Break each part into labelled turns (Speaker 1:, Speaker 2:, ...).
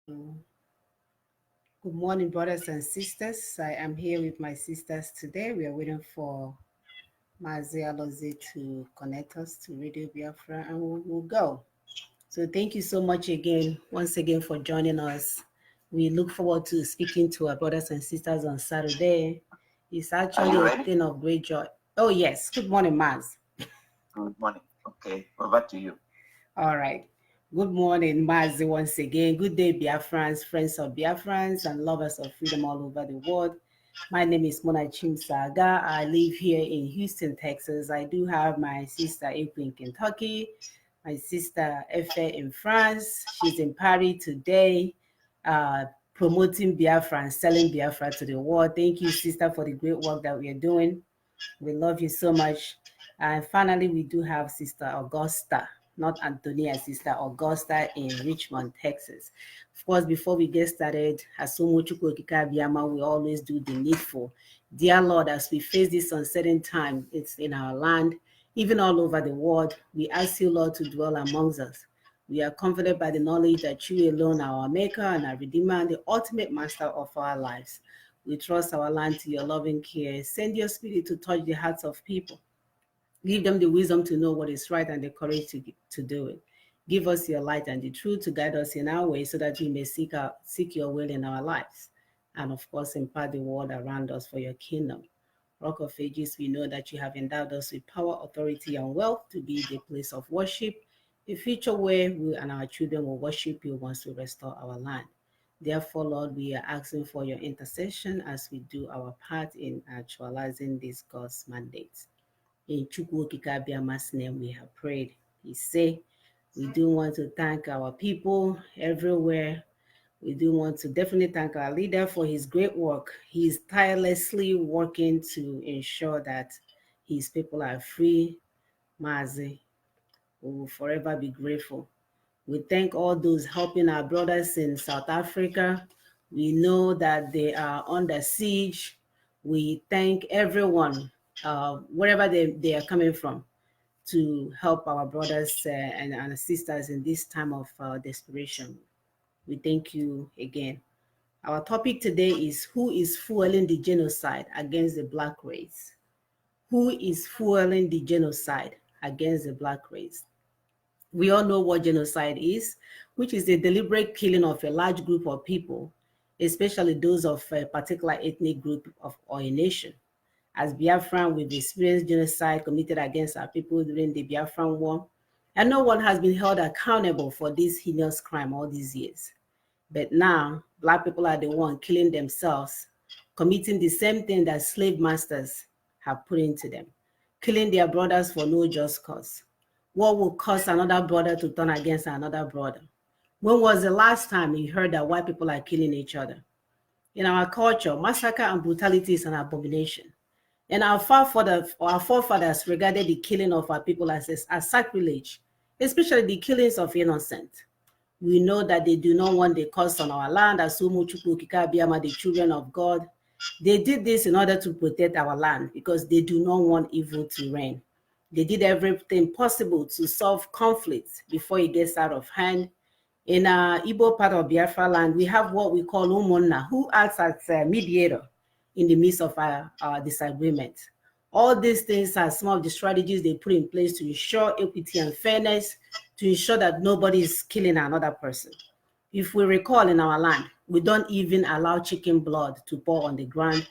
Speaker 1: Good morning, brothers and sisters. I am here with my sisters today. We are waiting for Mazia Loze to connect us to Radio Biafra and we'll go. So thank you so much once again for joining us. We look forward to speaking to our brothers and sisters on Saturday. It's actually a thing of great joy. Oh, yes. Good morning, Maz.
Speaker 2: Good morning. Okay, over to you.
Speaker 1: All right. Good morning, Mazi, once again. Good day, Biafrans, friends of Biafrans, and lovers of freedom all over the world. My name is Mona Chimsaga. I live here in Houston, Texas. I do have my sister April in Kentucky, my sister Efe in France. She's in Paris today, promoting Biafra and selling Biafra to the world. Thank you, sister, for the great work that we are doing. We love you so much. And finally, we do have Sister Augusta, not Antonia, Sister Augusta in Richmond, Texas. Of course, before we get started, we always do the needful. Dear Lord, as we face this uncertain time, it's in our land, even all over the world, we ask you, Lord, to dwell amongst us. We are confident by the knowledge that you alone are our Maker and our Redeemer and the ultimate Master of our lives. We trust our land to your loving care. Send your spirit to touch the hearts of people. Give them the wisdom to know what is right and the courage to do it. Give us your light and the truth to guide us in our way so that we may seek your will in our lives. And of course, impart the world around us for your kingdom. Rock of Ages, we know that you have endowed us with power, authority, and wealth to be the place of worship, a future where we and our children will worship you once we restore our land. Therefore, Lord, we are asking for your intercession as we do our part in actualizing this God's mandate. In Chukwukikabiama's name we have prayed. He say, we do want to thank our people everywhere. We do want to definitely thank our leader for his great work. He is tirelessly working to ensure that his people are free. Mazi, we will forever be grateful. We thank all those helping our brothers in South Africa. We know that they are under siege. We thank everyone, wherever they are coming from, to help our brothers and sisters in this time of desperation. We thank you again. Our topic today is who is fueling the genocide against the Black race? Who is fueling the genocide against the Black race? We all know what genocide is, which is the deliberate killing of a large group of people, especially those of a particular ethnic group or a nation. As Biafran, we've experienced genocide committed against our people during the Biafran War, and no one has been held accountable for this heinous crime all these years. But now, Black people are the ones killing themselves, committing the same thing that slave masters have put into them, killing their brothers for no just cause. What will cause another brother to turn against another brother? When was the last time you heard that white people are killing each other? In our culture, massacre and brutality is an abomination. And our forefathers regarded the killing of our people as sacrilege, especially the killings of innocent. We know that they do not want the curse on our land, as the children of God. They did this in order to protect our land because they do not want evil to reign. They did everything possible to solve conflicts before it gets out of hand. In our Igbo part of Biafra land, we have what we call Umonna, who acts as a mediator in the midst of our disagreement. All these things are some of the strategies they put in place to ensure equity and fairness, to ensure that nobody is killing another person. If we recall in our land, we don't even allow chicken blood to pour on the ground.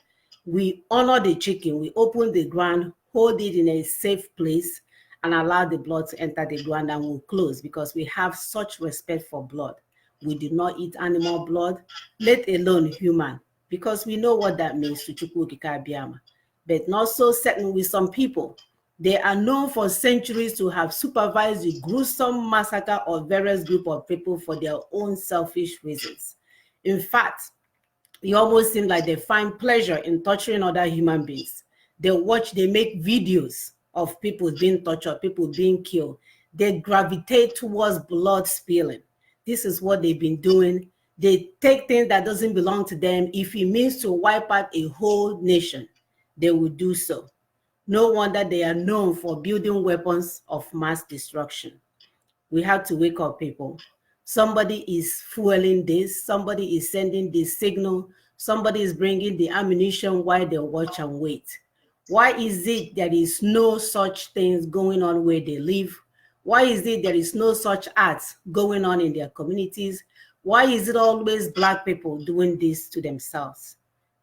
Speaker 1: We honor the chicken, we open the ground, hold it in a safe place, and allow the blood to enter the ground, and we'll close because we have such respect for blood. We do not eat animal blood, let alone human, because we know what that means to Chukwukika Abiyama. But not so certain with some people. They are known for centuries to have supervised the gruesome massacre of various groups of people for their own selfish reasons. In fact, it almost seems like they find pleasure in torturing other human beings. They make videos of people being tortured, people being killed. They gravitate towards blood spilling. This is what they've been doing. They take things that doesn't belong to them. If it means to wipe out a whole nation, they will do so. No wonder they are known for building weapons of mass destruction. We have to wake up, people. Somebody is fueling this. Somebody is sending this signal. Somebody is bringing the ammunition while they watch and wait. Why is it there is no such things going on where they live? Why is it there is no such acts going on in their communities? Why is it always Black people doing this to themselves?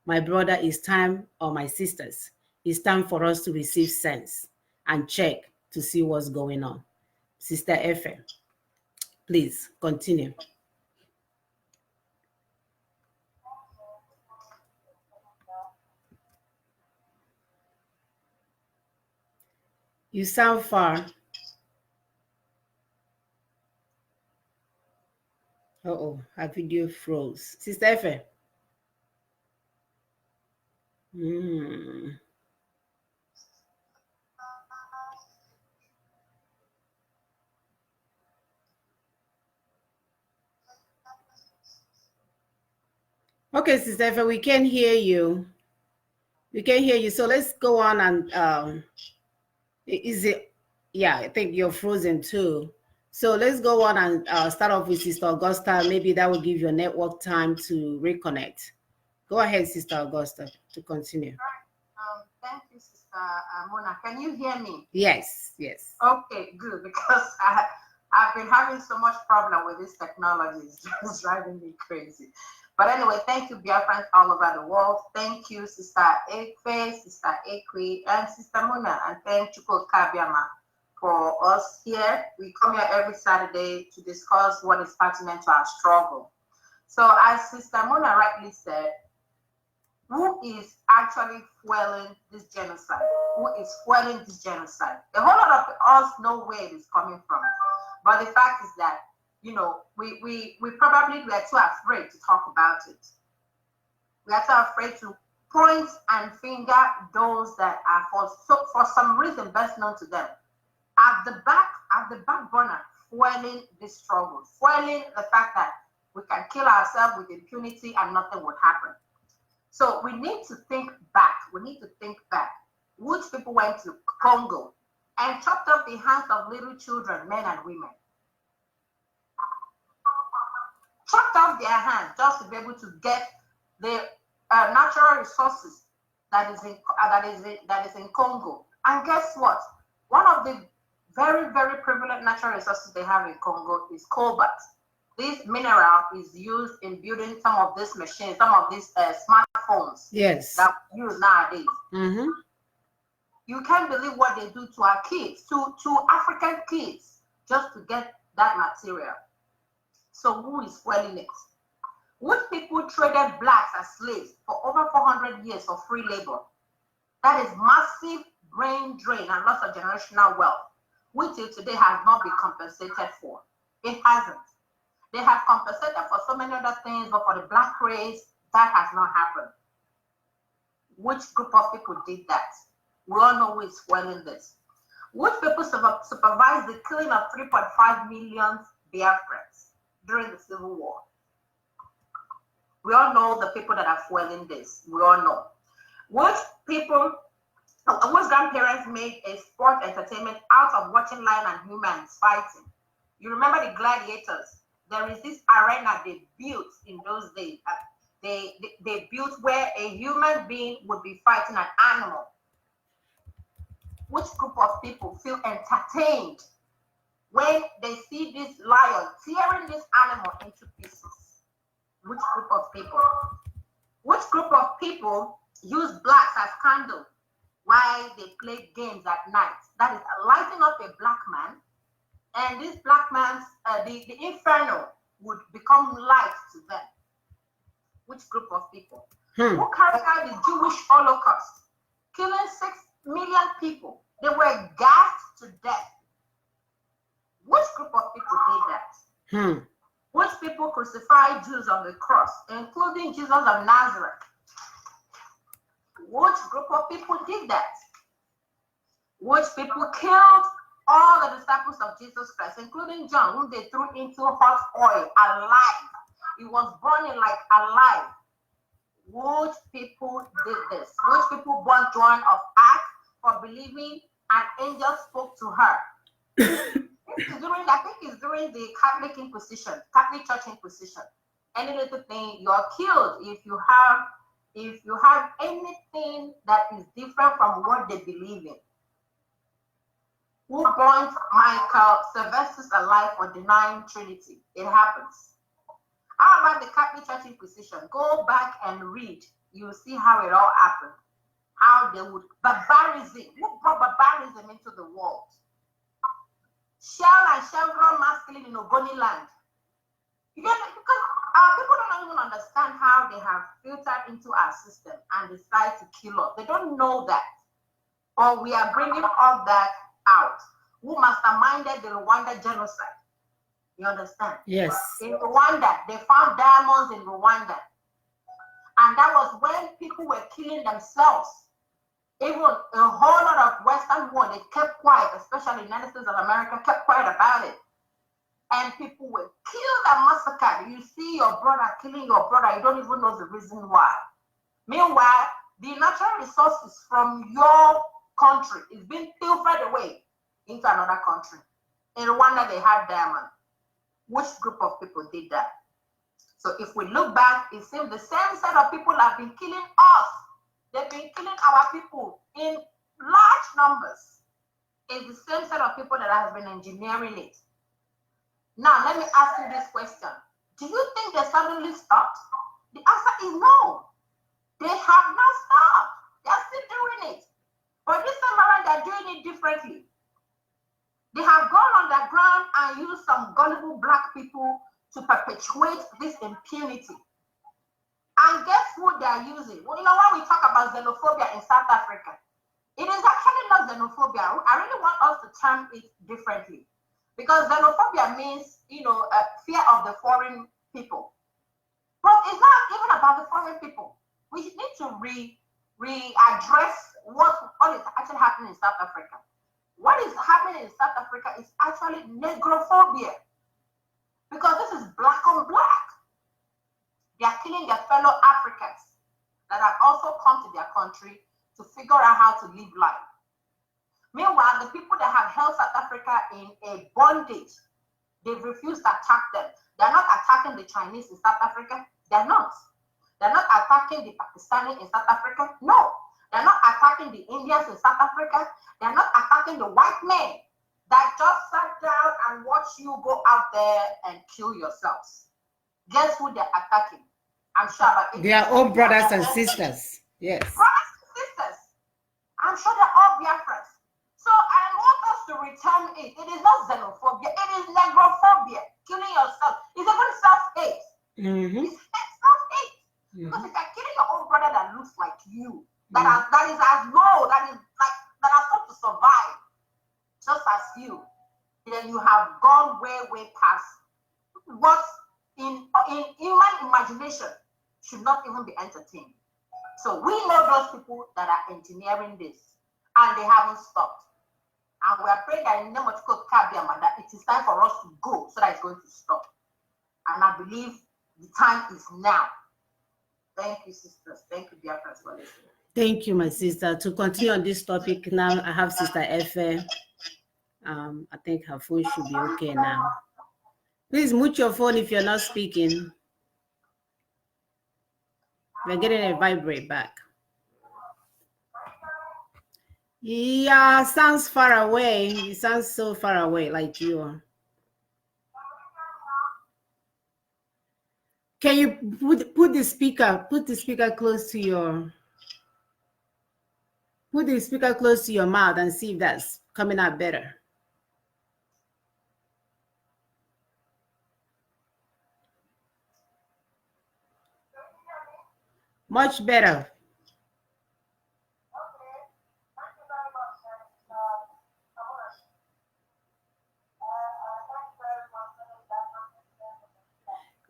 Speaker 1: My brother, it's time, or my sisters, it's time for us to receive sense and check to see what's going on. Sister Efe, please continue. You sound far. Uh-oh, our video froze. Sister Efe. Okay, Sister Efe, we can hear you. We can hear you. So let's go on and is it? Yeah, I think you're frozen too. So let's go on and start off with Sister Augusta. Maybe that will give your network time to reconnect. Go ahead, Sister Augusta, to continue.
Speaker 3: Thank you, Sister Mona. Can you hear me?
Speaker 1: Yes, yes.
Speaker 3: Okay, good, because I've been having so much problem with this technology. It's just driving me crazy. But anyway, thank you, Biafrans all over the world. Thank you, Sister Efe, Sister Ekwe, and Sister Mona. And thank Chuko Kabiama for us here. We come here every Saturday to discuss what is pertinent to our struggle. So as Sister Mona rightly said, who is actually fueling this genocide? Who is fueling this genocide? A whole lot of us know where it is coming from. But the fact is that, you know, we probably were too afraid to talk about it. We are too afraid to point and finger those that are for some reason best known to them. At the back burner, fueling this struggle, fueling the fact that we can kill ourselves with impunity and nothing would happen. So we need to think back. We need to think back. Which people went to Congo and chopped off the hands of little children, men and women. Chopped off their hands just to be able to get the natural resources that is in Congo. And guess what? One of the very, very prevalent natural resources they have in Congo is cobalt. This mineral is used in building some of these machines, some of these smartphones that we use nowadays.
Speaker 1: Mm-hmm.
Speaker 3: You can't believe what they do to our kids, to African kids, just to get that material. So who is fueling it? Which people traded blacks as slaves for over 400 years for free labor? That is massive brain drain and loss of generational wealth, which till today has not been compensated for. It hasn't. They have compensated for so many other things, but for the black race, that has not happened. Which group of people did that? We all know who is fueling this. Which people supervised the killing of 3.5 million Biafrans during the Civil War? We all know the people that are fueling this. We all know. Which grandparents made a sport entertainment out of watching lion and humans fighting? You remember the gladiators? There is this arena they built in those days. They built where a human being would be fighting an animal. Which group of people feel entertained when they see this lion tearing this animal into pieces? Which group of people? Which group of people use blacks as candle while they play games at night? That is lighting up a black man, and this black man's the inferno would become light to them. Which group of people? Who carried out the Jewish Holocaust, killing 6 million people? They were gassed to death. Which group of people did that? Which people crucified Jews on the cross, including Jesus of Nazareth? Which group of people did that? Which people killed all the disciples of Jesus Christ, including John, whom they threw into hot oil alive? He was burning like alive. Which people did this? Which people burned Joan of Arc for believing an angel spoke to her? I think it's during the Catholic Inquisition, Catholic Church Inquisition. Any little thing, you are killed if you have anything that is different from what they believe in. Who burnt Michael Sylvester's alive for denying Trinity? It happens. How about the Catholic Church Inquisition? Go back and read. You will see how it all happened. How they would barbarism. Who brought barbarism into the world? Shell and Chevron masculine in Ogoni land. Because people don't even understand how they have filtered into our system and decide to kill us. They don't know that. Or we are bringing all that out. Who masterminded the Rwanda genocide? You understand?
Speaker 1: Yes.
Speaker 3: In Rwanda, they found diamonds in Rwanda. And that was when people were killing themselves. Even a whole lot of Western world, they kept quiet, especially the United States of America, kept quiet about it. And people were killed and massacred. You see your brother killing your brother, you don't even know the reason why. Meanwhile, the natural resources from your country is being pilfered away into another country. In Rwanda, they had diamond. Which group of people did that? So if we look back, it seems the same set of people have been killing us. They've been killing our people in large numbers. It's the same set of people that has been engineering it. Now, let me ask you this question. Do you think they suddenly stopped? The answer is no. They have not stopped. They're still doing it. But this time around, they're doing it differently. They have gone underground and used some gullible black people to perpetuate this impunity. And guess who they are using? Well, you know, when we talk about xenophobia in South Africa, it is actually not xenophobia. I really want us to term it differently. Because xenophobia means, fear of the foreign people. But it's not even about the foreign people. We need to readdress what is actually happening in South Africa. What is happening in South Africa is actually negrophobia. Because this is black on black. They are killing their fellow Africans that have also come to their country to figure out how to live life. Meanwhile, the people that have held South Africa in a bondage, they've refused to attack them. They're not attacking the Chinese in South Africa. They're not. They're not attacking the Pakistani in South Africa. No. They're not attacking the Indians in South Africa. They're not attacking the white men that just sat down and watched you go out there and kill yourselves. Guess who they're attacking? I'm sure about it.
Speaker 1: They are all brothers and sisters. Yes.
Speaker 3: Brothers and sisters. I'm sure they're all Biafrans. So I want us to return it. It is not xenophobia. It is negrophobia. Killing yourself. It's even self-hate.
Speaker 1: Mm-hmm.
Speaker 3: It's self-hate. Mm-hmm. Because if you're killing your own brother that looks like you, that is as low, that has come to survive, just as you, then you have gone way, way past what in human imagination should not even be entertained. So we know those people that are engineering this, and they haven't stopped. And we are praying that in the name of Kabiama that it is time for us to go so that it's going to stop. And I believe the time is now. Thank you, sisters. Thank you, Biafra, for listening.
Speaker 1: Thank you, my sister. To continue on this topic now, I have Sister Efe. I think her phone should be okay now. Please mute your phone if you're not speaking. We're getting a vibrate back. Yeah, sounds far away. It sounds so far away, like you are. Can you put the speaker close to your mouth and see if that's coming out better? Much better.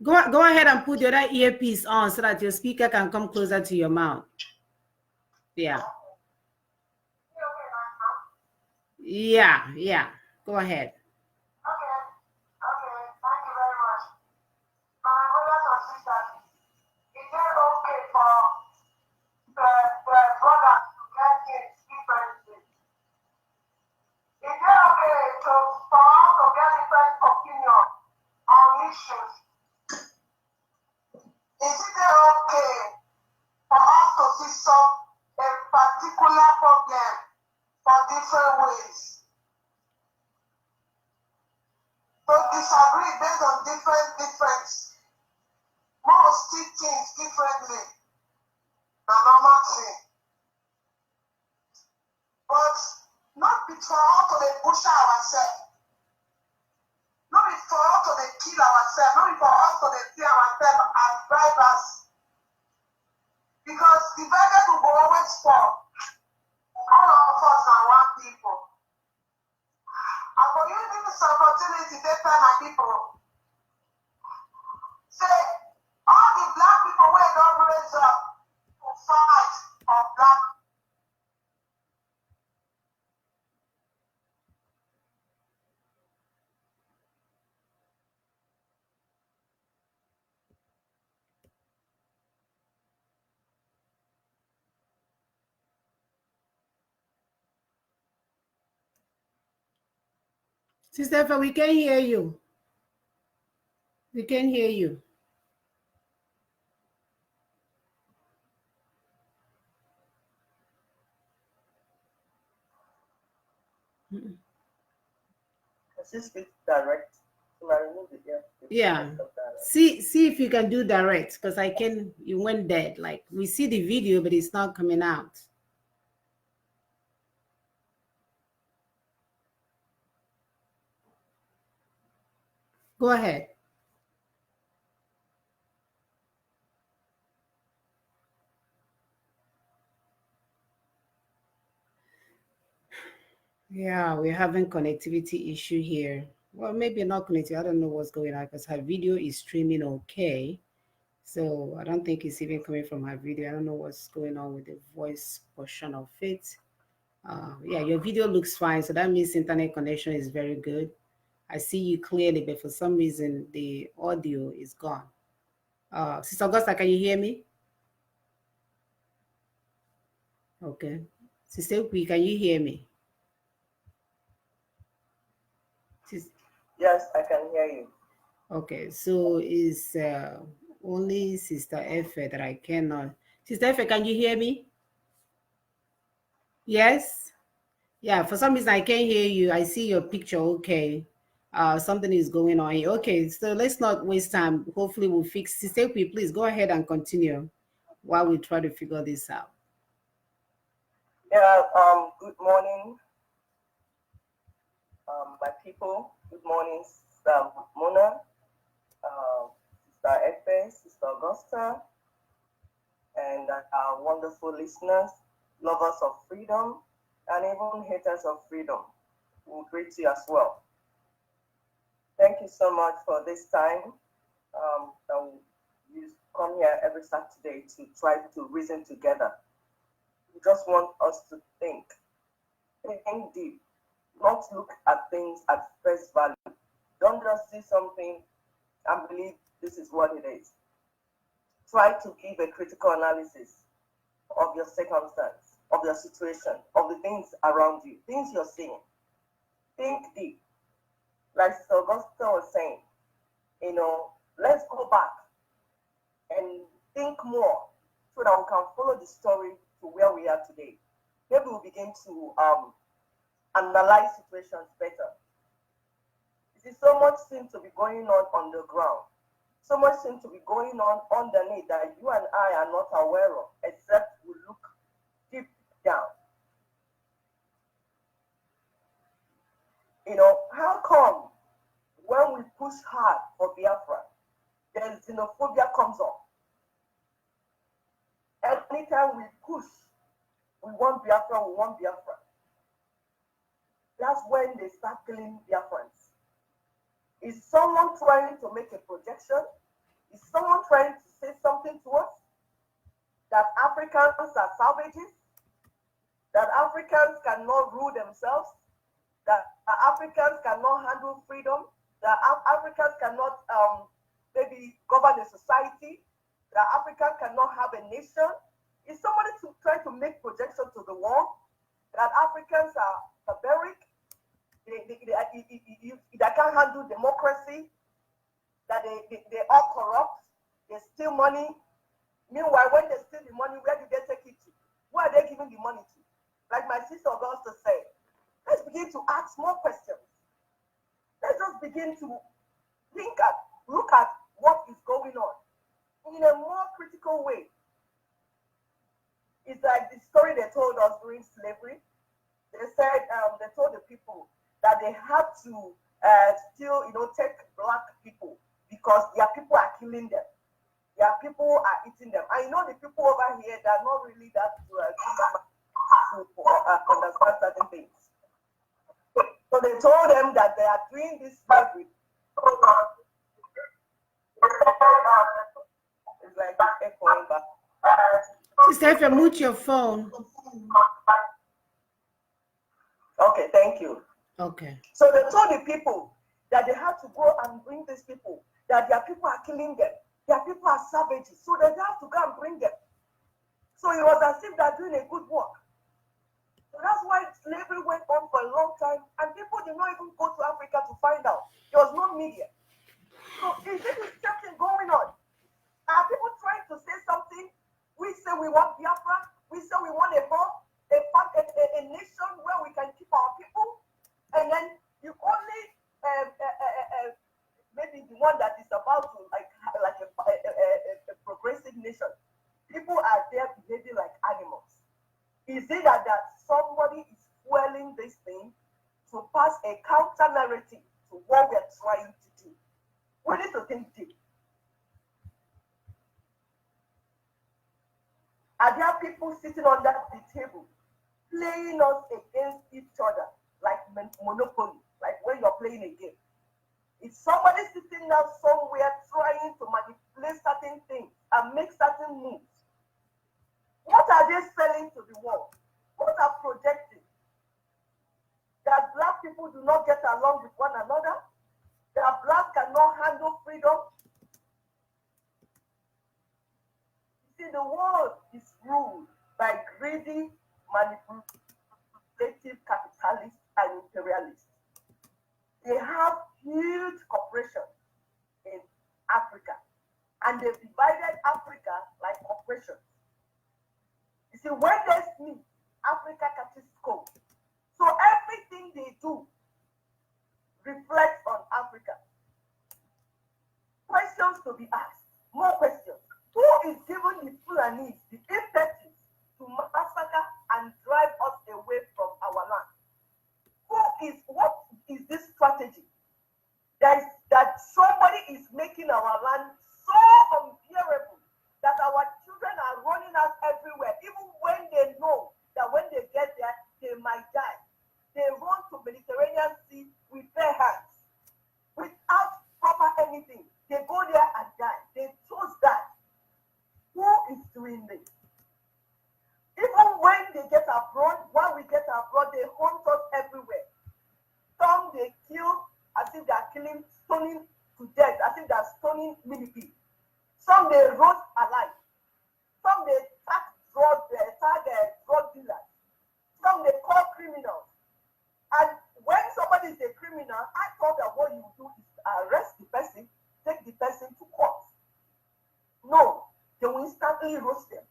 Speaker 1: Go ahead and put the other earpiece on so that your speaker can come closer to your mouth. Yeah. Yeah. Go ahead.
Speaker 4: Okay. Thank you very much. My brothers and sisters, is it okay for the brother to get kids differently? Is it okay for us to get see things differently than normal thing. But not be for us to dey push ourselves. Not be for us to dey kill ourselves. Not be for us to dey see ourselves as drivers. Because divided we go always fall. All of us are one people. I go use this opportunity to tell my people. Say, all the black people wey don raise up to fight for black.
Speaker 1: Sister Fa, we can hear you. We can hear you.
Speaker 2: This is direct. So I remove it, yeah.
Speaker 1: Yeah. See if you can do direct, because you went dead. Like, we see the video, but it's not coming out. Go ahead. Yeah, we're having connectivity issue here. Well, maybe not connectivity. I don't know what's going on because her video is streaming okay. So I don't think it's even coming from her video. I don't know what's going on with the voice portion of it. Yeah, your video looks fine. So that means internet connection is very good. I see you clearly, but for some reason the audio is gone. Sister Augusta, can you hear me? Okay. Sister Ukwi, can you hear me?
Speaker 2: Yes, I can hear you.
Speaker 1: Okay, so it's only Sister Efe that I cannot. Sister Efe, can you hear me? Yes? Yeah, for some reason I can't hear you. I see your picture, okay. Something is going on here. Okay, so let's not waste time. Hopefully we'll fix. Sister Efe, please go ahead and continue while we try to figure this out.
Speaker 2: Yeah, good morning, my people. Good morning, Sister Mona, Sister Efe, Sister Augusta, and our wonderful listeners, lovers of freedom, and even haters of freedom. We'll greet you as well. Thank you so much for this time. You come here every Saturday to try to reason together. We just want us to think deep, not look at things at face value. Don't just see something and believe this is what it is. Try to give a critical analysis of your circumstance, of your situation, of the things around you, things you're seeing. Think deep. Like Sister Augusta was saying, let's go back and think more so that we can follow the story to where we are today. Maybe we'll begin to analyze situations better. You see, so much seems to be going on the ground. So much seems to be going on underneath that you and I are not aware of, except we look deep down. How come when we push hard for Biafra, then xenophobia comes up? Anytime we push, we want Biafra. That's when they start killing Biafrans. Is someone trying to make a projection? Is someone trying to say something to us? That Africans are savages? That Africans cannot rule themselves? That Africans cannot handle freedom? That Africans cannot maybe govern a society? That Africa cannot have a nation? Is somebody trying to make projection to the world that Africans are barbaric? They can't handle democracy, that they are corrupt, they steal money. Meanwhile, when they steal the money, where do they take it to? Who are they giving the money to? Like my sister Augusta said, let's begin to ask more questions. Let's just begin to look at what is going on. in a more critical way. It's like the story they told us during slavery. They said they told the people that they had to still, take black people because their people are killing them. Their people are eating them. I know the people over here, they're not really that to understand certain things. So they told them that they are doing this slavery. It's like echoing back.
Speaker 1: Sister, if you mute your phone.
Speaker 2: Okay, thank you.
Speaker 1: Okay.
Speaker 2: So they told the people that they had to go and bring these people, that their people are killing them. Their people are savages. So they have to go and bring them. So it was as if they're doing a good work. So that's why slavery went on for a long time, and people did not even go to Africa to find out. There was no media. So is this something going on? Are people trying to say something? We say we want Biafra. We say we want a home, a nation where we can keep our people. And then you only maybe the one that is about to like a progressive nation. People are there behaving like animals. Is it that somebody is fueling this thing to pass a counter narrative to what we're trying to do? We need to think deep. Are there people sitting under the table playing us against each other like Monopoly, like when you're playing a game? Is somebody sitting down somewhere trying to manipulate certain things and make certain moves? What are they selling to the world? What are projecting? That black people do not get along with one another? That black cannot handle freedom? You see, the world is ruled by greedy, manipulative capitalists and imperialists. They have huge corporations in Africa, and they've divided Africa like corporations. You see, when they sleep, Africa catches cold. So everything they do reflects on Africa. Questions to be asked, more questions. Who is giving the Fulanis the impetus to massacre and drive us away from our land? What is this strategy? That somebody is making our land so unbearable that our children are running out everywhere, even when they know that when they get there, they might die. They run to Mediterranean Sea with bare hands, without proper anything. They go there and die. They chose that. Who is doing this? Even when they get abroad, when we get abroad, they hunt us everywhere. Some they kill as if they are stoning to death, as if they are stoning millipede. Some they roast alive. Some they tag drug dealers. Some they call criminals. And when somebody is a criminal, I thought that what you do is arrest the person, take the person to court. No, they will instantly roast them.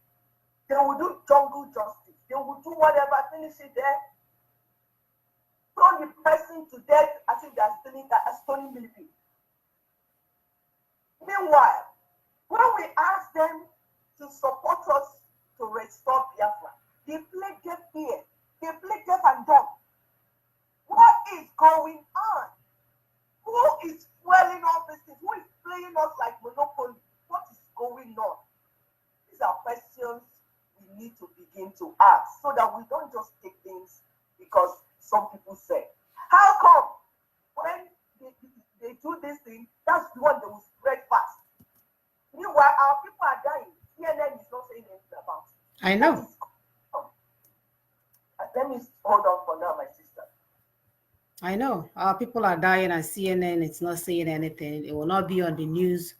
Speaker 2: They will do jungle justice. They will do whatever, finish it there, throw the person to death as if they are stoning millipede. Meanwhile, when we ask them to support us to restore Biafra, they play deaf ear. They play deaf and dumb. What is going on? Who is fueling all this thing? Who is playing us like Monopoly? What is going on? These are questions we need to begin to ask so that we don't just take things because some people say. How come when they do this thing, that's the one that will spread fast? Meanwhile, our people are dying. CNN is not saying anything about it.
Speaker 1: I know.
Speaker 2: Let me hold on for now, my sister.
Speaker 1: I know. Our people are dying and CNN it's not saying anything. It will not be on the news.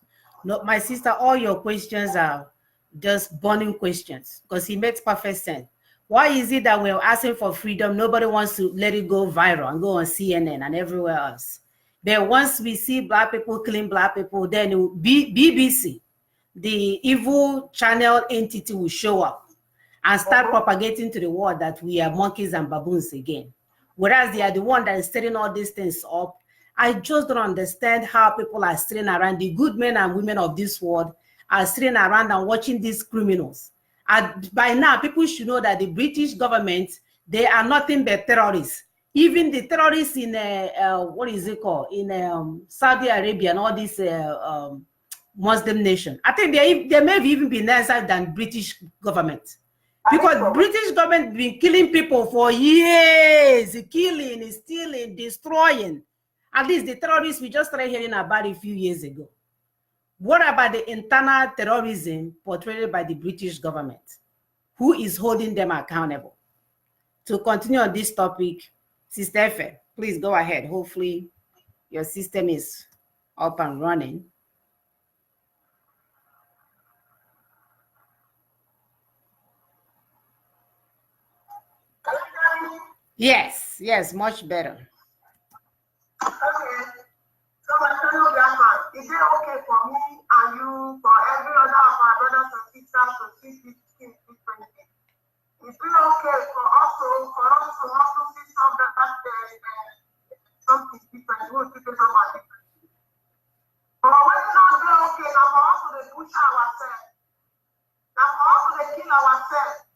Speaker 1: No, my sister, all your questions are just burning questions because it makes perfect sense. Why is it that we're asking for freedom? Nobody wants to let it go viral and go on CNN and everywhere else. But once we see black people killing black people, then it will BBC, the evil channel entity, will show up and start propagating to the world that we are monkeys and baboons again. Whereas they are the one that is setting all these things up. I just don't understand how people are sitting around, the good men and women of this world are sitting around and watching these criminals. And by now, people should know that the British government, they are nothing but terrorists. Even the terrorists in, what is it called, in Saudi Arabia and all these Muslim nation, I think they may even be nicer than British government. Because British government been killing people for years, killing, stealing, destroying. At least the terrorists we just started hearing about a few years ago. What about the internal terrorism portrayed by the British government? Who is holding them accountable? To continue on this topic, Sister Efe, please go ahead. Hopefully your system is up and running. Yes, much better.
Speaker 4: Okay. So my fellow Biafran, is it okay for me and you, for every other of our brothers and sisters to see this thing differently? Is it okay for us to also see something different? We'll take it somewhat differently. But when it's not very okay, now for us to push ourselves. Now for us to kill ourselves.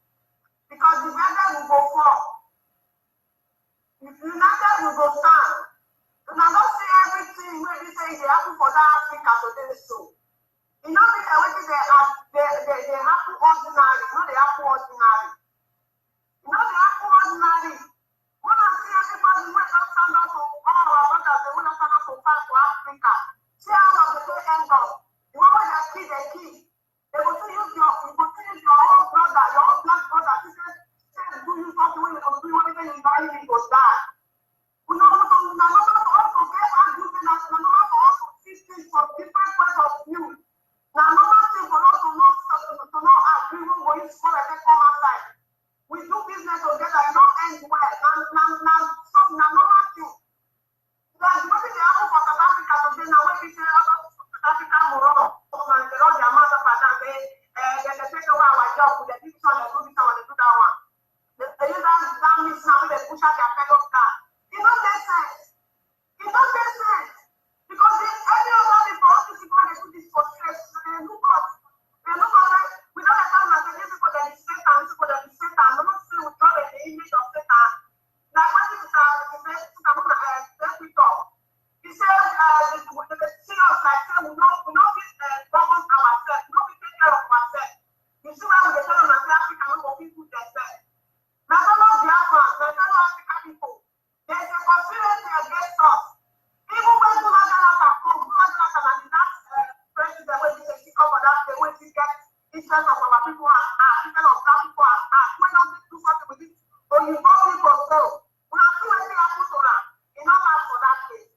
Speaker 4: Because the united will go fall. If united will go stand. And I don't see everything where they say they happen for that Africa today. So, you know, they happen ordinary. You know, they happen ordinary. You know, they happen ordinary. When I see everybody who don't stand up for all our brothers, they will not stand up for fight for Africa. See how long they end up. The one where they kill. They will still use your own brother, your own black brother. She said, do you something when you do even in Bali, it was that. We know how to also get arguing us, we know how to also see things from different points of view. Now, another thing for us to not agree when we come outside. We do business together, it don't end well. Now, another thing. Like, what is the apple for South Africa today? Now, when we say about South Africa, Morocco, and the Lord, their mother, they take away our job, they do this one, they do that one. They use that means now they push out their fellow car. It don't make sense. Because any other for us to see why they do this for stress, they look us. We don't have time that these people that is Satan, these people that is Satan. We don't see we call it the image of Satan. Like when this is let's we talk. He said they see us like say we know this govern ourselves, we know we take care of ourselves. You see why we tell them that Africa no go people themselves. My fellow Biafrans, my fellow African people, there is a conspiracy against us. Even when Jonathan and that president, when he say come for that, they will get interest of our people interest of black people when don't do something with this, or you go people so. We have seen anything happen to them. It's not bad for that case.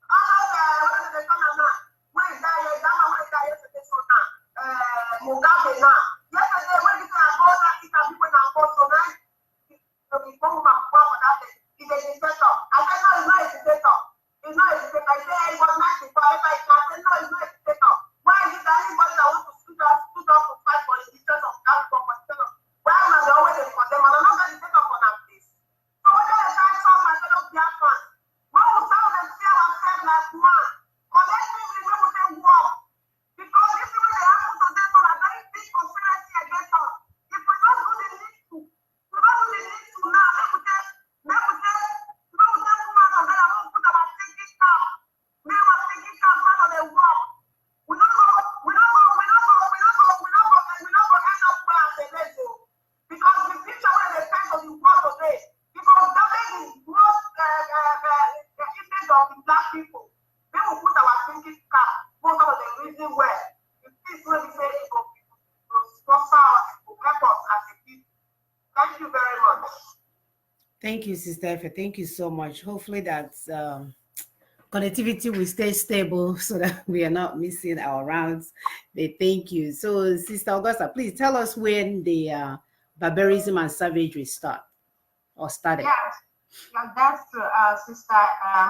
Speaker 4: When they come now, when is that yesterday so now? Mugabe now. Yesterday when he said I go that people now go so now. He's a dictator. I said, no, he's not a dictator. He's not a dictator. I said, he was nice before. I said, no, he's not a dictator. Why is it that anybody that wants to stood up to fight for the interest of that people, why am I always for them? And I'm not a dictator for that, please. So when they try to solve my fellow Biafrans, when we start to see ourselves like one, collectively, when we say war, because this is what they happen to them on a very big conspiracy against us. If we don't do the need to, now, let me tell woman of them, I won't put our thinking cap. Me, our thinking cap part of the work. We don't go end up where I say let's go. Because the future where they spend on the world today, because damage is most image of the black people. Then we put our thinking cap, most of the reason where the things where we say it will sponsor us, will help us as a people. Thank you very much.
Speaker 1: Thank you, Sister Efe. Thank you so much. Hopefully that connectivity will stay stable so that we are not missing our rounds. Thank you. So, Sister Augusta, please tell us when the barbarism and savagery started.
Speaker 3: Yeah, that's true. Sister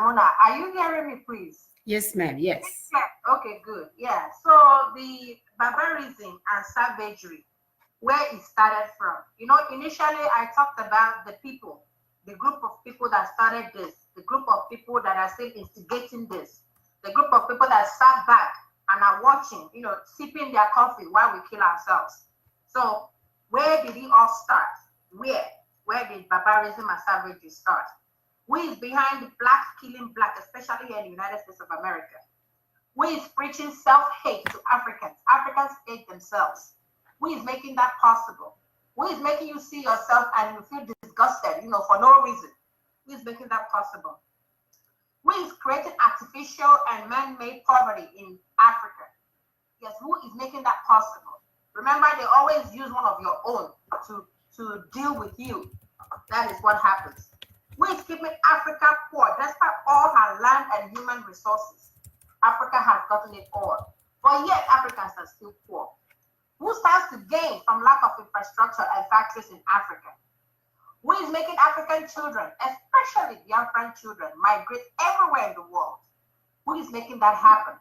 Speaker 3: Mona, are you hearing me, please?
Speaker 1: Yes, ma'am. Yes.
Speaker 3: Okay, good. Yeah. So the barbarism and savagery, where it started from. You know, initially I talked about the people, the group of people that started this, the group of people that are still instigating this, the group of people that sat back and are watching, sipping their coffee while we kill ourselves. So where did it all start? Where did barbarism and savagery start? Who is behind black killing black, especially here in the United States of America? Who is preaching self-hate to Africans? Africans hate themselves. Who is making that possible? Who is making you see yourself and you feel disgusted, for no reason? Who is making that possible? Who is creating artificial and man-made poverty in Africa? Yes, who is making that possible? Remember, they always use one of your own to deal with you. That is what happens. Who is keeping Africa poor despite all her land and human resources? Africa has gotten it all, but yet Africans are still poor. Who stands to gain from lack of infrastructure and factories in Africa? Who is making African children, especially Biafran children, migrate everywhere in the world? Who is making that happen?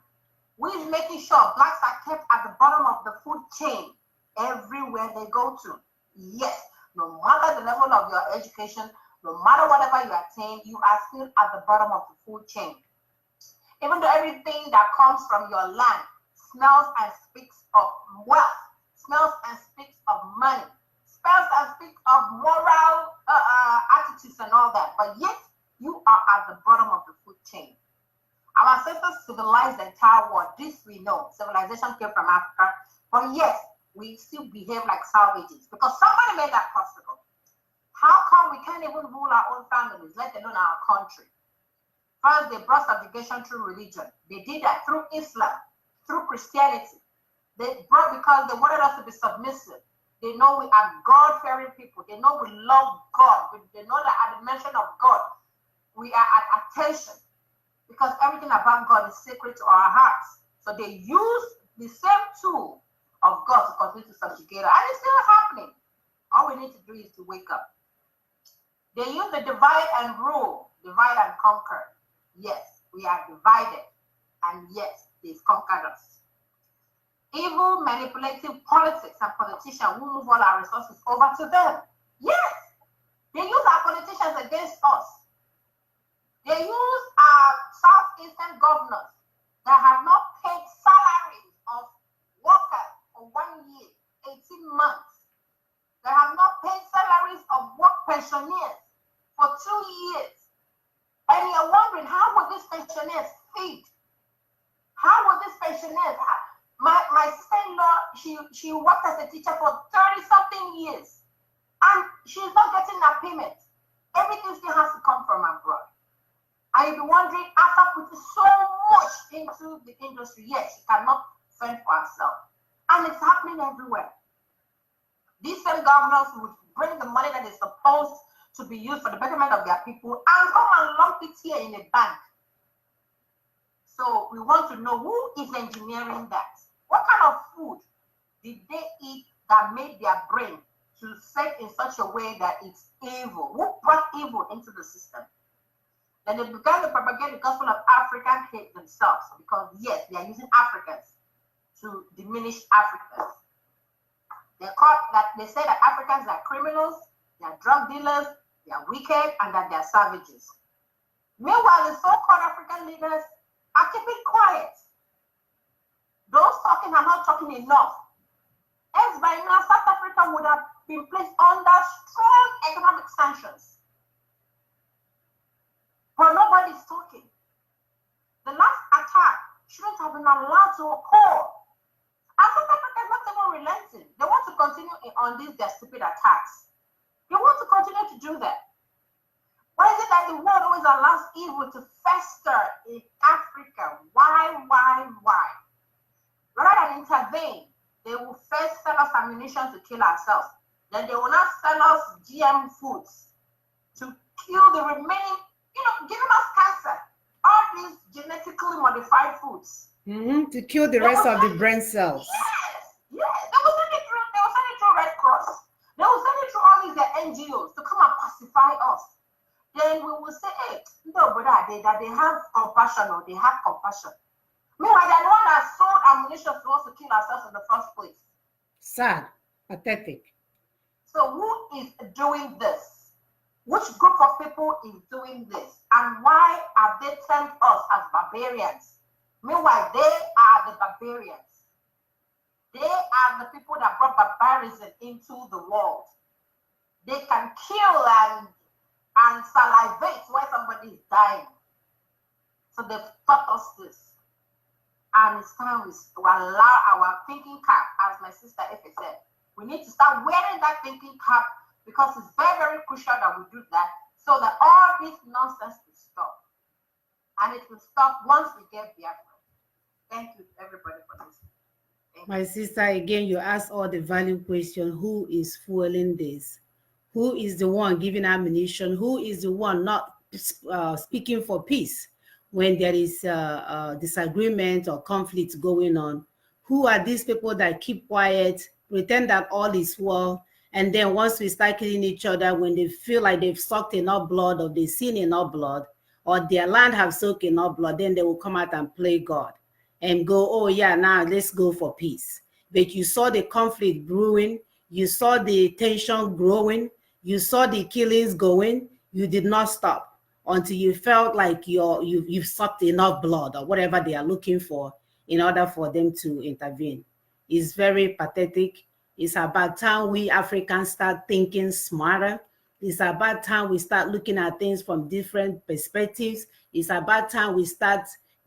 Speaker 3: Who is making sure blacks are kept at the bottom of the food chain everywhere they go to? Yes, no matter the level of your education, no matter whatever you attain, you are still at the bottom of the food chain. Even though everything that comes from your land smells and speaks of wealth, smells and speaks of money, smells and speaks of moral attitudes and all that, but yet you are at the bottom of the food chain. Our ancestors civilized the entire world. This we know. Civilization came from Africa, but yet we still behave like savages because somebody made that possible. How come we can't even rule our own families, let alone our country? First, they brought subjugation through religion. They did that through Islam, through Christianity. They brought because they wanted us to be submissive. They know we are God-fearing people. They know we love God. They know that at the mention of God, we are at attention because everything about God is sacred to our hearts. So they use the same tool of God to continue to subjugate us. And it's still happening. All we need to do is to wake up. They use the divide and rule, divide and conquer. Yes, we are divided. And yes, they've conquered us. Evil, manipulative politics and politicians will move all our resources over to them. Yes, they use our politicians against us. They use our southeastern governors that have not paid salaries of workers for 1 year, 18 months. They have not paid salaries of work pensioners for 2 years. And you're wondering, how will these pensioners feed? How will these pensioners? My sister-in-law, she worked as a teacher for 30-something years. And she's not getting a payment. Everything still has to come from abroad. And you'll be wondering, after putting so much into the industry, yes, she cannot fend for herself. And it's happening everywhere. These same governors would bring the money that is supposed to be used for the betterment of their people and come and lump it here in a bank. So we want to know who is engineering that. What kind of food did they eat that made their brain to set in such a way that it's evil? Who brought evil into the system? Then they began to propagate the gospel of African hate themselves because, yes, they are using Africans to diminish Africans. They say that Africans are criminals, they are drug dealers, they are wicked, and that they are savages. Meanwhile, the so-called African leaders are keeping quiet. Those talking are not talking enough. As by now, South Africa would have been placed under strong economic sanctions. But nobody's talking. The last attack shouldn't have been allowed to occur. And South Africa is not even relenting. They want to continue on these their stupid attacks. They want to continue to do that. Why is it that the world always allows evil to fester in Africa? Why? Rather than intervene, they will first sell us ammunition to kill ourselves. Then they will not sell us GM foods to kill the remaining, giving us cancer. All these genetically modified foods.
Speaker 1: To kill the rest of the brain cells.
Speaker 3: Yes. They will send it through Red Cross. They will send it through all these NGOs to come and pacify us. Then we will say, hey, no, brother, they have compassion or they have compassion. Meanwhile, they're the one that sold ammunition to us to kill ourselves in the first place.
Speaker 1: Sad, pathetic.
Speaker 3: So who is doing this? Which group of people is doing this? And why have they termed us as barbarians? Meanwhile, they are the barbarians. They are the people that brought barbarism into the world. They can kill and salivate when somebody is dying. So they've taught us this. And it's time to allow our thinking cap, as my sister Efe said. We need to start wearing that thinking cap because it's very, very crucial that we do that so that all this nonsense will stop. And it will stop once we get Biafra. Thank you, everybody, for listening.
Speaker 1: My sister, again, you asked all the value question: who is fueling this? Who is the one giving ammunition? Who is the one not speaking for peace when there is disagreement or conflict going on? Who are these people that keep quiet, pretend that all is well, and then once we start killing each other, when they feel like they've sucked enough blood or they've seen enough blood or their land have soaked enough blood, then they will come out and play God and go, oh yeah, now let's go for peace. But you saw the conflict brewing, you saw the tension growing, you saw the killings going, you did not stop until you felt like you've sucked enough blood or whatever they are looking for in order for them to intervene. It's very pathetic. It's about time we Africans start thinking smarter. It's about time we start looking at things from different perspectives. It's about time we start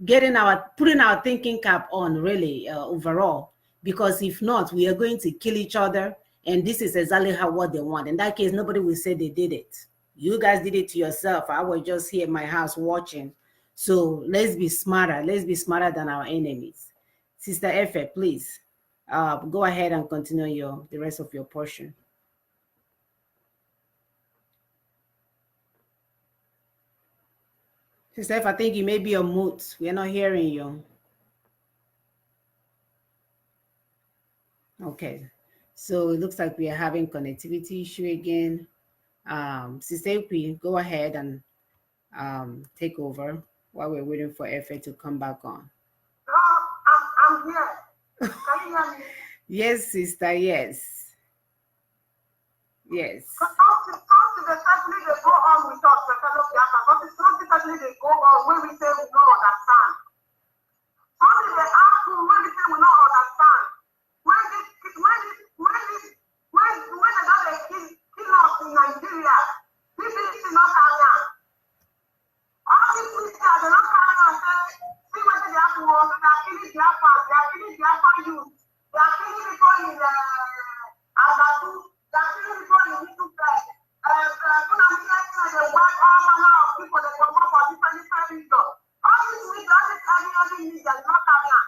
Speaker 1: putting our thinking cap on, really, overall, because if not, we are going to kill each other, and this is exactly what they want. In that case, nobody will say they did it. You guys did it to yourself. I was just here in my house watching. So let's be smarter. Let's be smarter than our enemies. Sister Efe, please go ahead and continue the rest of your portion. Sister Efe, I think you may be on mute. We are not hearing you. Okay, so it looks like we are having connectivity issue again. Sister Efe, go ahead and take over while we're waiting for Efe to come back on.
Speaker 4: I'm here. Can you hear me?
Speaker 1: Yes, sister, yes. Yes.
Speaker 4: Something especially they go on with us, the fellow Biafra. Something especially they go on when we say we don't understand. Something they happen when we say we don't understand. When they kill us in Nigeria, this is not Kenya. All these ministers, they don't carry on and say, see what they have to work, they are killing Biafra, they are killing Biafra youth, they are killing people in Azatu, they are killing people in Little Bed. They want all manner of people that come up for different regions. All these media, all these media, is not carry on.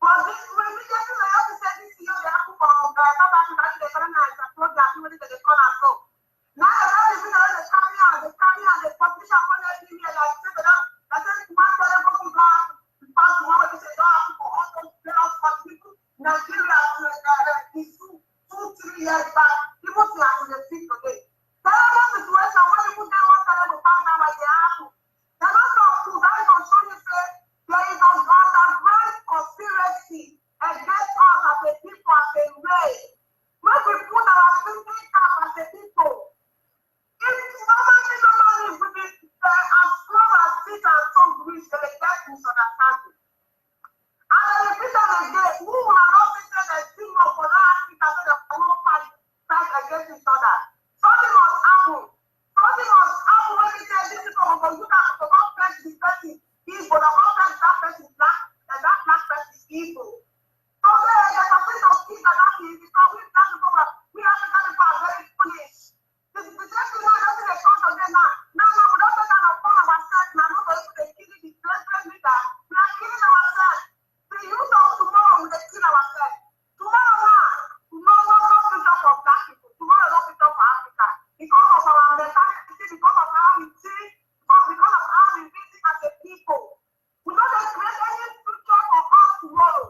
Speaker 4: But this, when we get to the office, this year, they have to come from South Africa, they come and support their people, they call us so. Now, they carry on, the politician on the media, like, say, that says, one terrible people have to pass the one they say, don't have to go on to play us for people. Nigeria, is 2-3 years back, people see us in the street today. Terrible situation where people get one terrible pass down like they have to. They're not so cool, that is on show you say, there is an underground conspiracy against us as a people, as a race. When we put our thinking cap as a people, if somebody is with it, as strong as it and so rich, they get misunderstanding. And I repeat them again, who will not be said that team up for that Africa so that we won't fight against each other? Something must happen. Something must happen when we say this people will go, you can go press this person evil, or go press that person black, and that black person is evil. So there's a piece of peace that is because we African people are very foolish. The same thing now doesn't they come again now. Now we don't take kind of fun of ourselves now. Not only they killing the president leader, we are killing ourselves. The youth of tomorrow will they kill ourselves. Tomorrow now, no future for black people. Tomorrow no future for Africa. Because of our mentality, because of how we think, because of how we visit as a people. We don't create any future for us tomorrow.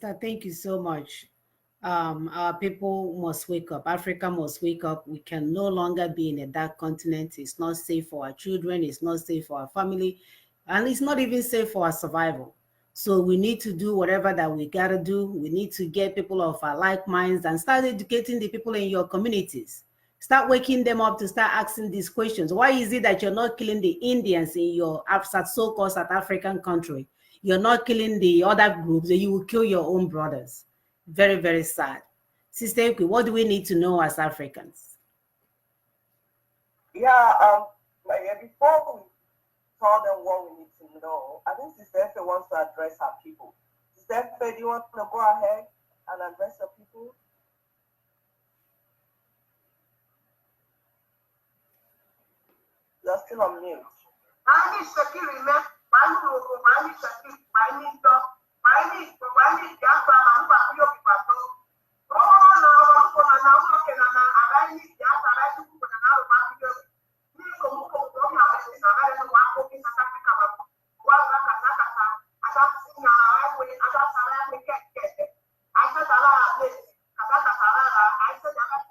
Speaker 1: Sister, thank you so much. Our people must wake up. Africa must wake up. We can no longer be in a dark continent. It's not safe for our children. It's not safe for our family. And it's not even safe for our survival. So we need to do whatever that we got to do. We need to get people of our like minds and start educating the people in your communities. Start waking them up to start asking these questions. Why is it that you're not killing the Indians in your so-called South African country? You're not killing the other groups, and you will kill your own brothers. Very, very sad. Sister Eke, what do we need to know as Africans?
Speaker 2: Yeah, before we tell them what we need to know, I think Sister Efe wants to address her people. Sister Efe, do you want to go ahead and address your people? You're still on mute.
Speaker 4: Bani Shakiri, Bani Moko, Bani Shakiri, Bani Dog, Bani Biafra, Manuba, Kuyo Pipato. Oh, no, okay, I need Biafra, I do put another Mafia. Niko Muko, Goma, I don't know what Koki Sakaka, Waga Kazakata, Azafina, Highway, Azafara, we get. I said, Allah, Kazaka Sarada, I said, Allah,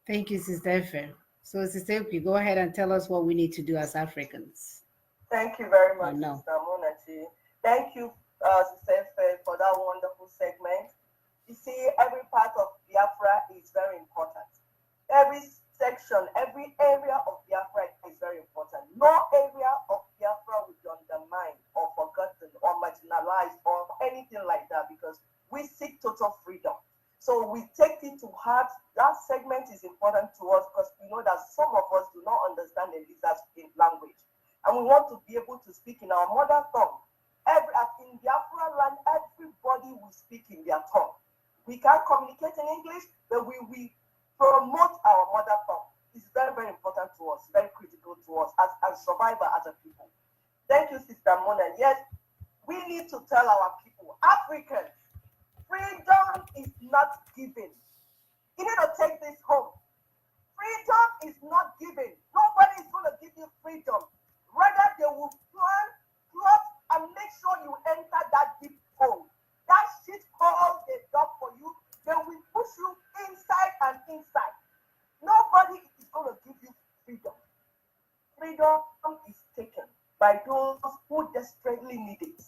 Speaker 1: Thank you, Sister Efe. So, Sister Efe, go ahead and tell us what we need to do as Africans.
Speaker 2: Thank you very much,
Speaker 1: No.
Speaker 2: Sister Monachi. Thank you, Sister Efe, for that wonderful segment. You see, every part of Biafra is very important. Every section, every area of Biafra is very important. No area of Biafra will be undermined or forgotten or marginalized or anything like that, because we seek total freedom. So we take it to heart. That segment is important to us because we know that some of us do not understand the lizard language. And we want to be able to speak in our mother tongue. In Biafra land, everybody will speak in their tongue. We can't communicate in English, but we promote our mother tongue. It's very, very important to us, very critical to us as survivor, as a people. Thank you, Sister Mona. Yes, We need to tell our people, Africans, freedom is not given. You need to take this home. Freedom is not given. Nobody is going to give you freedom. Rather, they will plan, plot, and make sure you enter that deep hole. That shit hole they dug for you, they will push you inside and inside. Nobody is going to give you freedom. Freedom is taken by those who desperately need it.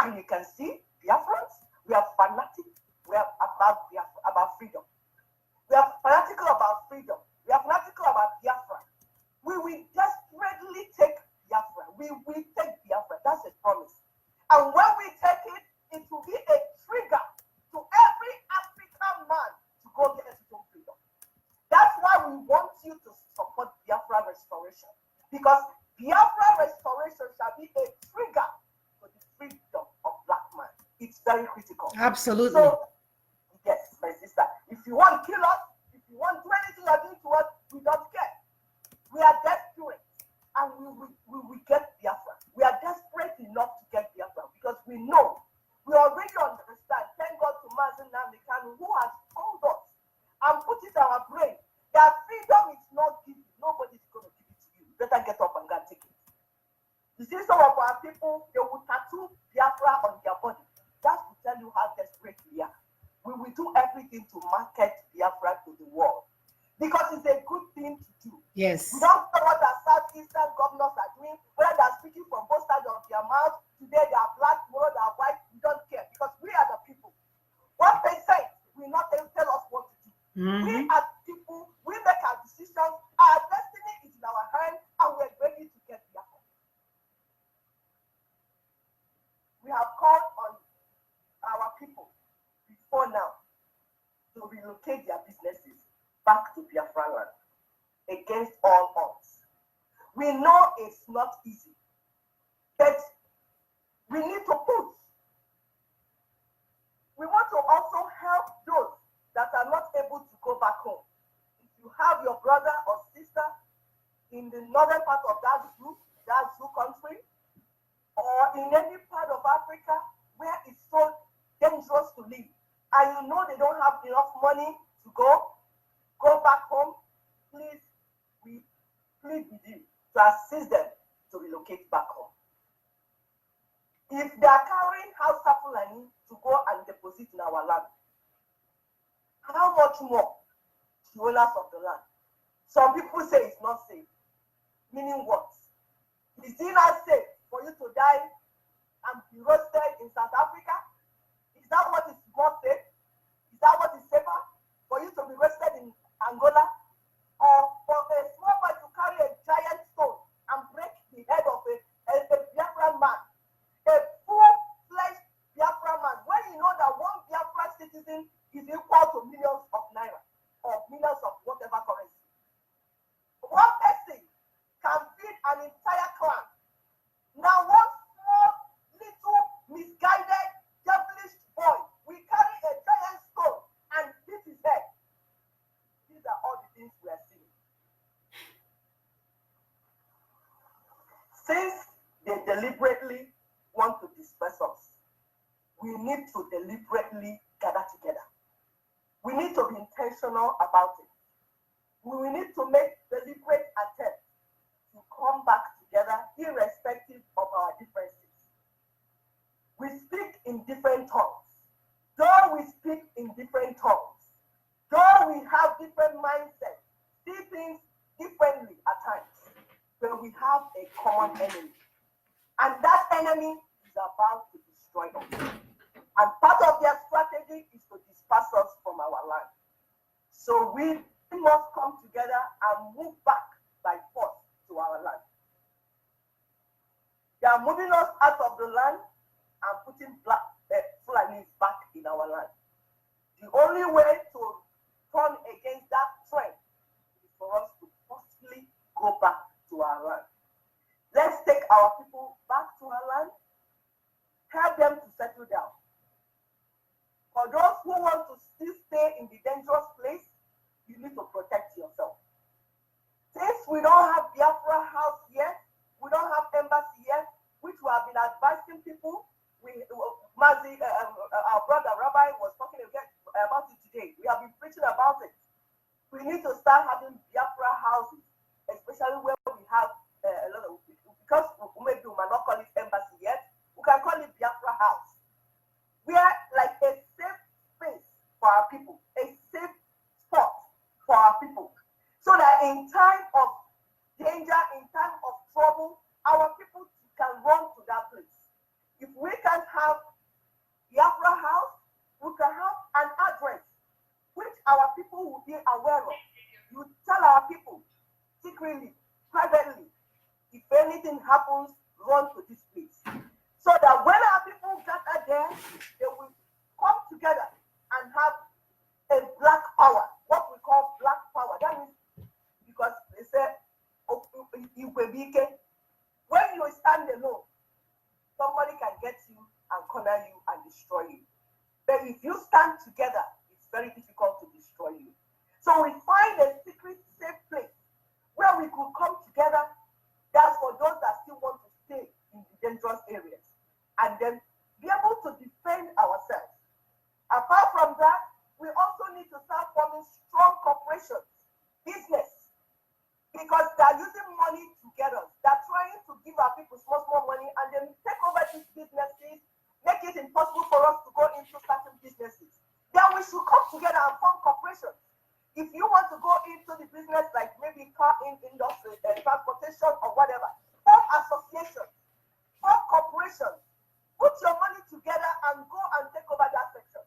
Speaker 2: And you can see, Biafrans, we are fanatic. We are about freedom. We are fanatical about freedom. We are fanatical about Biafra. We will desperately take Biafra. We will take Biafra. That's a promise. And when we take it, it will be a trigger to every African man to go get his own freedom. That's why we want you to support Biafra restoration. Because Biafra restoration shall be a trigger to the freedom of black man. It's very critical.
Speaker 1: Absolutely.
Speaker 2: So, yes, my sister, if you want to kill us, if you want to do anything you're doing to us, we don't care. We are desperate, and we will get Biafra. We are desperate enough to get Biafra because we know, we already understand, thank God to Mazen Namdekan, who has told us and put it in our brain that freedom is not given. Nobody's going to give it to you. You better get up and go and take it. You see, some of our people, they will tattoo Biafra on their body. That's to tell you how desperate we are. We will do everything to market Biafra to the world because it's a good thing to do.
Speaker 1: Yes.
Speaker 2: We don't know what our southeastern governors are doing, whether they're speaking from both sides of their mouth. Today they are black, tomorrow they are white. We don't care because we are the people. What they say will not tell us what to do. We are people, we make our decisions, our destiny is in our hand, and we're ready to get Biafra. We have called on our people before now to relocate their businesses back to Biafra land against all odds. We know it's not easy, but we need to push. We want to also help those that are not able to go back home. If you have your brother or sister in the northern part of that zoo country, or in any part of Africa where it's so dangerous to live, and you know they don't have enough money to go back home, please, we plead with you to assist them to relocate back home. If they are carrying house Fulani to go and deposit in our land, how much more the owners of the land? Some people say it's not safe. Meaning what? Is it not safe for you to die and be roasted in South Africa? Is that what is more safe? Is that what is safer? For you to be roasted in Angola? Or for a small boy to carry a giant stone and break the head of a Biafran man? A full-fledged Biafran man. When you know that one Biafran citizen is equal to millions of naira or millions of whatever currency. One person can feed an entire clan. Now one small, little, misguided, devilish boy will carry a giant stone and beat his head. These are all the things we are seeing. Since they deliberately want to disperse us, we need to deliberately gather together. We need to be intentional about it. We need to make deliberate attempts to come back together irrespective of our differences. We speak in different tongues. Though we speak in different tongues, though we have different mindsets, see things differently at times, but we have a common enemy. And that enemy is about to destroy us. And part of their strategy is to disperse us from our land. So we must come together and move back by force to our land. They are moving us out of the land and putting Fulanis back in our land. The only way to turn against that trend is for us to forcefully go back to our land. Let's take our people back to our land, help them to settle down. For those who want to still stay in the dangerous place, you need to protect yourself. Since we don't have Biafra house yet, we don't have embassy yet, which we have been advising people, we Mazi, our brother Rabbi was talking about it today. We have been preaching about it. We need to start having Biafra houses, especially where we have a lot of, because maybe we might not call it embassy yet, we can call it Biafra house. We are like a safe space for our people, a safe spot for our people, so that in time of danger, in time of trouble, our people can run to that place. If we can have Biafra house, we can have an address which our people will be aware of. You tell our people secretly, privately, if anything happens, run to this place. So that when our people gather there, they will come together and have a black power, what we call black power. That means, because they say, when you stand alone, somebody can get you and corner you and destroy you. But if you stand together, it's very difficult to destroy you. So we find a secret, safe place where we could come together. That's for those that still want to stay in the dangerous areas and then be able to defend ourselves. Apart from that, we also need to start forming strong corporations, business, because they're using money to get us. They're trying to give our people small money and then take over these businesses, make it impossible for us to go into certain businesses. Then we should come together and form corporations. If you want to go into the business, like maybe car industry, transportation or whatever, form associations, form corporations, put your money together and go and take over that section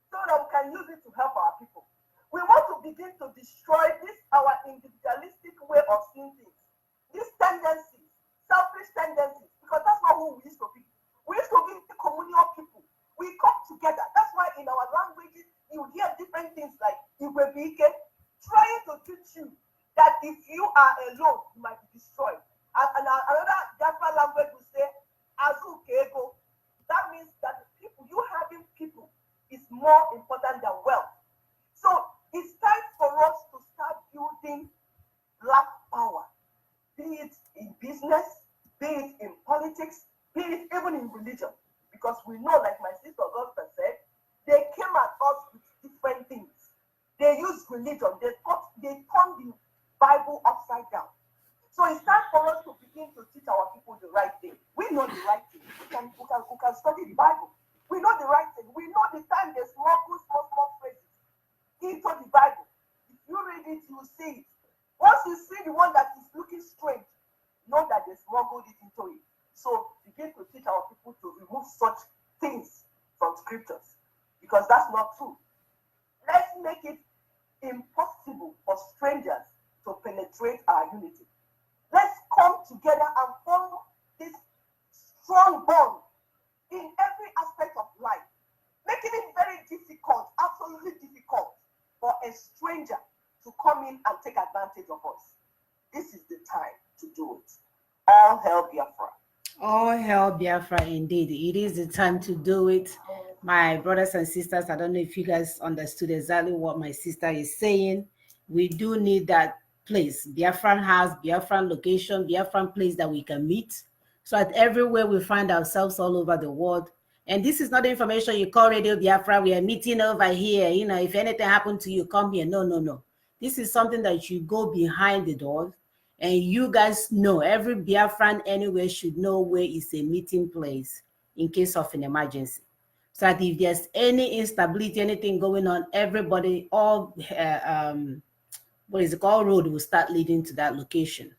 Speaker 2: so that we can use it to help our people. We want to begin to destroy this, our individualistic way of seeing things, these tendencies, selfish tendencies, because that's not who we used to be. We used to be communal people. We come together. That's why in our languages, you hear different things like Iwebike, trying to teach you that if you are alone, you might be destroyed. And another Biafra language will say, Azukego. That means that people, you having people is more important than wealth. So it's time for us to start building black power, be it in business, be it in politics, be it even in religion. Because we know, like my sister Augusta said, they came at us with different things. They used religion. They turned the Bible upside down. So it's time for us to begin to teach our people the right thing. We know the right thing. We can study the Bible. We know the right thing. We know the time they smuggle small phrases into the Bible. If you read it, you will see it. Once you see the one that is looking strange, know that they smuggled it into it. So begin to teach our people to remove such things from scriptures, because that's not true. Let's make it impossible for strangers to penetrate our unity. Let's come together and form this strong bond in every aspect of life, making it very difficult, absolutely difficult, for a stranger to come in and take advantage of us. This is the time to do it. All hell Biafra.
Speaker 1: All hell Biafra, indeed. It is the time to do it. My brothers and sisters, I don't know if you guys understood exactly what my sister is saying. We do need that place, Biafran house, Biafran location, Biafran place that we can meet. So that everywhere we find ourselves all over the world. And this is not the information you call Radio Biafra. We are meeting over here. You know, if anything happened to you, come here. No. This is something that you go behind the doors. And you guys know, every Biafran anywhere should know where is a meeting place in case of an emergency. So that if there's any instability, anything going on, everybody, all road will start leading to that location.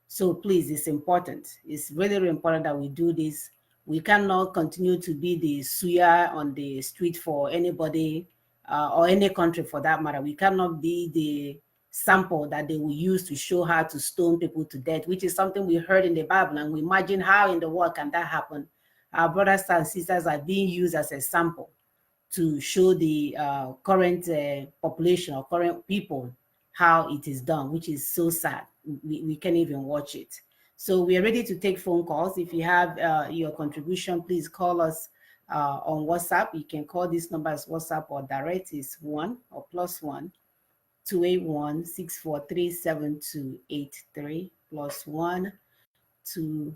Speaker 1: So please, it's important. It's really, really important that we do this. We cannot continue to be the suya on the street for anybody or any country for that matter. We cannot be the sample that they will use to show how to stone people to death, which is something we heard in the Bible. And we imagine how in the world can that happen? Our brothers and sisters are being used as a sample to show the current population or current people how it is done, which is so sad. We can't even watch it. So we are ready to take phone calls. If you have your contribution, please call us on WhatsApp. You can call this number as WhatsApp or direct is 1 or +1 281 643 7283 +1 2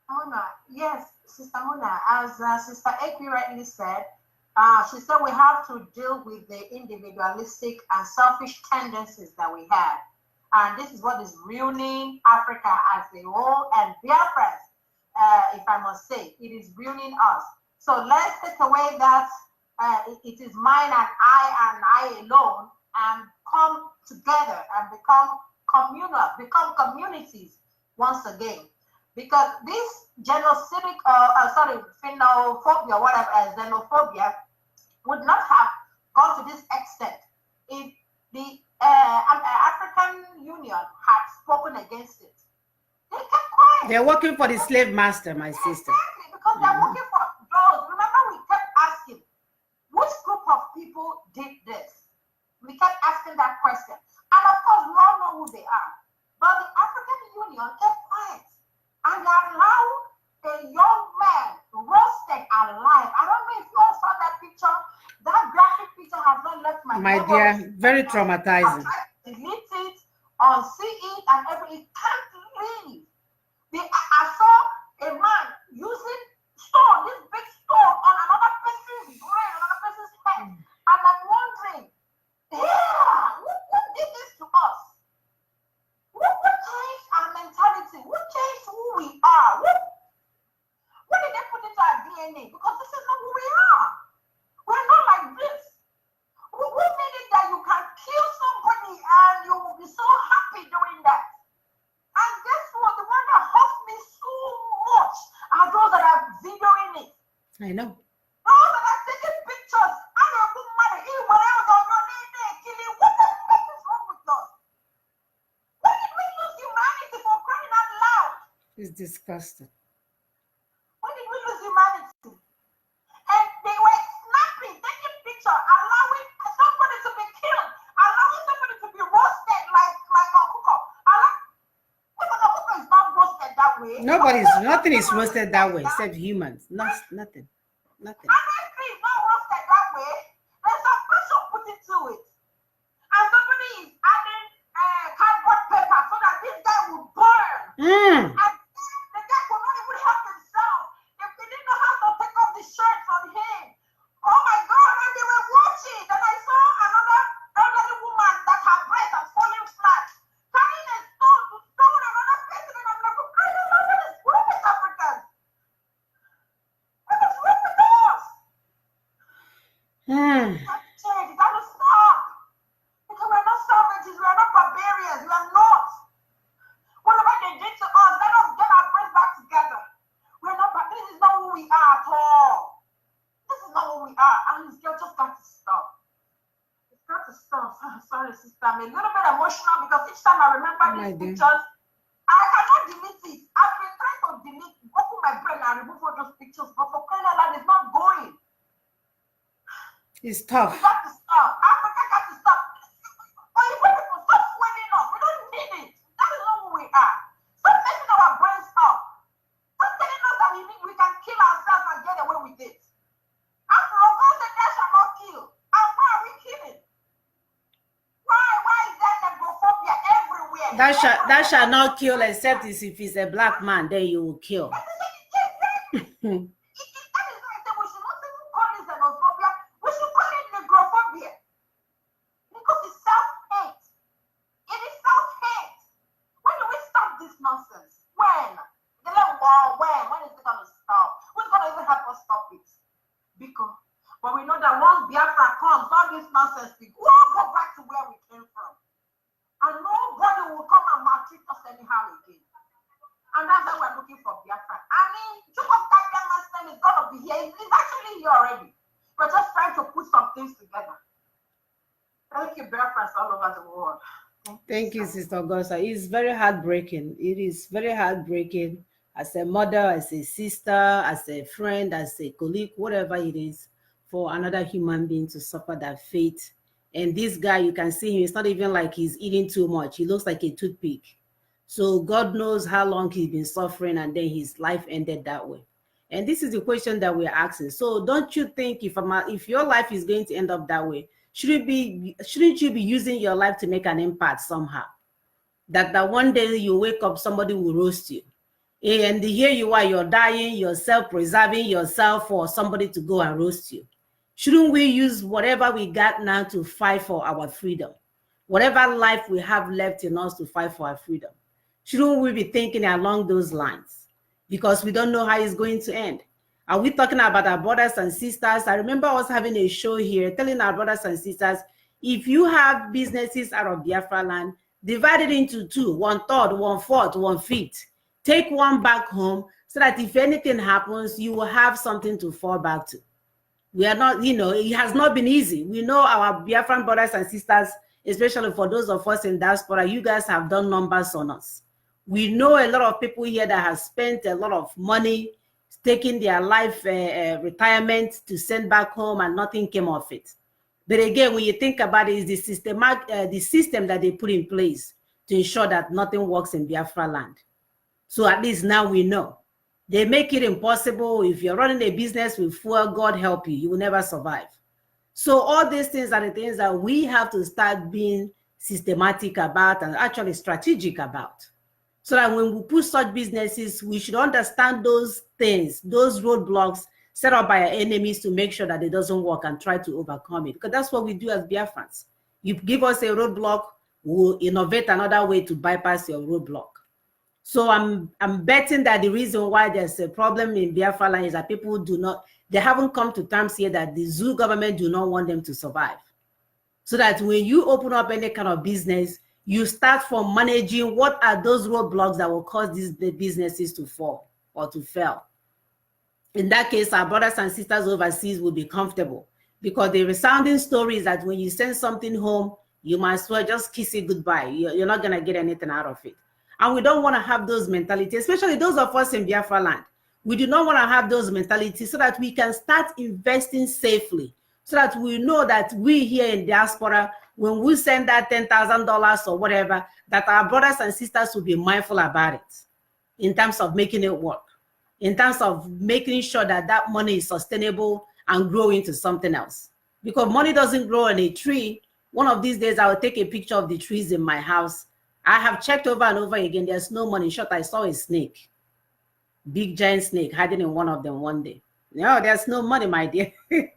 Speaker 3: Mona, yes, Sister Mona, as Sister Ekwi rightly said, she said we have to deal with the individualistic and selfish tendencies that we have. And this is what is ruining Africa as a whole and Biafra, if I must say, it is ruining us. So let's take away that it is mine and I alone, and come together and become communal, become communities once again. Because this genocidic, xenophobia, whatever, xenophobia, would not have gone to this extent if the African Union had spoken against it. They kept quiet.
Speaker 1: They're working for the slave master, my sister.
Speaker 3: Exactly, because they're working for those. Remember, we kept asking, which group of people did this? We kept asking that question. And of course, we all know who they are. But the African Union kept quiet. And they allowed a young man roasted alive. I don't know if you all saw that picture. That graphic picture has not left my
Speaker 1: My dear, very traumatizing.
Speaker 3: Delete it, unsee it, and everything. It can't leave. I saw a man using stone, this big stone, on another person's brain, another person's head. And I'm wondering, who did this to us? Who changed our mentality? Who changed who we are? What did they put into our DNA? Because this is not who we are. We're not like this. Who made it that you can kill somebody and you will be so happy doing that? And guess what? The one that hurts me so much are those that are videoing it.
Speaker 1: I know.
Speaker 3: Those that are taking pictures. And they're putting money in whatever they're killing. What the heck is wrong with us? When did we lose humanity for crying out loud?
Speaker 1: It's disgusting.
Speaker 3: When did we lose humanity? And they were snapping, taking pictures, allowing somebody to be killed, allowing somebody to be roasted like a hooker. Even a hooker is not roasted that way.
Speaker 1: Nothing is roasted that way except humans. Nothing.
Speaker 3: Honestly, it's not roasted that way. There's some pressure put into it. And somebody is adding cardboard paper so that this guy will burn. And the guy could not even help himself. If he didn't know how to take off the shirts on him. Oh my God, and they were watching. And I saw another elderly woman that her breast was falling flat, carrying a stone to stone another person. And I'm like, I don't know what is wrong with Africans. What is wrong with us? You gotta stop. Because we're not savages, we are not barbarians, we are not. Whatever they did to us, let us get our brains back together. We're not, this is not who we are at all. This is not who we are, and it's just got to stop. It's got to stop. Sorry, sister, I'm a little bit emotional because each time I remember these pictures, I cannot delete it. I've been trying to open my brain and remove all those pictures, but for crying out loud, it's not going.
Speaker 1: It's tough.
Speaker 3: We got to stop. Africa got to stop. Or you people stop sweating us. We don't need it. That is not who we are. Stop messing our brains up. Stop telling us that we can kill ourselves and get away with it. After all, God said that shall not kill. And why are we killing? Why is there negrophobia everywhere?
Speaker 1: That shall not kill except if it's a black man, then you will kill.
Speaker 3: That is not we should not even call it xenophobia. We should call it negrophobia. Because it's self-hate. It is self-hate. When do we stop this nonsense? When? When is it going to stop? Who's going to even help us stop it? Because, but we know that once Biafra comes, all this nonsense, we all go back to where we came from. And nobody will come and maltreat us anyhow again. And that's why we're looking for Biafra. I mean, Chukwukabiama's name is going to be here. It's actually here already. We're just trying to put some things together. Thank you, Biafrans all over the world.
Speaker 1: Thank you, Sister Augusta. It's very heartbreaking. It is very heartbreaking as a mother, as a sister, as a friend, as a colleague, whatever it is, for another human being to suffer that fate. And this guy, you can see him, it's not even like he's eating too much. He looks like a toothpick. So God knows how long he's been suffering, and then his life ended that way. And this is the question that we're asking. So don't you think if your life is going to end up that way, shouldn't you be using your life to make an impact somehow? That one day you wake up, somebody will roast you. And here you are, you're dying, you're self-preserving yourself for somebody to go and roast you. Shouldn't we use whatever we got now to fight for our freedom? Whatever life we have left in us to fight for our freedom. Shouldn't we be thinking along those lines? Because we don't know how it's going to end. Are we talking about our brothers and sisters? I remember us having a show here telling our brothers and sisters, if you have businesses out of Biafra land, divide it into two, 1/3, 1/4, 1/5. Take one back home so that if anything happens, you will have something to fall back to. We are not, it has not been easy. We know our Biafran brothers and sisters, especially for those of us in diaspora, you guys have done numbers on us. We know a lot of people here that have spent a lot of money taking their life retirement to send back home and nothing came of it. But again, when you think about it, it's the system that they put in place to ensure that nothing works in Biafra land. So at least now we know. They make it impossible. If you're running a business with fuel, God help you, you will never survive. So all these things are the things that we have to start being systematic about and actually strategic about. So that when we push such businesses, we should understand those things, those roadblocks set up by our enemies to make sure that it doesn't work and try to overcome it. Because that's what we do as Biafrans. You give us a roadblock, we'll innovate another way to bypass your roadblock. So I'm betting that the reason why there's a problem in Biafra land is that people they haven't come to terms here that the zoo government do not want them to survive. So that when you open up any kind of business, you start from managing what are those roadblocks that will cause the businesses to fall or to fail. In that case, our brothers and sisters overseas will be comfortable because the resounding story is that when you send something home, you might as well just kiss it goodbye. You're not going to get anything out of it. And we don't want to have those mentalities, especially those of us in Biafra land. We do not want to have those mentalities so that we can start investing safely, so that we know that we here in diaspora, when we send that $10,000 or whatever, that our brothers and sisters will be mindful about it in terms of making it work, in terms of making sure that that money is sustainable and grow into something else. Because money doesn't grow on a tree. One of these days, I will take a picture of the trees in my house. I have checked over and over again. There's no money. In short, I saw a snake, big giant snake hiding in one of them one day. No, there's no money, my dear. And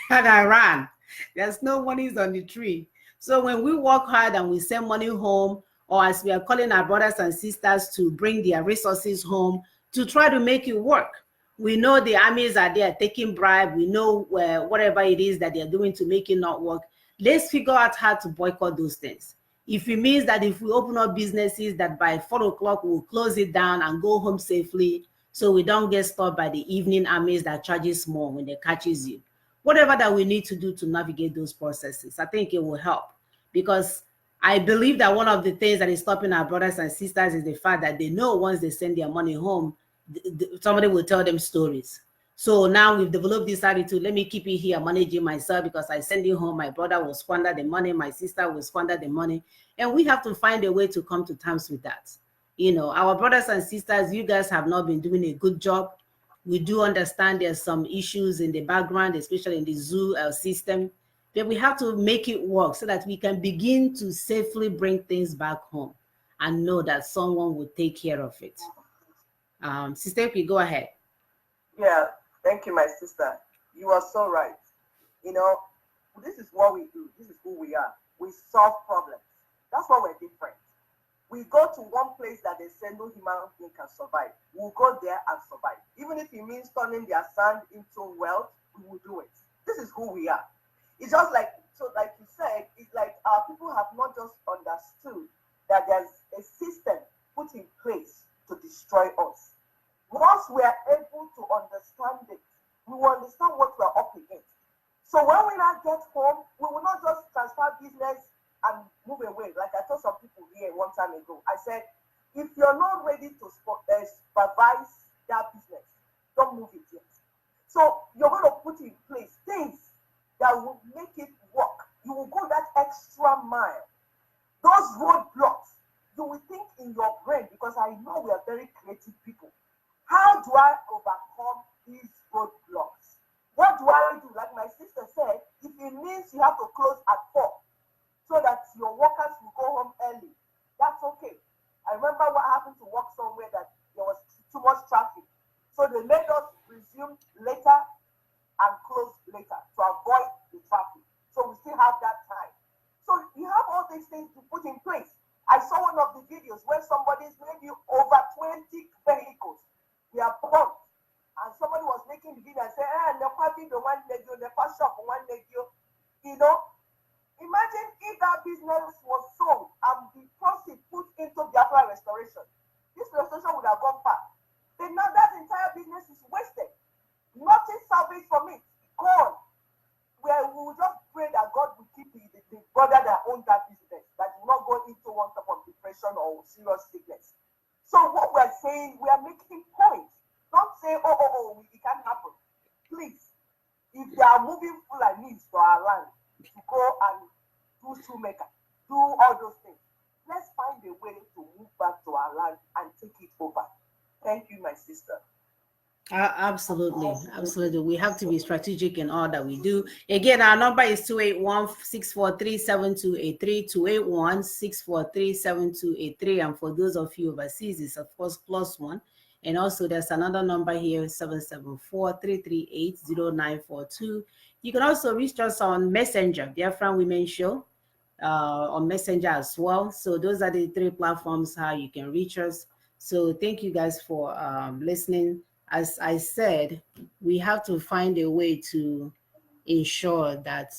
Speaker 1: I ran. There's no money on the tree. So when we work hard and we send money home, or as we are calling our brothers and sisters to bring their resources home to try to make it work, we know the armies are there taking bribe. We know whatever it is that they're doing to make it not work. Let's figure out how to boycott those things. If it means that if we open up businesses that by 4 o'clock we'll close it down and go home safely, so we don't get stopped by the evening armies that charges more when they catches you. Whatever that we need to do to navigate those processes, I think it will help. Because I believe that one of the things that is stopping our brothers and sisters is the fact that they know once they send their money home, somebody will tell them stories. So now we've developed this attitude, let me keep it here, managing myself, because I send it home, my brother will squander the money, my sister will squander the money. And we have to find a way to come to terms with that. Our brothers and sisters, you guys have not been doing a good job. We do understand there's some issues in the background, especially in the zoo system, but we have to make it work so that we can begin to safely bring things back home and know that someone will take care of it. Sister, you go ahead.
Speaker 2: Yeah, thank you, my sister. You are so right. This is what we do. This is who we are. We solve problems. That's why we're different. We go to one place that they say no human being can survive. We'll go there and survive. Even if it means turning their sand into wealth, we will do it. This is who we are. It's just like you said, it's like our people have not just understood that there's a system put in place to destroy us. Once we are able to understand it, we will understand what we're up against. So when we now get home, we will not just transfer business and move away. Like I told some people here one time ago, I said, if you're not ready to supervise that business, don't move it yet. So you're going to put in place things that will make it work. You will go that extra mile. Those roadblocks, you will think in your brain, because I know we are very creative people. How do I overcome these roadblocks? What do I do? Like my sister said, if it means you have to close at 4 so that your workers will go home early, that's okay. I remember what happened to work somewhere that there was too much traffic. So they let us resume later and close later to avoid the traffic. So we still have that time. So you have all these things to put in place. I saw one of the videos where somebody's maybe over 20 vehicles, they are bumped. And somebody was making the video and said, the one leg, the first shop, one leg, you know. Imagine if that business was sold and the profit put into Biafra restoration. This restoration would have gone far. Then now that entire business is wasted. Nothing salvaged from it. Gone. Where we will just pray that God will keep the brother that owns that business, that will not go into one type of depression or serious sickness. So what we're saying, we are making points. Don't say, it can't happen. Please, if they are moving Fulanis to our land to go and do shoemaker, do all those things, let's find a way to move back to our land and take it over. Thank you, my sister.
Speaker 1: Absolutely. We have to be strategic in all that we do. Again, our number is 281-643-7283, 281-643-7283. And for those of you overseas, it's of course +1. And also there's another number here, 774-338-0942. You can also reach us on Messenger, Biafran Women Show, on Messenger as well. So those are the 3 platforms how you can reach us. So thank you guys for listening. As I said, we have to find a way to ensure that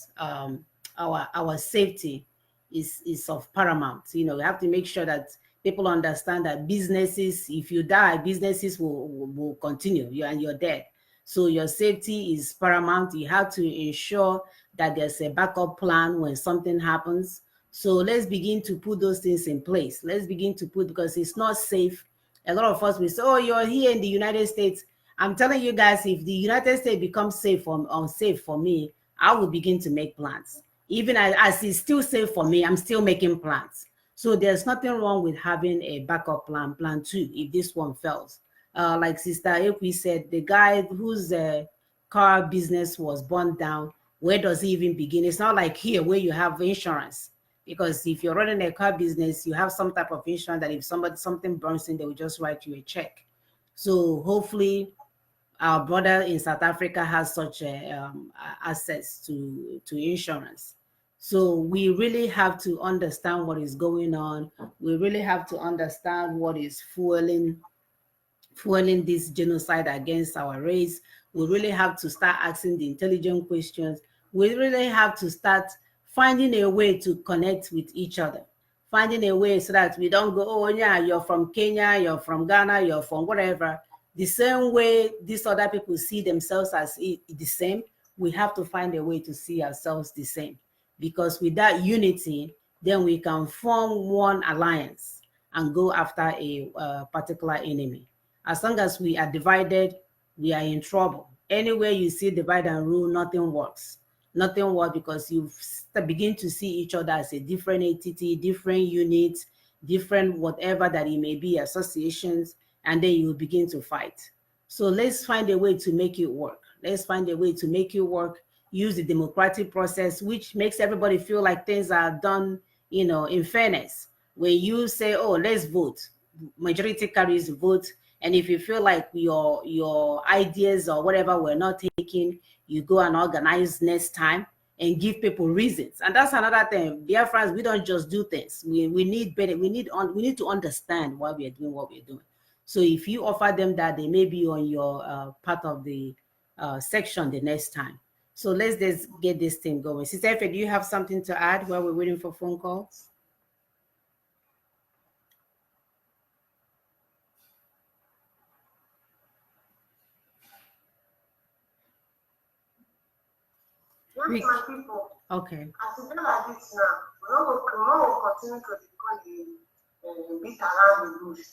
Speaker 1: our safety is of paramount. You know, we have to make sure that people understand that businesses, if you die, businesses will continue. You're dead. So your safety is paramount. You have to ensure that there's a backup plan when something happens. So let's begin to put those things in place. Let's begin to put, because it's not safe. A lot of us will say, oh, you're here in the United States. I'm telling you guys, if the United States becomes safe or unsafe for me, I will begin to make plans. Even as it's still safe for me, I'm still making plans. So there's nothing wrong with having a backup plan 2, if this one fails. Like Sister Ekwi said, the guy whose car business was burned down, where does he even begin? It's not like here where you have insurance. Because if you're running a car business, you have some type of insurance that if something burns in, they will just write you a check. So hopefully our brother in South Africa has such access to insurance. So we really have to understand what is going on. We really have to understand what is fueling this genocide against our race. We really have to start asking the intelligent questions. We really have to start finding a way to connect with each other, finding a way so that we don't go, oh yeah, you're from Kenya, you're from Ghana, you're from whatever. The same way these other people see themselves as the same, we have to find a way to see ourselves the same. Because with that unity, then we can form one alliance and go after a particular enemy. As long as we are divided, we are in trouble. Anywhere you see divide and rule, nothing works. Nothing works because you begin to see each other as a different entity, different units, different whatever that it may be, associations, and then you begin to fight. So let's find a way to make it work. Let's find a way to make it work. Use the democratic process, which makes everybody feel like things are done, you know, in fairness. When you say, oh, let's vote, majority carries the vote. And if you feel like your ideas or whatever were not taken, you go and organize next time and give people reasons. And that's another thing. Dear friends, we don't just do things. We need better. We need to understand why we are doing what we're doing. So if you offer them that, they may be on your part of the section the next time. So let's just get this thing going. Sister Efe, do you have something to add while we're waiting for phone calls?
Speaker 4: Yes, my people.
Speaker 1: Okay.
Speaker 4: As it's been like this now, we will continue to beat around the bush.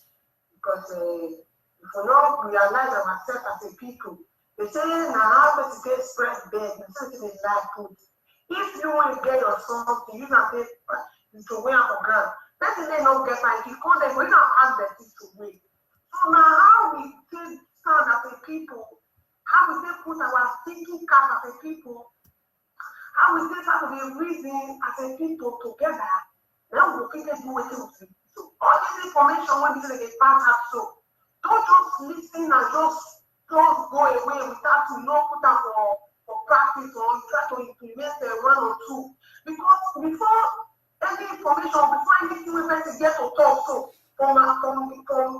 Speaker 4: Because if we don't realize ourselves as a people, they say now how to get express bed, they say it is like food. If you want to get your something, you can pay to wear for ground. Let them not get like you call them, we don't ask them to wait. So now how we take stand as a people, how we take put our thinking cap as a people, how we take out the reason as a people together, now we can do what we do. So all this information when we get pass out, so Don't just listen and just go away without put out for practice or try to implement one or two. Because before any information, before anything we better get to talk to from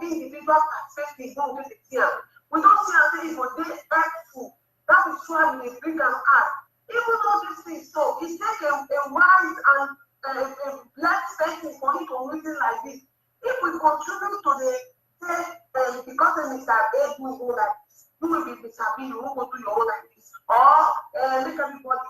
Speaker 4: individual perspective, don't get it here. We don't see as if they helpful. That is why we bring an act. Even though this is so, it takes a wise and a blessed person for it to reason like this. If we contribute to the because Mr. A do go like this, you will be Mr. B, you will go do your own like this. Or make everybody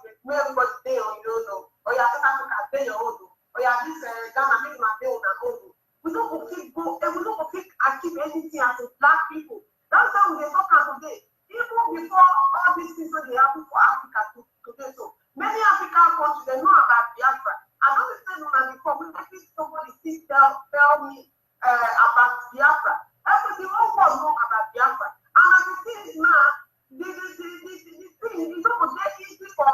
Speaker 4: stay on your own. Or you have to stay your own. Or you have this Ghana make my day on their own. We don't go keep go and we don't go keep achieve anything as a black people. That's how we talk today. Even before all these things that they happen for Africa today. So many African countries they know about Biafra. I don't understand when before when I think somebody still tell me about Biafra. Everything all world know about Biafra. And as it is now, the thing is not that easy for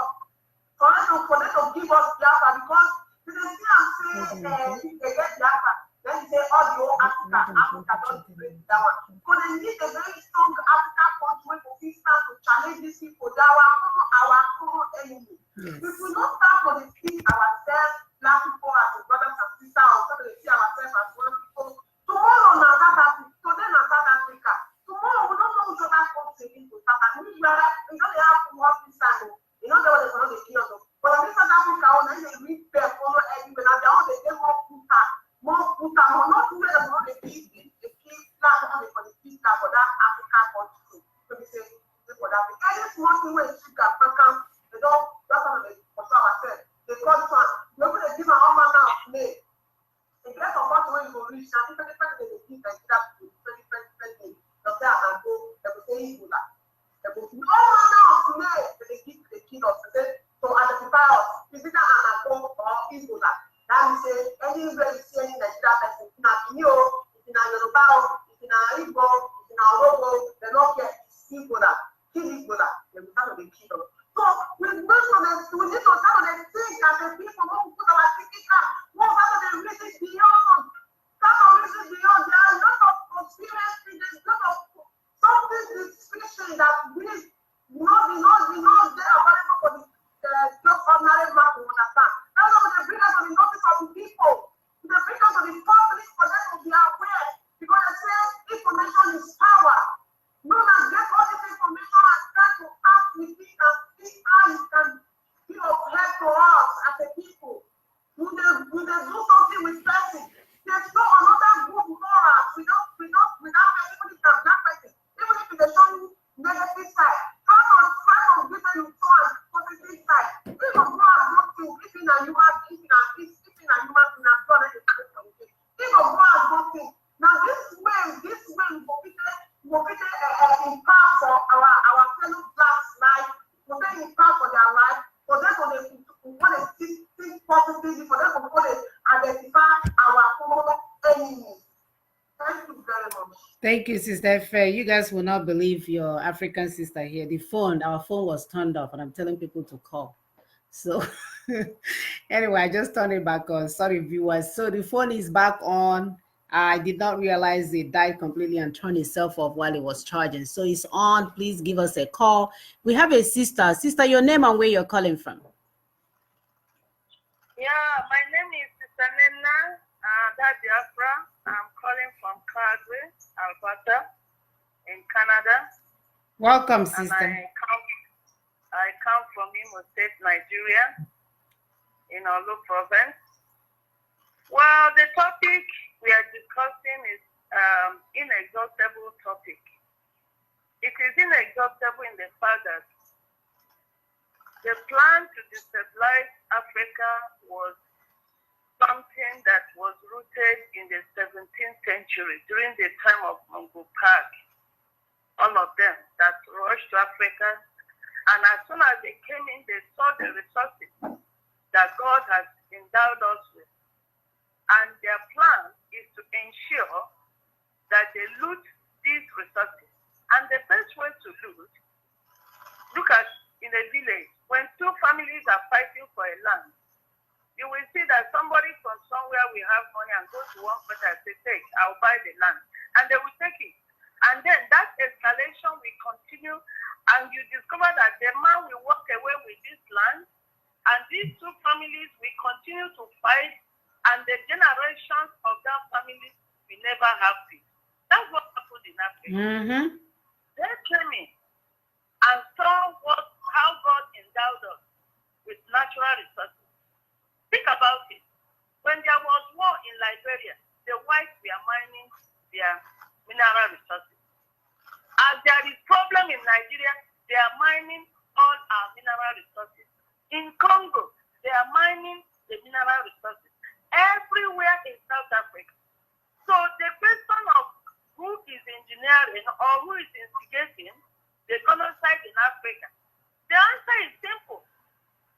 Speaker 4: them to give us Biafra because they see and say if they get Biafra, then they say all the whole Africa don't break that one. So they need a very strong African country to stand to challenge these people. They are our common enemy. Yes. If we don't start to see ourselves, black people as brothers and sisters, or so they see ourselves as one people. Tomorrow na South Africa, today na South Africa. Tomorrow we don't know which other country we go. South Africa, we don't have to work this time. You know they want to kill us. But in South Africa, when they read their follow everywhere, now they all they get more puta, not where they want to keep the key black for the key for that African country. So we say for that. Any small thing where it's sugar, they don't. That's how they for ourselves. They call it one. Nobody they give an all manner of name. The place of what when you go reach, and different they give like that to different things. The say and go, they will say Ebola. They will all manner of name they give to the kid of to identify us. Is it an go or Ebola? That means say anywhere you see any Nigerian person, it's not you, it's in a Yoruba, it's in a Igbo, it's in a Orobo, they don't get Ebola. Kill Ebola. They will start to be killed. So we need to start to think as a people who put our thinking down. What about the reasons beyond? Start to reason beyond. There are a lot of conspiracy. There's a lot of something suspicion that we not there available for the just ordinary man to understand. That's why they bring us to the notice of the people. They bring us to the public for them to be aware. Because they say information is power. No one gets all this information and try to act with it and see how it can be of help to us as a people. When they do something with person, they show another group for us. Without anybody can black person. Even if they show you negative side, try to give them you positive side. If you go and go to if in a human being and if in a human being and God is if you go and go to now this way will be impact for our fellow blacks' life, will be impact for their life, for them to want to think positively, for them to want to identify our common enemies. Thank you very much.
Speaker 1: Thank you, Sister Faye. You guys will not believe your African sister here. Our phone was turned off, and I'm telling people to call. So anyway, I just turned it back on. Sorry, viewers. So the phone is back on. I did not realize it died completely and turned itself off while it was charging. So it's on. Please give us a call. We have a sister. Sister, your name and where you're calling from?
Speaker 5: Yeah, my name is Sister Nena Biafra. I'm calling from Calgary, Alberta, in Canada.
Speaker 1: Welcome, sister.
Speaker 5: And I come from Imo State, Nigeria, in Olu province. Well, the topic we are discussing is inexhaustible topic. It is inexhaustible in the fact that the plan to destabilize Africa was something that was rooted in the 17th century during the time of Mungo Park. All of them that rushed to Africa, and as soon as they came in, they saw the resources that God has endowed us with. And their plan is to ensure that they loot these resources. And the best way to look at in a village, when two families are fighting for a land, you will see that somebody from somewhere will have money and go to one person and say, take, I'll buy the land. And they will take it. And then that escalation will continue, and you discover that the man will walk away with this land, and these two families will continue to fight, and the generations of that family will never have peace. That's what happened in Africa.
Speaker 1: Mm-hmm.
Speaker 5: They came in and saw how God endowed us with natural resources. Think about it. When there was war in Liberia, the whites were mining their mineral resources. As there is problem in Nigeria, they are mining all our mineral resources. In Congo, they are mining the mineral resources. Everywhere in South Africa. So the question of who is engineering or who is instigating the genocide in Africa, the answer is simple.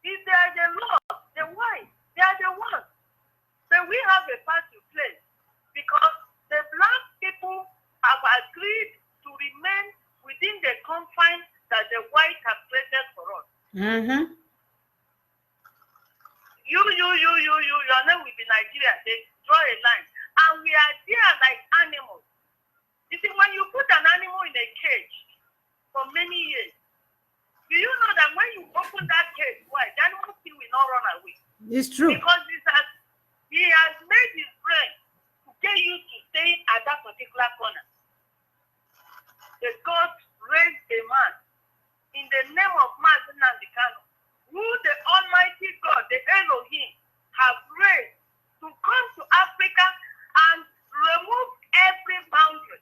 Speaker 5: If they are the laws, the whites, they are the ones. So we have a part to play because the black people have agreed to remain within the confines that the whites have created for us.
Speaker 1: Mm-hmm.
Speaker 5: Your name will be Nigeria. They draw a line. And we are there like animals. You see, when you put an animal in a cage for many years, do you know that when you open that cage, why? The animal still will not run away.
Speaker 1: It's true.
Speaker 5: Because he has made his brain to get used to staying at that particular corner. The God raised a man in the name of Mazi Nnamdi Kanu, who the Almighty God, the Elohim, have raised to come to Africa and remove every boundary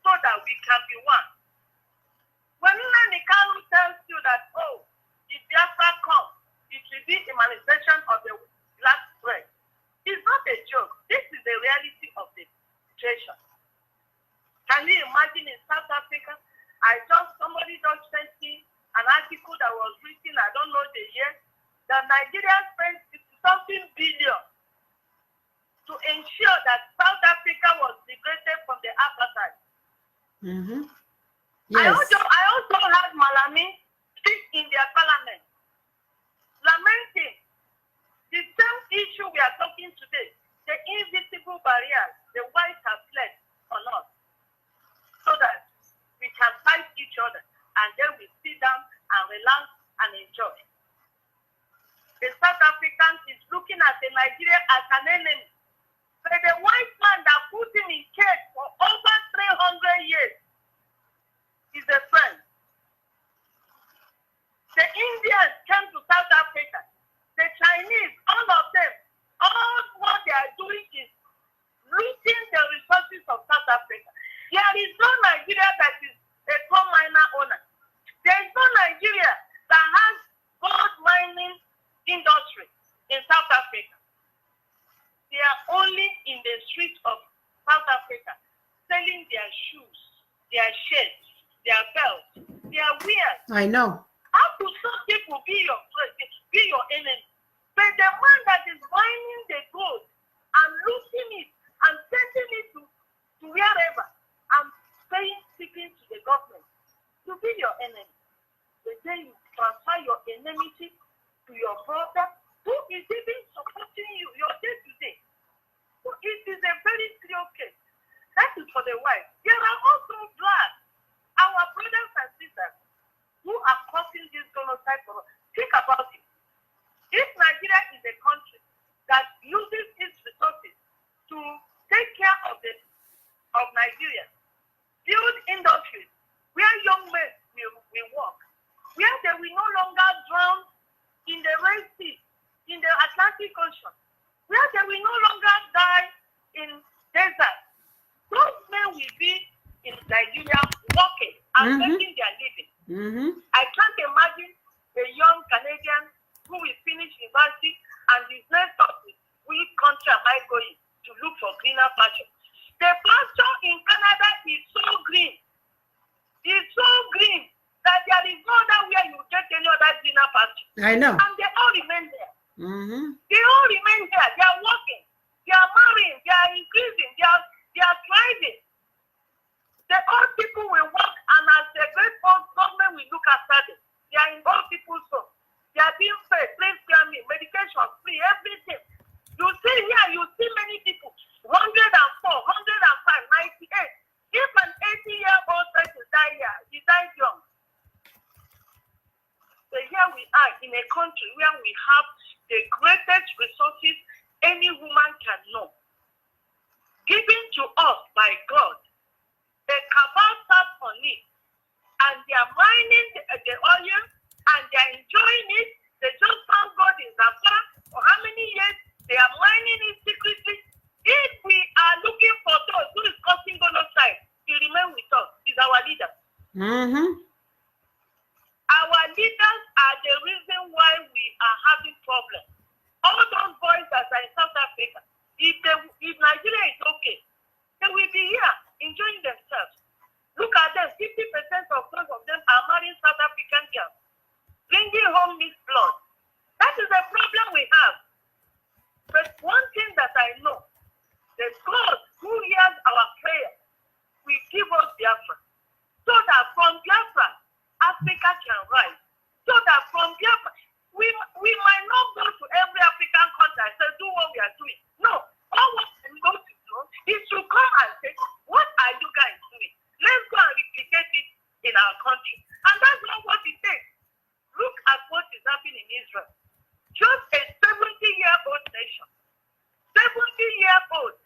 Speaker 5: so that we can be one. When Nnamdi Kanu tells you that, oh, if Biafra comes, it will be a manifestation of the black spread, it's not a joke. This is the reality of the situation. Can you imagine in South Africa? Somebody just sent me an article that was written, I don't know the year, that Nigeria spent something billion to ensure that South Africa was liberated from the apartheid.
Speaker 1: Mm-hmm. Yes.
Speaker 5: I also had Malami speak in their parliament, lamenting the same issue we are talking today, the invisible barriers the whites have placed on us, so that we can fight each other, and then we sit down and relax and enjoy. The South African is looking at the Nigeria as an enemy. But the white man that put him in cage for over 300 years is a friend. The Indians came to South Africa. The Chinese, all of them, all what they are doing is looting the resources of South Africa. There is no Nigeria that is a coal miner owner. There is no Nigeria that has gold mining industry in South Africa. They are only in the streets of South Africa selling their shoes, their shirts, their belts, their wares.
Speaker 1: I know.
Speaker 5: How could some people be your enemy? But the man that is mining the gold and looting it and sending it to wherever and paying tipping to the government to be your enemy. The day you transfer your enmity to your brother, who is even supporting you, your day-to-day. So it is a very serious case. That is for the white. There are also blacks, our brothers and sisters, who are causing this genocide for us. Think about it. If Nigeria is a country that uses its resources to take care of Nigeria, build industries where young men will work, where they will no longer drown in the Red Sea, in the Atlantic Ocean, where they will no longer die in desert. Those men will be in Nigeria working and making their living.
Speaker 1: Mm-hmm.
Speaker 5: I can't imagine a young Canadian who will finish university and his next thought is, which country am I going to look for greener pasture? The pasture in Canada is so green. It's so green that there is no other where you get any other greener pasture.
Speaker 1: I know.
Speaker 5: And they all remain there.
Speaker 1: Mm-hmm.
Speaker 5: They all remain there. They are working. They are marrying. They are increasing. They are thriving. The old people will work, and as the great government will look after them. They are in old people's homes. They are being fed, place pyramid, medication, free, everything. You see here, you see many people, 104, 105, 98. If an 80-year we have the greatest resources any woman can know, given to us by God. The cabal tap on it, and they are mining the oil, and they are enjoying it. They just found God in Biafra for how many years? They are mining it secretly. If we are looking for those who is causing genocide, he remain with us. He's our leader. Our leaders are the reason why we are having problems. All those boys that are in South Africa, if Nigeria is okay, they will be here enjoying themselves. Look at them, 50% of them are marrying South African girls, bringing home mixed blood. That is the problem we have. But one thing that I know, the God who hears our prayer will give us Biafra, so that from Biafra, Africa can rise. So that from Biafra, we might not go to every African country and say, do what we are doing. No, all what we go to do is to come and say, what are you guys doing? Let's go and replicate it in our country. And that's not what it takes. Look at what is happening in Israel. Just a 70-year-old nation. 70-year-old.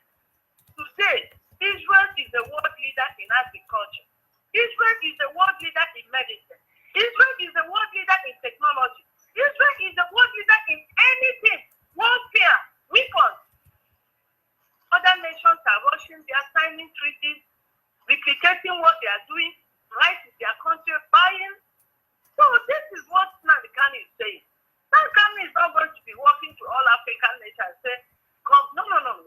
Speaker 5: Today, Israel is the world leader in agriculture. Israel is the world leader in medicine. Israel is the world leader in technology. Israel is the world leader in anything. Warfare, weapons. Other nations are rushing, they are signing treaties, replicating what they are doing, right in their country, buying. So this is what Nankani is saying. Nankani is not going to be walking to all African nations and say, come, no.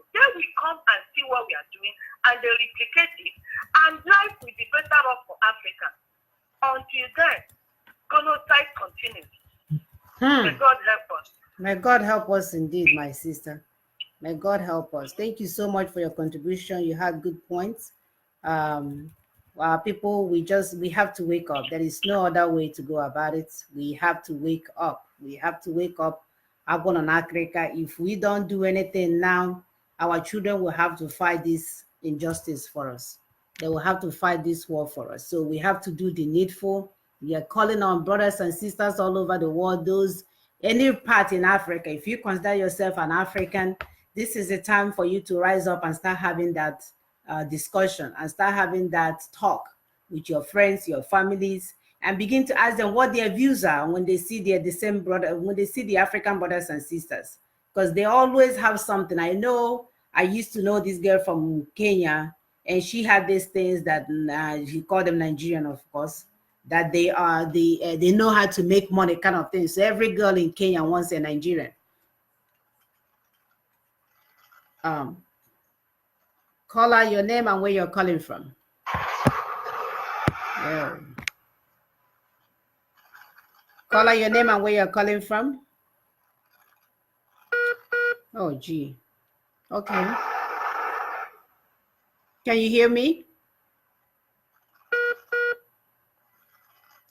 Speaker 5: They will come and see what we are doing, and they replicate it, and life will be better off for Africa. Until then, genocide continues. May God help us.
Speaker 1: May God help us indeed, my sister. May God help us. Thank you so much for your contribution. You had good points. People, we have to wake up. There is no other way to go about it. We have to wake up. We have to wake up. On Africa. If we don't do anything now, our children will have to fight this injustice for us. They will have to fight this war for us. So we have to do the needful. We are calling on brothers and sisters all over the world, any part in Africa. If you consider yourself an African, this is the time for you to rise up and start having that discussion and start having that talk with your friends, your families, and begin to ask them what their views are when they see when they see the African brothers and sisters, because they always have something. I used to know this girl from Kenya, and she had these things that she called them Nigerian, of course, that they know how to make money kind of thing. So every girl in Kenya wants a Nigerian. Call out your name and where you're calling from. Yeah. Call out your name and where you're calling from. Oh, gee. Okay. Can you hear me?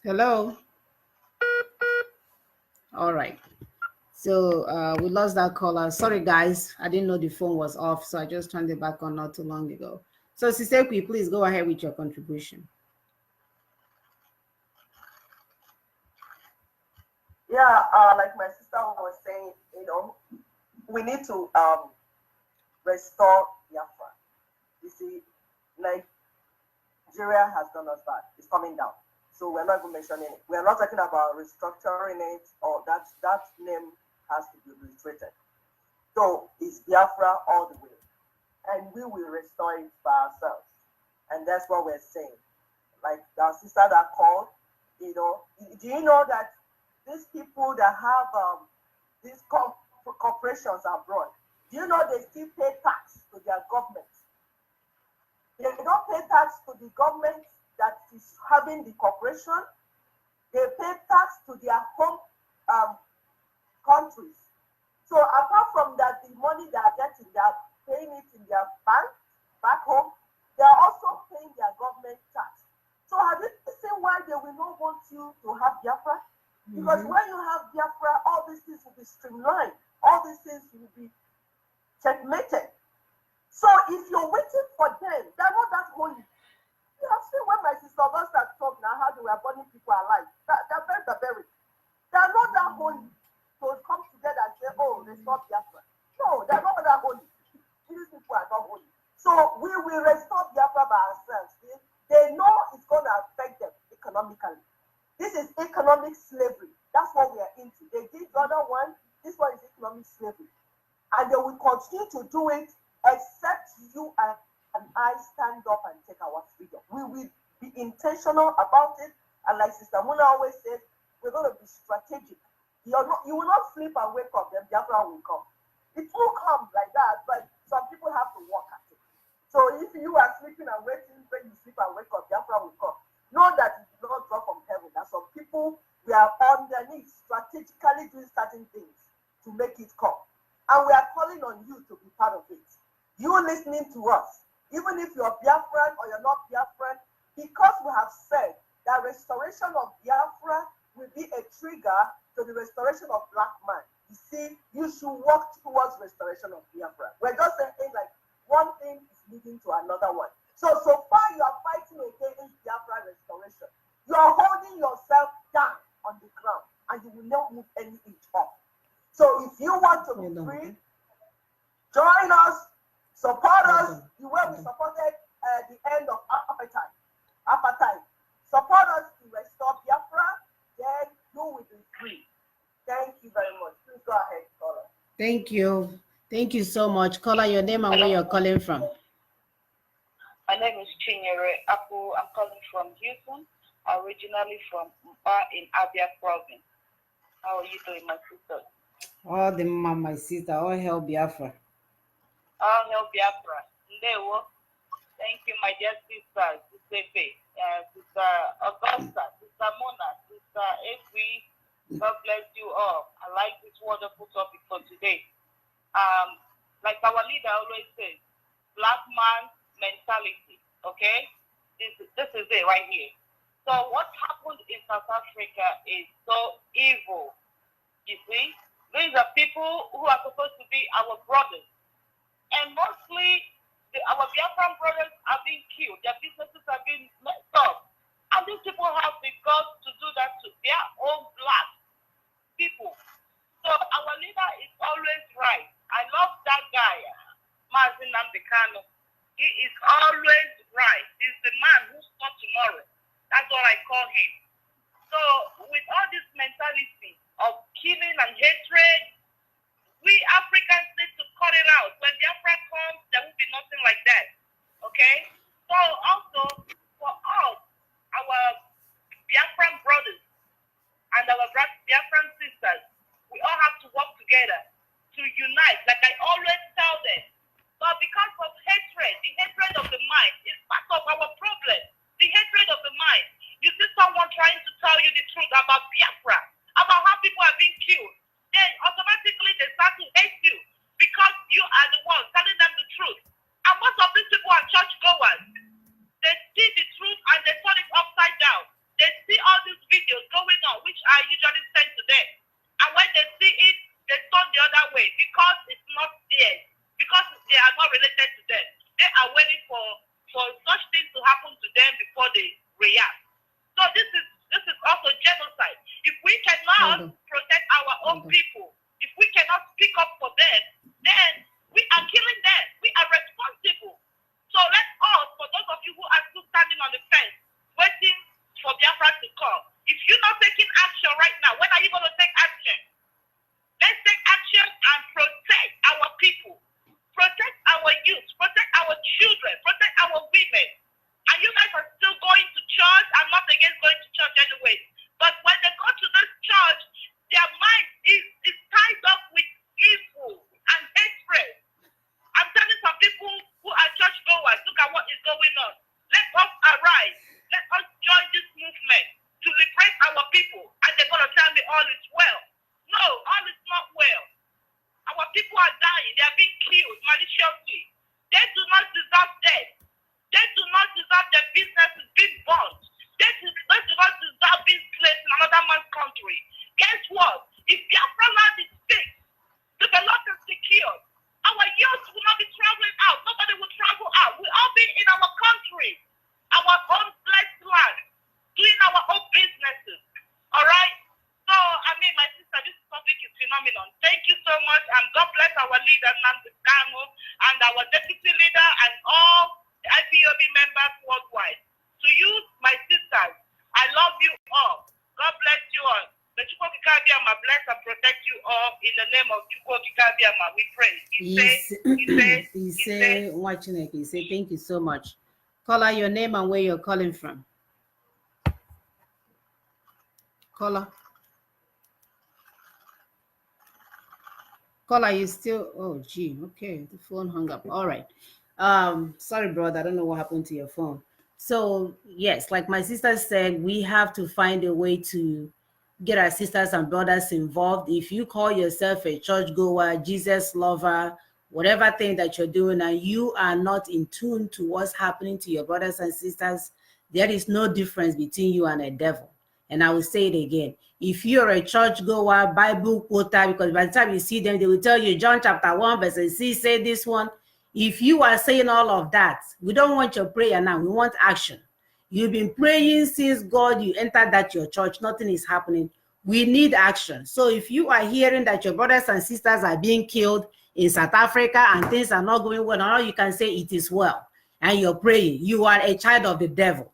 Speaker 1: Hello? All right. So we lost that caller. Sorry, guys. I didn't know the phone was off, so I just turned it back on not too long ago. So, Sisekwi, please go ahead with your contribution.
Speaker 2: Yeah, like my sister was saying, we need to restore Biafra. You see, Nigeria has done us bad. It's coming down. So we're not even mentioning it. We're not talking about restructuring it, or that name has to be reiterated. So it's Biafra all the way. And we will restore it by ourselves. And that's what we're saying. Like our sister that called, do you know that these people that have these corporations abroad, do you know they still pay tax to their government? They don't pay tax to the government that is having the corporation. They pay tax to their home countries. So apart from that, the money they are getting, they are paying it in their bank back home. They are also paying their government tax. So have you seen why they will not want you to have Biafra? Because when you have Biafra, all these things will be streamlined. All these things will be checkmated. So if you're waiting for them, they're not that holy. You have seen when my sister Augusta talked now how they were burning people alive. They're very barbaric. They're not that holy. to come together and say, oh, restore Biafra. No, they're not that holy. These people are not holy. So we will restore Biafra by ourselves. They know it's going to affect them economically. This is economic slavery. That's what we are into. They did the other one. This one is economic slavery. And they will continue to do it except you and I stand up and take our freedom. We will be intentional about it. And like Sister Muna always says, we're going to be strategic. You will not sleep and wake up, then Biafra will come. It will come like that, but some people have to work at it. So if you are sleeping and waiting, when you sleep and wake up, Biafra will come. Know that it will not drop from heaven. That some people, we are on their knees, strategically doing certain things to make it come. And we are calling on you to be part of it. You listening to us, even if you're Biafran or you're not Biafran, because we have said that restoration of Biafra will be a trigger to the restoration of black man. You see, you should work towards restoration of Biafra. We're just saying like one thing is leading to another one. So far you are fighting against Biafra restoration. You are holding yourself down on the ground and you will not move any inch up. So if you want to be free, join us, support us the way we supported the end of apartheid. Support us to restore Biafra, then you will be free. Thank you very much. Please go ahead, caller.
Speaker 1: Thank you. Thank you so much. Caller, your name and where you're calling from.
Speaker 5: My name is Chinyere Apu. I'm calling from Houston, originally from Mpa in Abia province. How are you doing, my sister?
Speaker 1: All the mama, my sister, all hell Biafra.
Speaker 5: All hail Biafra. Ndewo. Thank you, my dear sister, Sister Faye, Sister Augusta, Sister Mona, Sister Avery. God bless you all. I like this wonderful topic for today. Like our leader always says, black man mentality. Okay, this is it right here. So what happened in South Africa is so evil. You see, these are people who are supposed to be our brothers, and mostly our Biafran brothers are being killed. Their businesses are being messed up, and these people have the guts to do that to their own black people. So our leader is always right. I love that guy, Mazin Nambikano. He is always right. He's the man who saw tomorrow. That's what I call him. So with all this mentality of killing and hatred, we Africans need to cut it out. When Biafra comes, there will be nothing like that. Okay? So also, for us, our Biafran brothers and our Biafran sisters, we all have to work together to unite, like I always tell them. But because of hatred, the hatred of the mind is part of our problem. The hatred of the mind. You see someone trying to tell you the truth about Biafra, about how people are being killed, then automatically they start to hate you because you are the one telling them the truth. And most of these people are churchgoers. They see the truth and they turn it upside down. They see all these videos going on, which I usually send to them. And when they see it, they turn the other way because it's not theirs, because they are not related to them. They are waiting for such things to happen to them before they react. So this is also genocide. If we cannot protect our own people, if we cannot speak up for them, then we are killing them. We are responsible. So let us, for those of you who are still standing on the fence, waiting for Biafra to come, if you're not taking action right now, when are you going to take action? Let's take action and protect our people, protect our youth, protect our children, protect our women. And you guys are still going to church. I'm not against going to church anyway. But when they go to this church, their mind is tied up with evil and hatred. I'm telling some people who are churchgoers, look at what is going on. Let us arise. Let us join this movement to liberate our people. And they're going to tell me all is well. No, all is not well. Our people are dying. They are being killed maliciously. They do not deserve death. They do not deserve their businesses being burnt. They do not deserve being slaves in another man's country. Guess what? If Biafra land is fixed, development is secured, our youth will not be traveling out. Nobody will travel out. We'll all be in our country, our own blessed land, doing our own businesses. All right? So, I mean, my sister, this topic is phenomenal. Justice Nnamdi Kanu and our deputy leader and all the IPOB members worldwide. To you, my sisters, I love you all. God bless you all. The Chukwokika Abiyama bless and protect you all in the name of Chukwokika Abiyama. We pray.
Speaker 1: He say, thank you so much. Caller, your name and where you're calling from. Caller, you still, oh gee, okay, the phone hung up. All right. Sorry, brother, I don't know what happened to your phone. So yes, like my sister said, we have to find a way to get our sisters and brothers involved. If you call yourself a churchgoer, Jesus lover, whatever thing that you're doing, and you are not in tune to what's happening to your brothers and sisters, there is no difference between you and a devil. And I will say it again. If you're a churchgoer, Bible quoter, because by the time you see them, they will tell you John chapter 1, verse 6, say this one. If you are saying all of that, we don't want your prayer now. We want action. You've been praying since God, you entered that your church, nothing is happening. We need action. So if you are hearing that your brothers and sisters are being killed in South Africa and things are not going well, all you can say it is well. And you're praying. You are a child of the devil.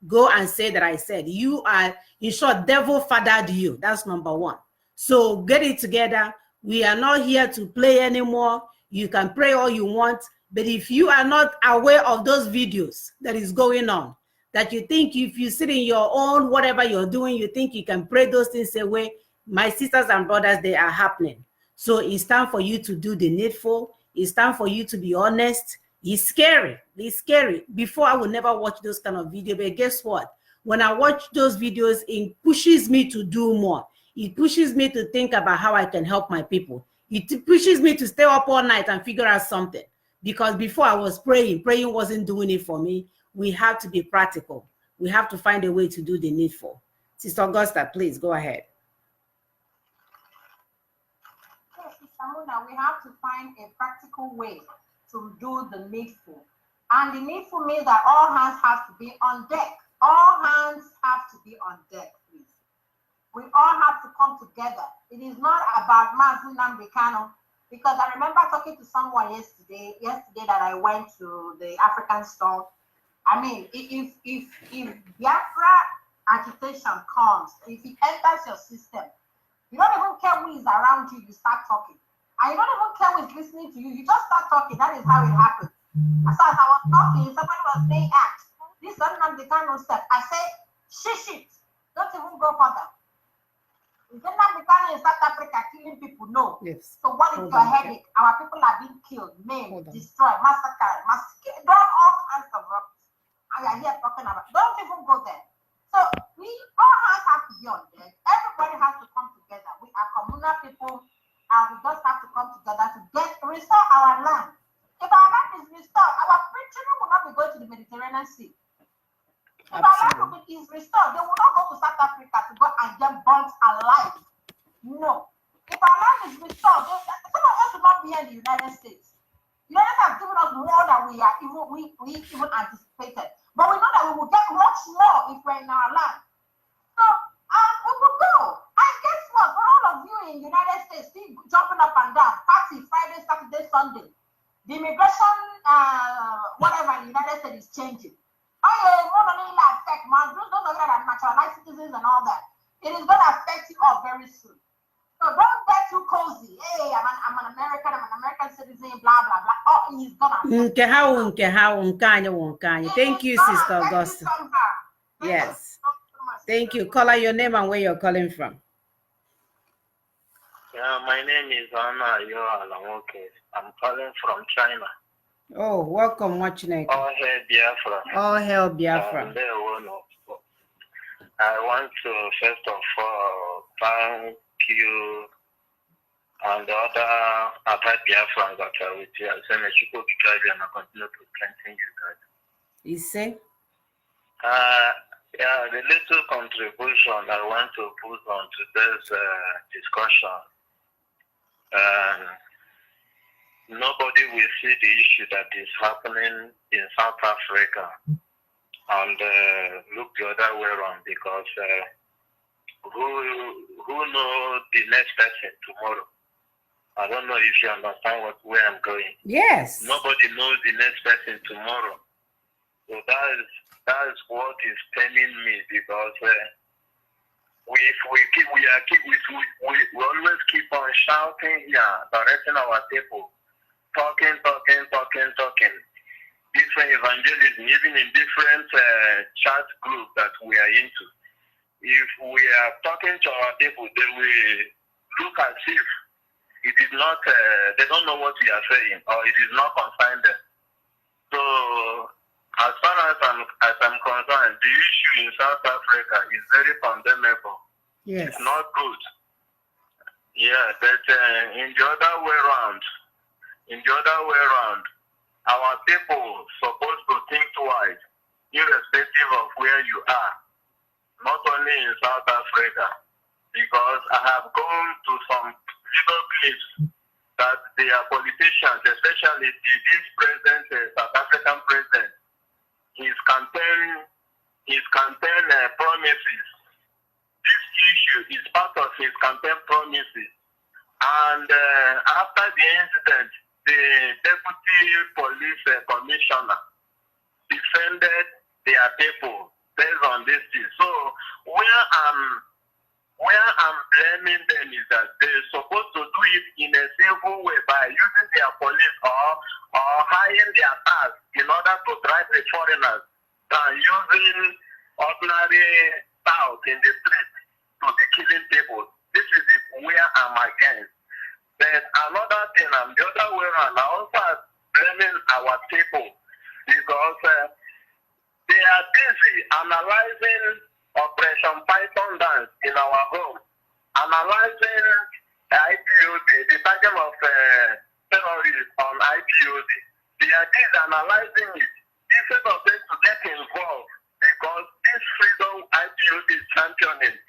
Speaker 1: Go and say that I said. You are, in short, devil fathered you. That's number one. So get it together. We are not here to play anymore. You can pray all you want. But if you are not aware of those videos that is going on, that you think if you sit in your own, whatever you're doing, you think you can pray those things away, my sisters and brothers, they are happening. So it's time for you to do the needful. It's time for you to be honest. It's scary. It's scary. Before, I would never watch those kind of videos, but guess what? When I watch those videos, it pushes me to do more. It pushes me to think about how I can help my people. It pushes me to stay up all night and figure out something. Because before I was praying wasn't doing it for me. We have to be practical. We have to find a way to do the needful. Sister Augusta, please go ahead.
Speaker 3: Yes, Sister Muna, we have to find a practical way to do the needful. And the needful means that all hands have to be on deck. All hands have to be on deck, please. We all have to come together. It is not about Mazi Nnamdi Kanu, because I remember talking to someone yesterday that I went to the African store. I mean, if Biafra agitation comes, if it enters your system, you don't even care who is around you, you start talking. And you don't even care who is listening to you, you just start talking. That is how it happens. So as I was talking, somebody was saying, this is Nnamdi Kanu step. I said, shit, don't even go further. Is Nnamdi Kanu in South Africa killing people? No.
Speaker 1: Yes.
Speaker 3: So what is your headache? Our people are being killed, maimed, destroyed, massacred, done all kinds of rubbish. And we are here talking about, don't even go there. So we all hands have to be on deck. Everybody has to come together. We are communal people, and we just have to come together to restore our land. If our land is restored, our children will not be going to the Mediterranean Sea. If our land is restored, they will not go to South Africa to go and get burnt alive. No. If our land is restored, some of us will not be here in the United States. The United States have given us more than we even anticipated. But we know that we will get much more if we're in our land. So we will go. And guess what? For all of you in the United States, still jumping up and down, party Friday, Saturday, Sunday, the immigration, whatever in the United States is changing. Oh yeah, more than only affect man, those of you that are naturalized citizens and all that. It is going to affect you all very soon. So don't get too cozy. Hey, I'm an American citizen, blah, blah, blah. Oh, he's going to.
Speaker 1: Thank you, Sister Augusta. Yes. Thank you. Call out your name and where you're calling from.
Speaker 6: Yeah, my name is Anna Yoalamoke. I'm calling from China.
Speaker 1: Oh, welcome, watching.
Speaker 6: All hail Biafra.
Speaker 1: All hail Biafra.
Speaker 6: I want to first of all thank you and the other Biafrans that are with you. I say, may you continue to strengthen you guys.
Speaker 1: You say?
Speaker 6: Yeah, the little contribution I want to put on today's discussion. Nobody will see the issue that is happening in South Africa and look the other way around, because who knows the next person tomorrow? I don't know if you understand where I'm going.
Speaker 1: Yes.
Speaker 6: Nobody knows the next person tomorrow. So that's what is paining me, because we always keep on shouting here, directing our people, talking. Different evangelism, even in different chat groups that we are into. If we are talking to our people, they will look as if it is not, they don't know what we are saying, or it is not concerned them. So, as far as I'm concerned, the issue in South Africa is very condemnable.
Speaker 1: Yes.
Speaker 6: It's not good. Yeah, but in the other way around, our people supposed to think twice, irrespective of where you are, not only in South Africa, because I have gone to some little places that their politicians, especially this present South African president, his campaign promises. This issue is part of his campaign promises. And after the incident, the deputy police commissioner defended their people based on this thing. So where I'm blaming them is that they're supposed to do it in a civil way by using their police or hiring their cars in order to drive the foreigners than using ordinary touts in the street to be killing people. This is where I'm against. There's another thing, and the other way around, I also blaming our people because they are busy analyzing Operation Python dance in our home, analyzing IPOB, the target of terrorists on IPOB. They are busy analyzing it instead of them to get involved, because this freedom IPOB is championing.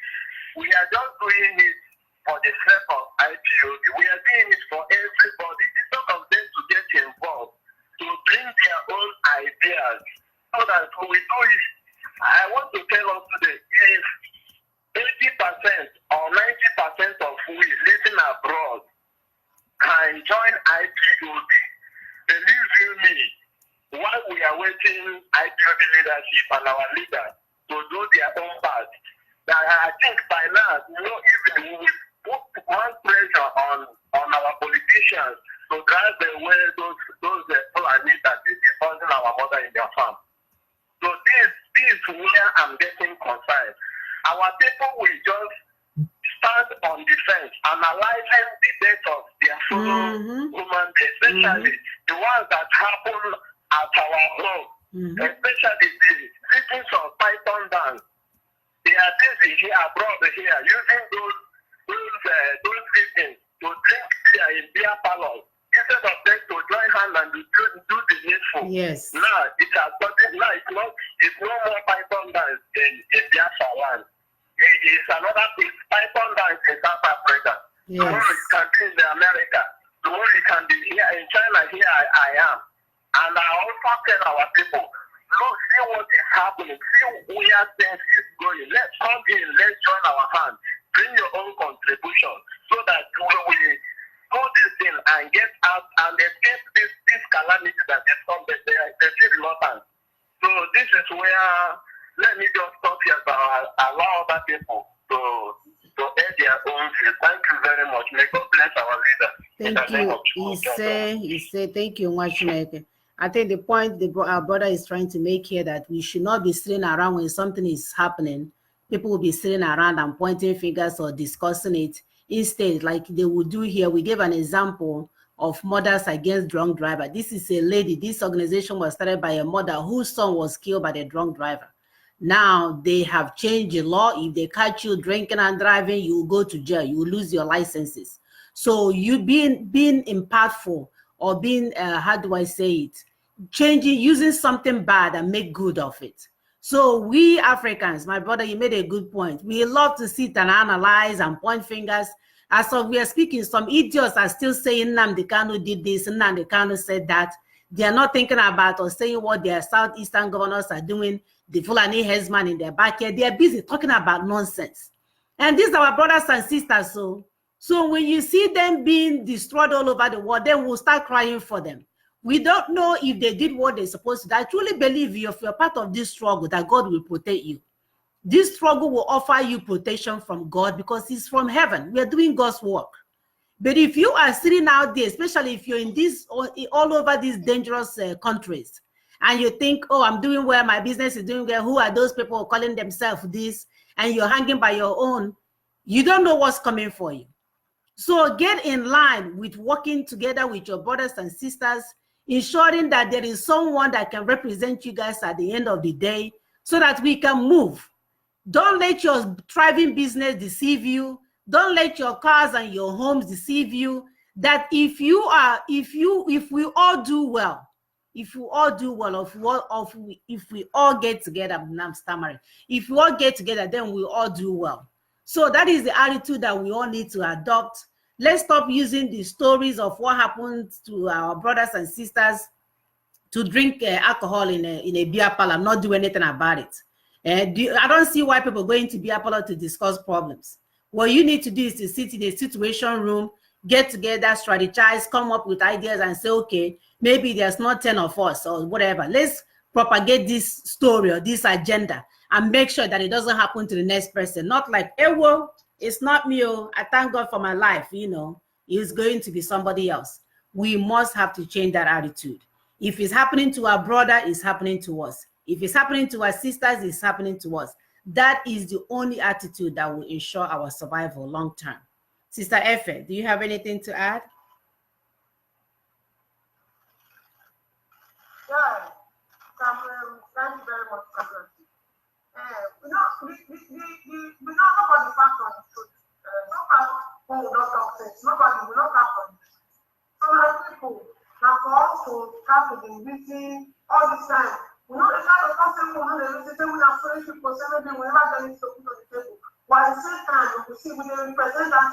Speaker 6: We are just doing it for the sake of IPOB. We are doing it for everybody. Instead of them to get involved, to bring their own ideas, so that we do it. I want to tell us today, if 80% or 90% of we living abroad can join IPOB, believe you me, while we are waiting IPOB leadership and our leaders to do their own part, that I think by now, even we will put one pressure on our politicians to drive away those Fulani that is causing our mother in their farm. So this is where I'm getting concerned. Our people will just stand on defense, analyzing the death of their fellow human beings, especially the ones that happen at our home, especially the victims of Python dance. They are busy here abroad here using those victims to drink beer in beer parlors instead of them to join hands and do the needful.
Speaker 1: Yes.
Speaker 6: Now it's no more Python dance in Biafra land. It's another place. Python dance in South Africa.
Speaker 1: Yes.
Speaker 6: Tomorrow it can be in America. Tomorrow it can be here in China. Here I am. And I also tell our people, look, see what is happening, see where things is going. Let's come in, let's join our hands, bring your own contribution, so that we will do this thing and get out and escape this calamity that is coming. They feel reluctant. So this is where, let me just stop here to allow other people to add their own views. Thank you very much. May God bless our leader.
Speaker 1: Thank you. He said, thank you, Washington. I think the point our brother is trying to make here, that we should not be sitting around when something is happening. People will be sitting around and pointing fingers or discussing it. Instead, like they would do here, we gave an example of Mothers Against Drunk Driver. This is a lady. This organization was started by a mother whose son was killed by the drunk driver. Now they have changed the law. If they catch you drinking and driving, you will go to jail. You will lose your licenses. So you being impactful or being, how do I say it? Using something bad and make good of it. So we Africans, my brother, you made a good point. We love to sit and analyze and point fingers. As of we are speaking, some idiots are still saying Nnamdi Kanu did this and Nnamdi Kanu said that. They are not thinking about or saying what their southeastern governors are doing, the Fulani headsman in their backyard. They are busy talking about nonsense. And these are our brothers and sisters. So So when you see them being destroyed all over the world, then we'll start crying for them. We don't know if they did what they're supposed to do. I truly believe if you're part of this struggle, that God will protect you. This struggle will offer you protection from God because it's from heaven. We are doing God's work. But if you are sitting out there, especially if you're in this all over these dangerous countries, and you think, oh, I'm doing well, my business is doing well, who are those people calling themselves this, and you're hanging by your own, you don't know what's coming for you. So get in line with working together with your brothers and sisters, ensuring that there is someone that can represent you guys at the end of the day so that we can move. Don't let your thriving business deceive you. Don't let your cars and your homes deceive you. That if we all do well, if we all get together, I'm stammering. If we all get together, then we all do well. So that is the attitude that we all need to adopt. Let's stop using the stories of what happened to our brothers and sisters to drink alcohol in a beer parlor, not do anything about it. I don't see why people go into beer parlor to discuss problems. What you need to do is to sit in a situation room, get together, strategize, come up with ideas and say, okay, maybe there's not 10 of us or whatever. Let's propagate this story or this agenda and make sure that it doesn't happen to the next person. Not like, hey, well, it's not me. I thank God for my life. It's going to be somebody else. We must have to change that attitude. If it's happening to our brother, it's happening to us. If it's happening to our sisters, it's happening to us. That is the only attitude that will ensure our survival long term. Sister Efe, do you have anything to add?
Speaker 4: Yeah, thank you very much, President. We know nobody comes from the truth. Nobody will not talk sense. Nobody will not come from the truth. So many people now for us to start with the meeting all the time. We know the kind of person who know the meeting, we are sorry people, say maybe we never get it to put on the table. While at the same time, we see we represent that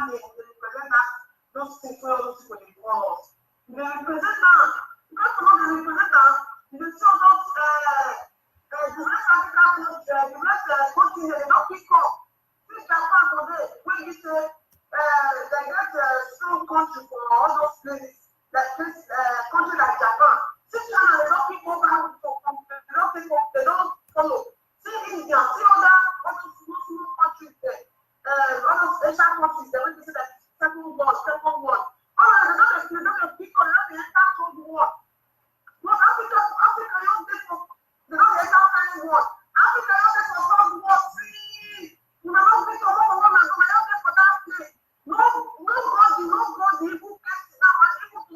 Speaker 4: name, we represent that those things where those people they call us. They represent that. Because we know they represent that, they show those the West African continent, they don't pick up. This Japan today, when you say they get a strong country for all those places, like this country like Japan. See China, they don't pick up, they don't follow. See India, see other small countries there, all those Asian countries, they want to say that second world. All right, they don't pick up, they enter third world. No, Africa, they don't enter first world. Africa, you don't for third world. See, you may not pick up one, you may not for that place. Nobody who gets that much, even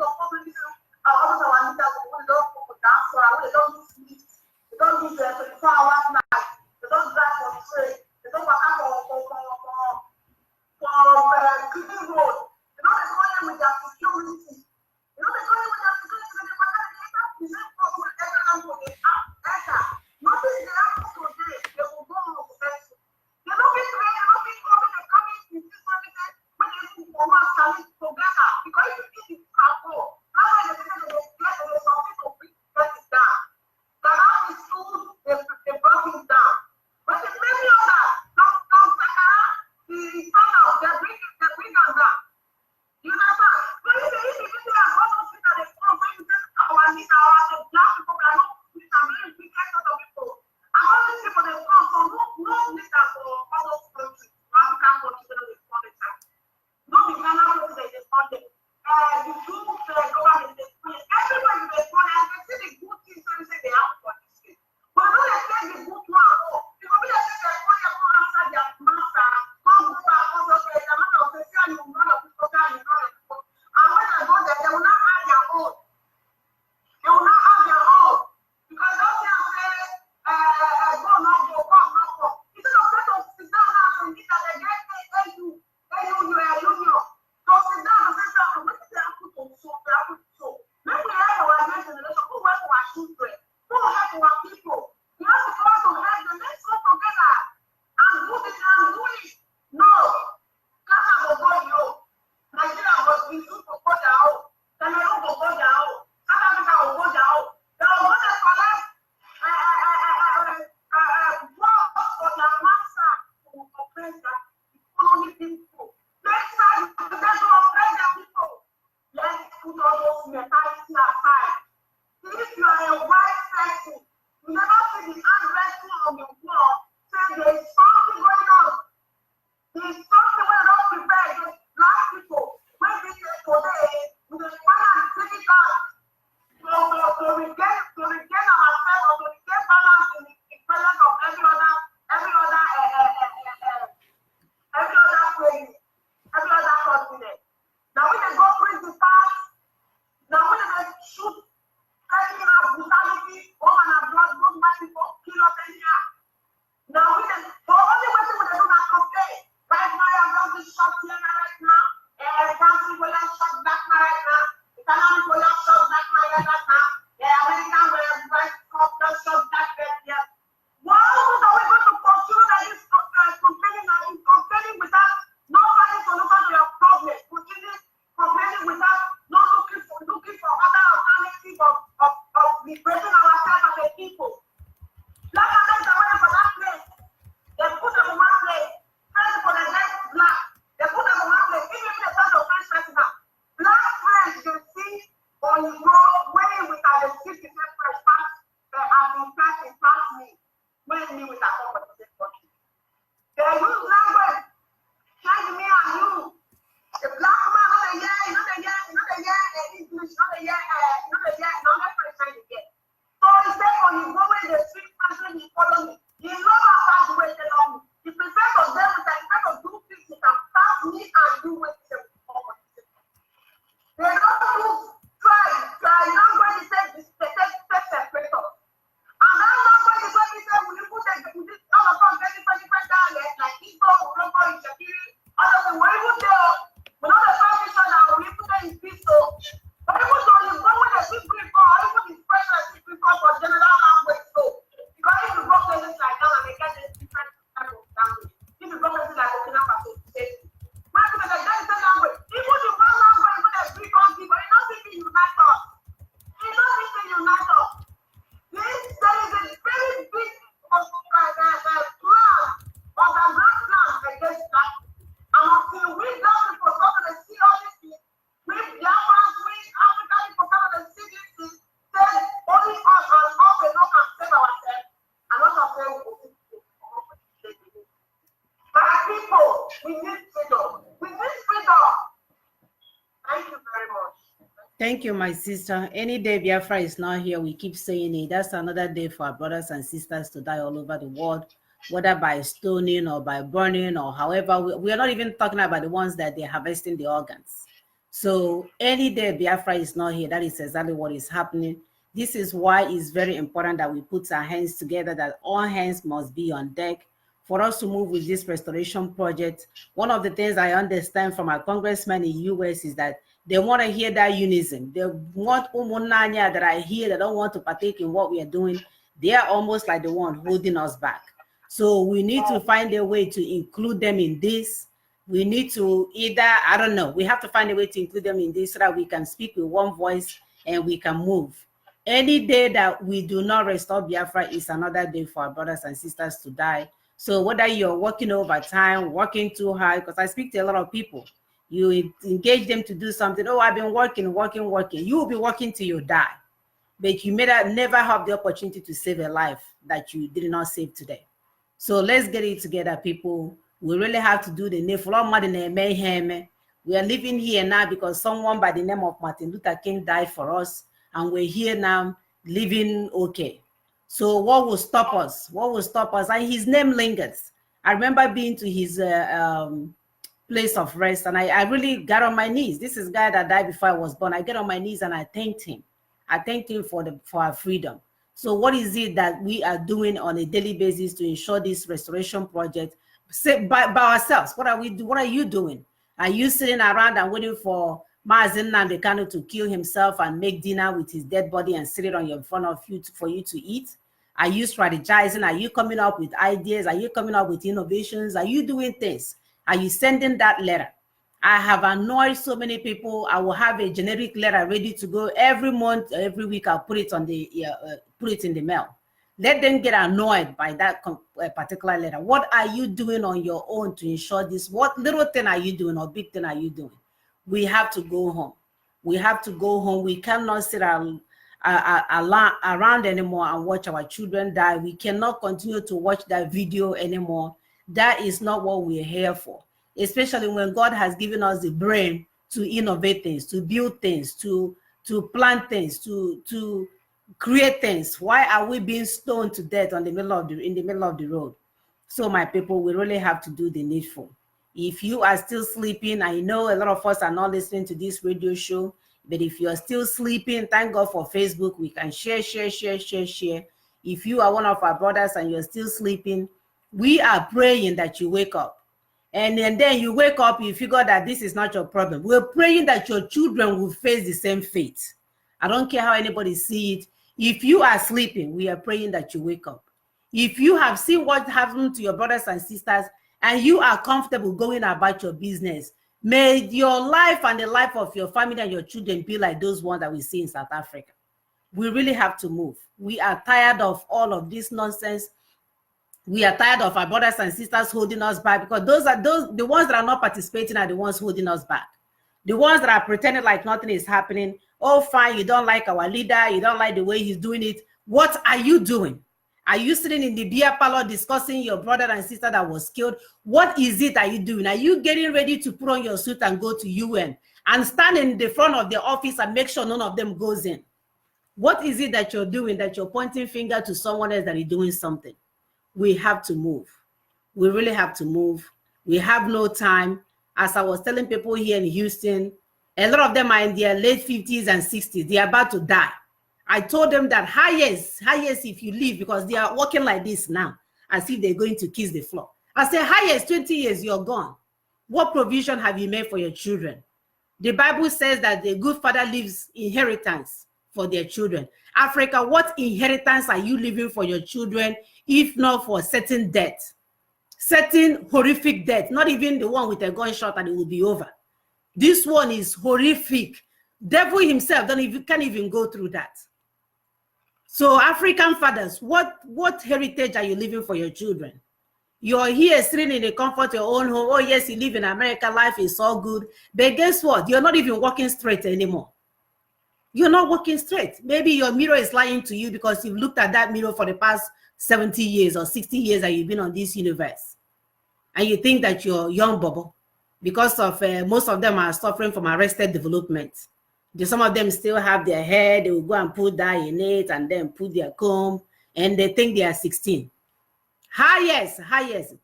Speaker 4: those mentality aside. If you are a white person, you never see the handwriting on the wall saying there is something going on. There is something we're not prepared. There's black people when this is today, we will find and take it out to regain ourselves or to regain balance in the presence of every other place, every other continent. Now when they go bring the past, now when they shoot taking out brutality, woman and blood, those white people kill us anyhow. Now we can, the only way we do that complain. Right now, I'm going to be shot here right now. Dancing will have shot back right now. Economic will have shot back right now. American will have shot back right here. Why are we going to continue that this complaining without no finding solution to your problem? Continue complaining without not looking for other alternatives of liberating ourselves as a people. Black Americans are waiting for that place. They put them in one place. Friends for the next black. They put them in one place. Even if they start to French festival. Black friends you see on the road waiting with the 50% French pass as in person pass me. When me with a company this country. They use language. Change me and you. The black man not a year, English, not a year, not a French again. So he said when you go in the street person, he follow me. He knows how fast you wait along me. He prefers of them with the instead of do things, he can pass me and you with them. They don't try language he said this separator. And that language is what he said when you put all of us different dialects like Igbo, Urhobo, Ishakiri, all of them, we're even there. We know the first mission that we put them in peace. So, but even though you go with the secret or even the special secret for general language, so because if you go places like that and they get this different kind of language, if you go places like Burkina Faso, safety. When people say that is the language, even the one language with a big country, but it doesn't unite us. It doesn't unite us. There is a very big plan, underground plan against that. And until we black people start to see all these things, we Biafrans, we African people start to see these things, then only us and us alone can save ourselves. And not ourselves will be my people, we need freedom. We need freedom. Thank you very much.
Speaker 1: Thank you, my sister. Any day Biafra is not here, we keep saying it. That's another day for our brothers and sisters to die all over the world, whether by stoning or by burning or however. We are not even talking about the ones that they're harvesting the organs. So any day Biafra is not here, that is exactly what is happening. This is why it's very important that we put our hands together, that all hands must be on deck for us to move with this restoration project. One of the things I understand from our congressman in the US is that they want to hear that unison. They want Umunanya that I hear that don't want to partake in what we are doing. They are almost like the one holding us back. So we need to find a way to include them in this. We need to either, I don't know, we have to find a way to include them in this so that we can speak with one voice and we can move. Any day that we do not restore Biafra is another day for our brothers and sisters to die. So whether you're working overtime, working too hard, because I speak to a lot of people, you engage them to do something. Oh, I've been working. You will be working till you die. But you may never have the opportunity to save a life that you did not save today. So let's get it together, people. We really have to do the needful. We are living here now because someone by the name of Martin Luther King died for us. And we're here now living okay. So what will stop us? What will stop us? And his name lingers. I remember being to his place of rest, and I really got on my knees. This is a guy that died before I was born. I get on my knees and I thanked him. I thanked him for our freedom. So what is it that we are doing on a daily basis to ensure this restoration project by ourselves? What are we do? What are you doing? Are you sitting around and waiting for Mazen Nnamdi to kill himself and make dinner with his dead body and sit it on in front of you for you to eat? Are you strategizing? Are you coming up with ideas? Are you coming up with innovations? Are you doing things? Are you sending that letter? I have annoyed so many people. I will have a generic letter ready to go every month, every week. I'll put it on the put it in the mail. Let them get annoyed by that particular letter. What are you doing on your own to ensure this? What little thing are you doing or big thing are you doing? We have to go home. We have to go home. We cannot sit around anymore and watch our children die. We cannot continue to watch that video anymore. That is not what we're here for, especially when God has given us the brain to innovate things, to build things, to plant things, to create things. Why are we being stoned to death in the middle of the road? So my people, we really have to do the needful. If you are still sleeping, I know a lot of us are not listening to this radio show, but if you're still sleeping, thank God for Facebook. We can share. If you are one of our brothers and you're still sleeping, we are praying that you wake up. And then you wake up, you figure that this is not your problem. We're praying that your children will face the same fate. I don't care how anybody see it. If you are sleeping, we are praying that you wake up. If you have seen what happened to your brothers and sisters and you are comfortable going about your business, may your life and the life of your family and your children be like those ones that we see in South Africa. We really have to move. We are tired of all of this nonsense. We are tired of our brothers and sisters holding us back, because the ones that are not participating are the ones holding us back. The ones that are pretending like nothing is happening. Oh, fine, you don't like our leader, you don't like the way he's doing it. What are you doing? Are you sitting in the beer parlor discussing your brother and sister that was killed? What is it are you doing? Are you getting ready to put on your suit and go to UN and stand in the front of the office and make sure none of them goes in? What is it that you're doing that you're pointing finger to someone else that is doing something? We have to move. We really have to move. We have no time. As I was telling people here in Houston, a lot of them are in their late 50s and 60s. They are about to die. I told them that highest if you leave, because they are walking like this now, as if they're going to kiss the floor. I said, highest 20 years, you're gone. What provision have you made for your children? The Bible says that the good father leaves inheritance for their children. Africa, what inheritance are you leaving for your children, if not for certain death? Certain horrific death, not even the one with a gunshot and it will be over. This one is horrific. Devil himself can't even go through that. So African fathers, what heritage are you leaving for your children? You're here sitting in the comfort of your own home. Oh yes, you live in America, life is so good. But guess what? You're not even walking straight anymore. You're not walking straight. Maybe your mirror is lying to you because you've looked at that mirror for the past 70 years or 60 years that you've been on this universe. And you think that you're young bubble because of most of them are suffering from arrested development. Some of them still have their hair. They will go and put dye in it and then put their comb and they think they are 16. Highest,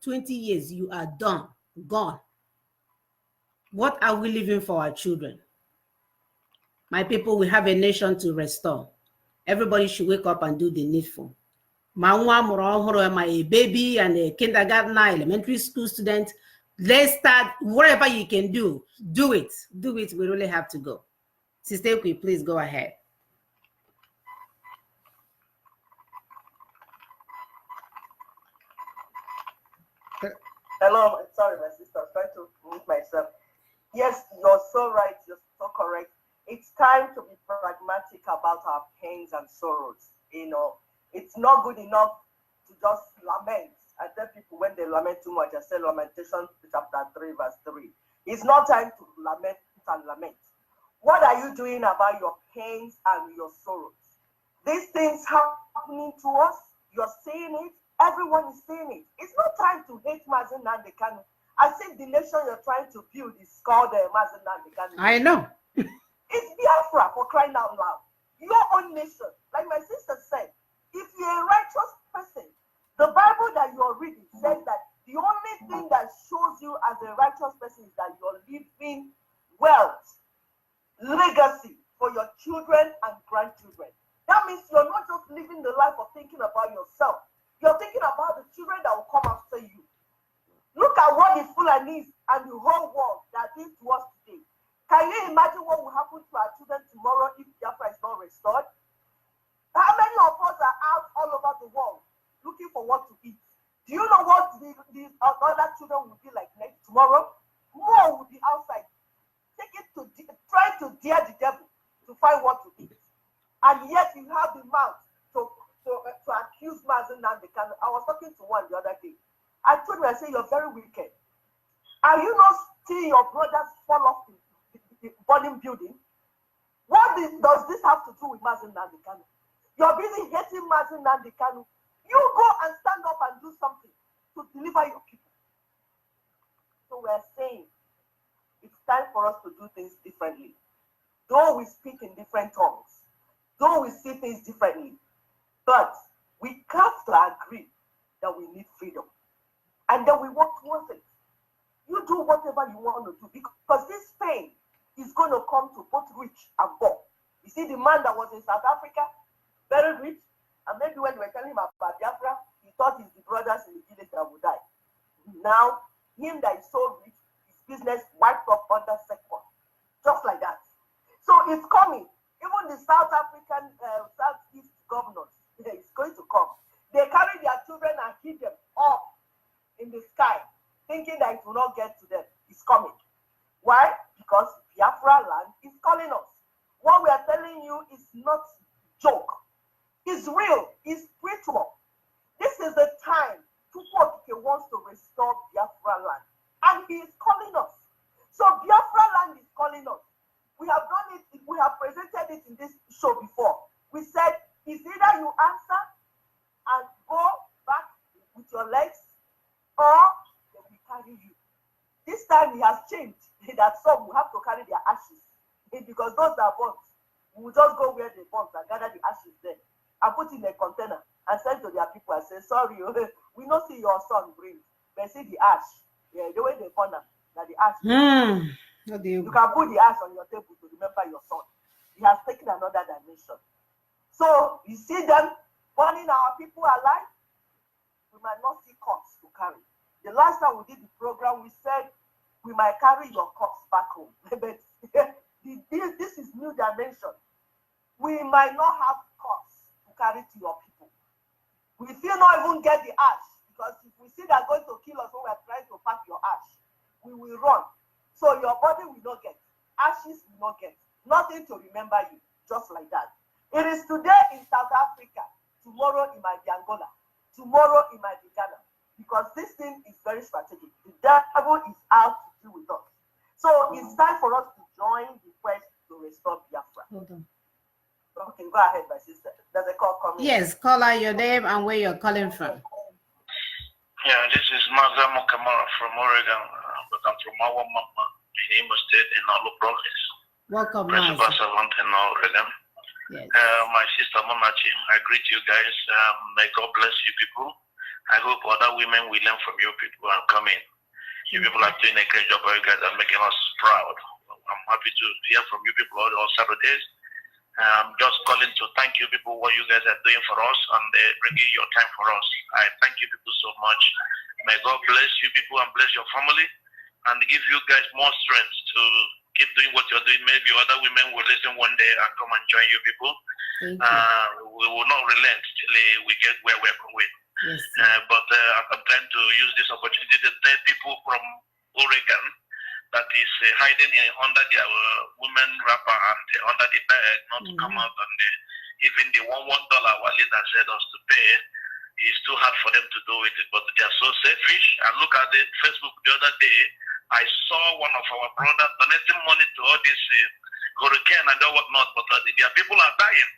Speaker 1: 20 years, you are done, gone. What are we leaving for our children? My people, we have a nation to restore. Everybody should wake up and do the needful. My baby and a kindergartner, elementary school student, let's start whatever you can do. Do it. Do it. We really have to go. Sister, please go ahead.
Speaker 2: Hello, sorry, my sister. I'm trying to mute myself. Yes, you're so right. You're so correct. It's time to be pragmatic about our pains and sorrows. You know, it's not good enough to just lament. I tell people when they lament too much, I say Lamentation chapter 3, verse 3. It's not time to lament and lament. What are you doing about your pains and your sorrows? These things happening to us, you're seeing it, everyone is seeing it. It's not time to hate Mazen Nandekanu. I think the nation you're trying to build is called Mazen Nandekanu.
Speaker 1: I know.
Speaker 2: It's Biafra, for crying out loud. Your own nation. Like my sister said, if you're a righteous person, the Bible that you're reading says that the only thing that shows you as a righteous person is that you're living wealth, legacy for your children and grandchildren. That means you're not just living the life of thinking about yourself. You're thinking about the children that will come after you. Look at what the Fulanis and the whole world that did to us today. Can you imagine what will happen to our children tomorrow if Biafra is not restored? How many of us are out all over the world looking for what to eat? Do you know what the other children will be like next tomorrow? More will be outside. Try to dare the devil to find what to eat. And yet you have the mouth to accuse Mazen Nandekanu. I was talking to one the other day. I told him, I said, you're very wicked. Are you not seeing your brothers fall off the burning building? does this have to do with Mazi Nnamdi Kanu? You're busy hating Mazi Nnamdi Kanu. You go and stand up and do something to deliver your people. So we're saying it's time for us to do things differently. Though we speak in different tongues, though we see things differently, but we have to agree that we need freedom. And then we work towards it. You do whatever you want to do, because this pain is going to come to both rich and poor. You see the man that was in South Africa, very rich, and maybe when we were telling him about Biafra, he thought it's the brothers in the village that would die. Now, him that is so rich, his business wiped up under second, just like that. So it's coming. Even the South African, Southeast governors, it's going to come. They carry their children and hit them up in the sky, thinking that it will not get to them. It's coming. Why? Because Biafra land is calling us. What we are telling you is not joke. It's real. It's spiritual. This is the time Tukwokike wants to restore Biafra land. And he is calling us. So Biafra land is calling us. We have done it. We have presented it in this show before. We said, it's either you answer and go back with your legs, or they will carry you. This time he has changed, that some will have to carry their ashes, because those are burnt. We will just go where they burnt and gather the ashes there and put in a container and send to their people and say, sorry, we don't see your son bring, but see the ash. Yeah, the way they burn them, that the ash. You can put the ash on your table to remember your son. He has taken another dimension. So you see them burning our people alive, we might not see corpse to carry. The last time we did the program, we said we might carry your corpse back home. But this is new dimension. We might not have corpse to carry to your people. We still not even get the ash, because if we see they're going to kill us when we're trying to pack your ash, we will run. So your body will not get, ashes will not get, nothing to remember you, just like that. It is today in South Africa, tomorrow it might be Angola, tomorrow it might be Ghana, because this thing is very strategic. The devil is out to deal with us. So it's time for us to join the quest to restore Biafra.
Speaker 1: Hold on.
Speaker 2: Okay, go ahead, my sister. There's a call coming.
Speaker 1: Yes, call out your name and where you're calling from.
Speaker 6: Yeah, this is Mazamo Kamara from Oregon, but I'm from our mama in Imo State in Olu Province.
Speaker 1: Welcome,
Speaker 6: Principal
Speaker 1: Mazi.
Speaker 6: servant in Oregon.
Speaker 1: Yes.
Speaker 6: My sister Monachi, I greet you guys. May God bless you people. I hope other women will learn from you people and come in. You people are doing a great job. You guys are making us proud. I'm happy to hear from you people all Saturdays. I'm just calling to thank you people what you guys are doing for us and bringing your time for us. I thank you people so much. May God bless you people and bless your family and give you guys more strength to keep doing what you're doing. Maybe other women will listen one day and come and join you people. We will not relent till we get where we're going.
Speaker 1: Yes,
Speaker 6: but I'm trying to use this opportunity to tell people from Oregon that is hiding under their women wrapper and under the bed not to come out, and even the $1 our leader said us to pay, it's too hard for them to do it, but they are so selfish. I look at the Facebook the other day, I saw one of our brothers donating money to all this hurricane and all whatnot, but their people are dying.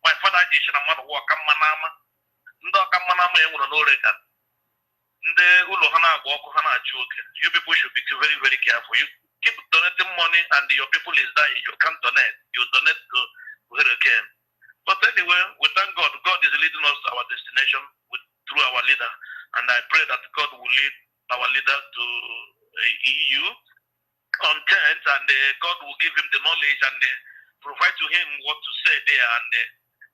Speaker 6: My father did not walk a manama. You people should be very, very careful. You keep donating money and your people is dying. You can't donate. You donate to hurricane. But anyway, we thank God. God is leading us to our destination through our leader. And I pray that God will lead our leader to EU on 10th, and God will give him the knowledge and provide to him what to say there. And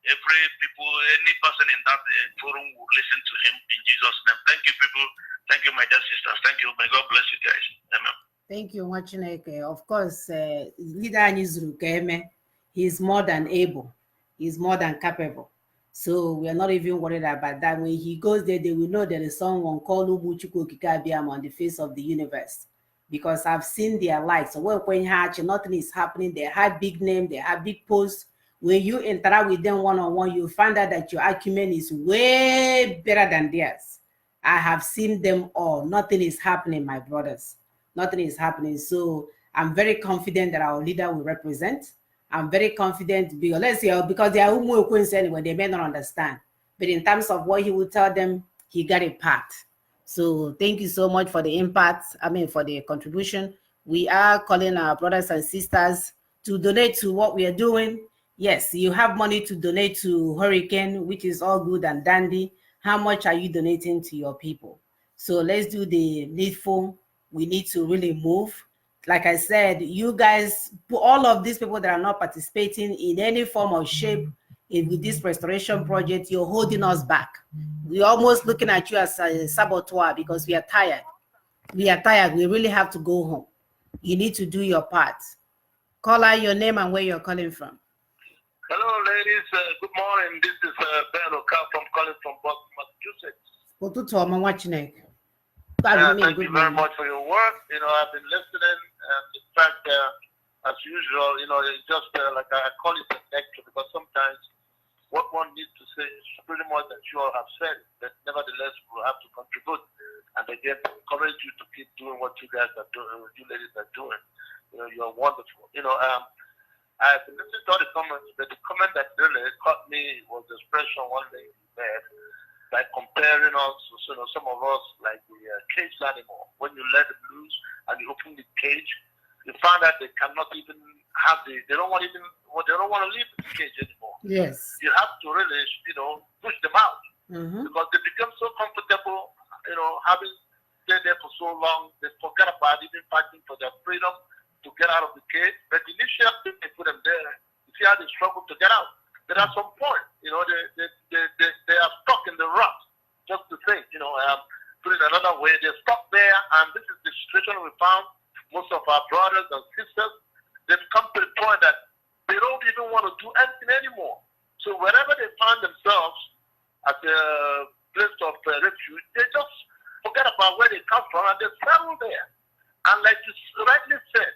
Speaker 6: every people, any person in that forum will listen to him in Jesus' name. Thank you, people. Thank you, my dear sisters. Thank you. May God bless you guys. Amen.
Speaker 1: Thank you, Wachineke. Of course, leader Nizuru Keme, he's more than able. He's more than capable. So we are not even worried about that. When he goes there, they will know there is someone called Ubuchuku Kikabiam on the face of the universe. Because I've seen their lives. So when nothing is happening, they have big name, they have big posts. When you interact with them one-on-one, you find out that your acumen is way better than theirs. I have seen them all. Nothing is happening, my brothers. Nothing is happening. So I'm very confident that our leader will represent. I'm very confident because let's say because they are Umu anyway, they may not understand. But in terms of what he will tell them, he got a part. So thank you so much for the impact. I mean, for the contribution. We are calling our brothers and sisters to donate to what we are doing. Yes, you have money to donate to Hurricane, which is all good and dandy. How much are you donating to your people? So let's do the needful. We need to really move. Like I said, you guys, all of these people that are not participating in any form or shape with this restoration project, you're holding us back. We're almost looking at you as a saboteur because we are tired. We are tired. We really have to go home. You need to do your part. Call out your name and where you're calling from.
Speaker 6: Hello, ladies. Good morning. This is Ben Oka from calling from Boston, Massachusetts. Thank you very much for your work. You know, I've been listening, and in fact, as usual, you know, it's just like I call it a lecture because sometimes what one needs to say is pretty much that you all have said, but nevertheless, we'll have to contribute. And again, to encourage you to keep doing what you guys are doing, what you ladies are doing. You know, you're wonderful. You know, I've been listening to all the comments, but the comment that really caught me was the expression one lady made, by comparing us, you know, some of us like the caged animal. When you let them loose and you open the cage, you find that they cannot even have they don't want to leave the cage anymore.
Speaker 1: Yes.
Speaker 6: You have to really, you know, push them out because they become so comfortable, you know, having stayed there for so long, they forget about even fighting for their freedom to get out of the cage. But initially, they put them there. You see how they struggle to get out. But at some point, you know, they are stuck in the rut. Just to say, you know, put it another way, they're stuck there, and this is the situation we found. Most of our brothers and sisters, they've come to the point that they don't even want to do anything anymore. So wherever they find themselves at a place of refuge, they just forget about where they come from and they settle there. And like you rightly said,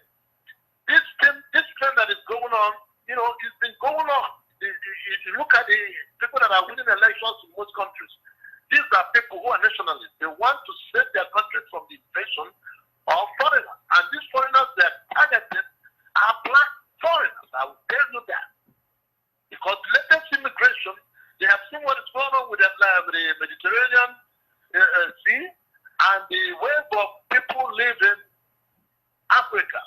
Speaker 6: this trend that is going on, you know, it's been going on. If you look at the people that are winning elections in most countries, these are people who are nationalists. They want to save their country from the invasion of foreigners. And these foreigners they are targeted are black foreigners. I will tell you that. Because latest immigration, they have seen what is going on with the Mediterranean Sea and the wave of people leaving Africa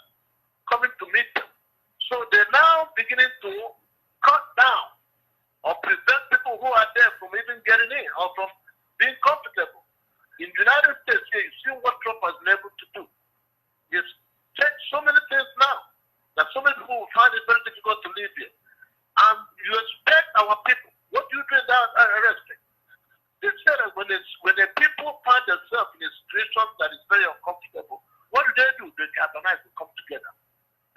Speaker 6: coming to meet them. So they're now beginning to cut down or prevent people who are there from even getting in or from being comfortable. In the United States, here, you see what Trump has been able to do. He's changed so many things now that so many people will find it very difficult to live here. And you expect our people, what do you do that arresting? They say that when the people find themselves in a situation that is very uncomfortable, what do? They organize, they come together.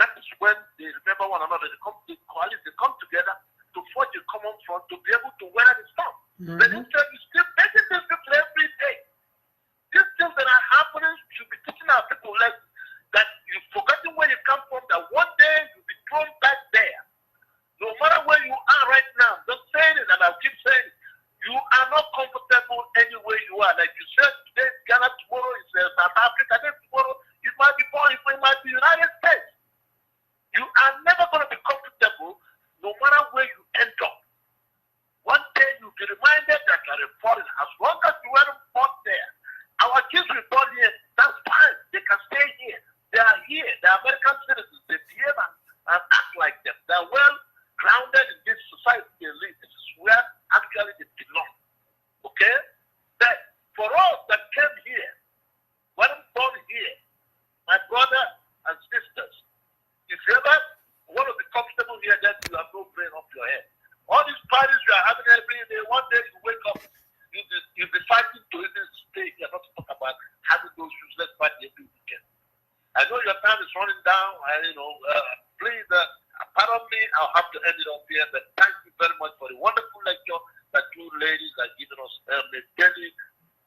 Speaker 6: That is when they remember one another. They come together to forge a common front to be able to weather the storm. But instead, you still making these people every day. These things that are happening should be teaching our people lessons. That you've forgotten where you come from, that one day you'll be thrown back there. No matter where you are right now, just saying it, and I'll keep saying it, you are not comfortable anywhere you are. Like you said, today is Ghana, tomorrow is South Africa, then tomorrow it might be Poland, it might be United States. You are never going to be comfortable no matter where you end up. One day you'll be reminded that you're a foreigner. As long as you weren't born there, our kids were born here, that's fine. They can stay here. They are here. They are American citizens. They behave and act like them. They are well grounded in this society they live. This is where actually they belong. Okay? But for us that came here, weren't born here, my brother and sisters, if you ever want to be comfortable here, then you have no brain up your head. All these parties you are having every day, one day you wake up, you'll be fighting to even stay here, not to talk about having those useless parties every weekend. I know your time is running down, and please, pardon me, I'll have to end it up here, but thank you very much for the wonderful lecture that you ladies are giving us on a daily,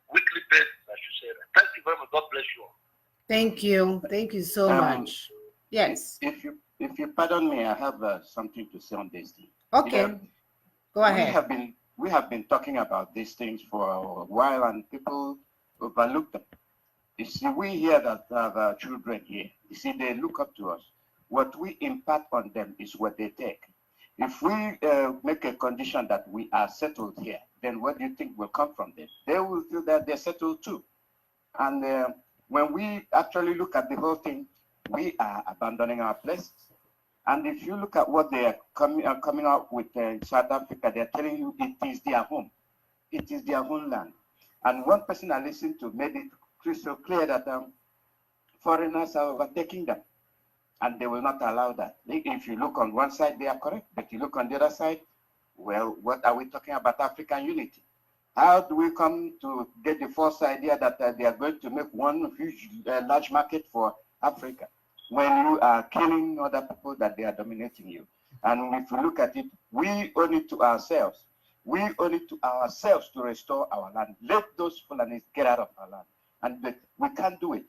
Speaker 6: weekly basis, I should say that. Thank you very much. God bless you all.
Speaker 1: Thank you. Thank you so much. Yes.
Speaker 7: If you pardon me, I have something to say on this thing.
Speaker 1: Okay. Go ahead.
Speaker 7: We have been talking about these things for a while, and people overlook them. You see, we here that have children here, you see, they look up to us. What we impart on them is what they take. If we make a condition that we are settled here, then what do you think will come from them? They will feel that they're settled too. And when we actually look at the whole thing, we are abandoning our places. And if you look at what they are coming out with in South Africa, they're telling you it is their home. It is their homeland. And one person I listened to made it crystal clear that foreigners are overtaking them. And they will not allow that. If you look on one side, they are correct. But you look on the other side, well, what are we talking about African unity? How do we come to get the false idea that they are going to make one huge, large market for Africa when you are killing other people that they are dominating you? And if you look at it, we owe it to ourselves. We owe it to ourselves to restore our land. Let those Fulanis get out of our land. And we can't do it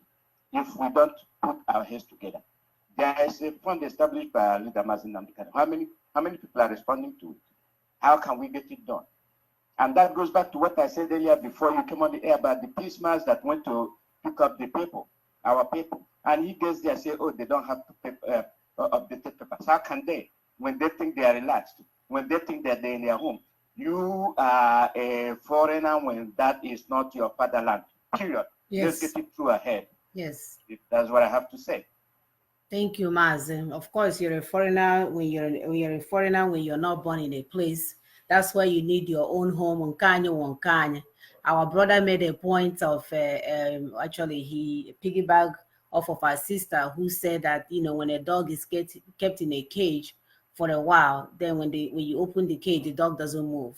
Speaker 7: if we don't put our heads together. There is a fund established by Leader Mazin Namdekan. How many people are responding to it? How can we get it done? And that goes back to what I said earlier before you came on the air about the police march that went to pick up the people, our people. And he gets there and says, oh, they don't have to update papers. How can they? When they think they are relaxed, when they think that they're in their home. You are a foreigner when that is not your fatherland, period.
Speaker 1: Yes.
Speaker 7: Just get it through ahead.
Speaker 1: Yes.
Speaker 7: That's what I have to say.
Speaker 1: Thank you, Mazen. Of course, you're a foreigner when you're a foreigner when you're not born in a place. That's why you need your own home. Our brother made a point of actually he piggybacked off of our sister who said that when a dog is kept in a cage for a while, then when you open the cage, the dog doesn't move.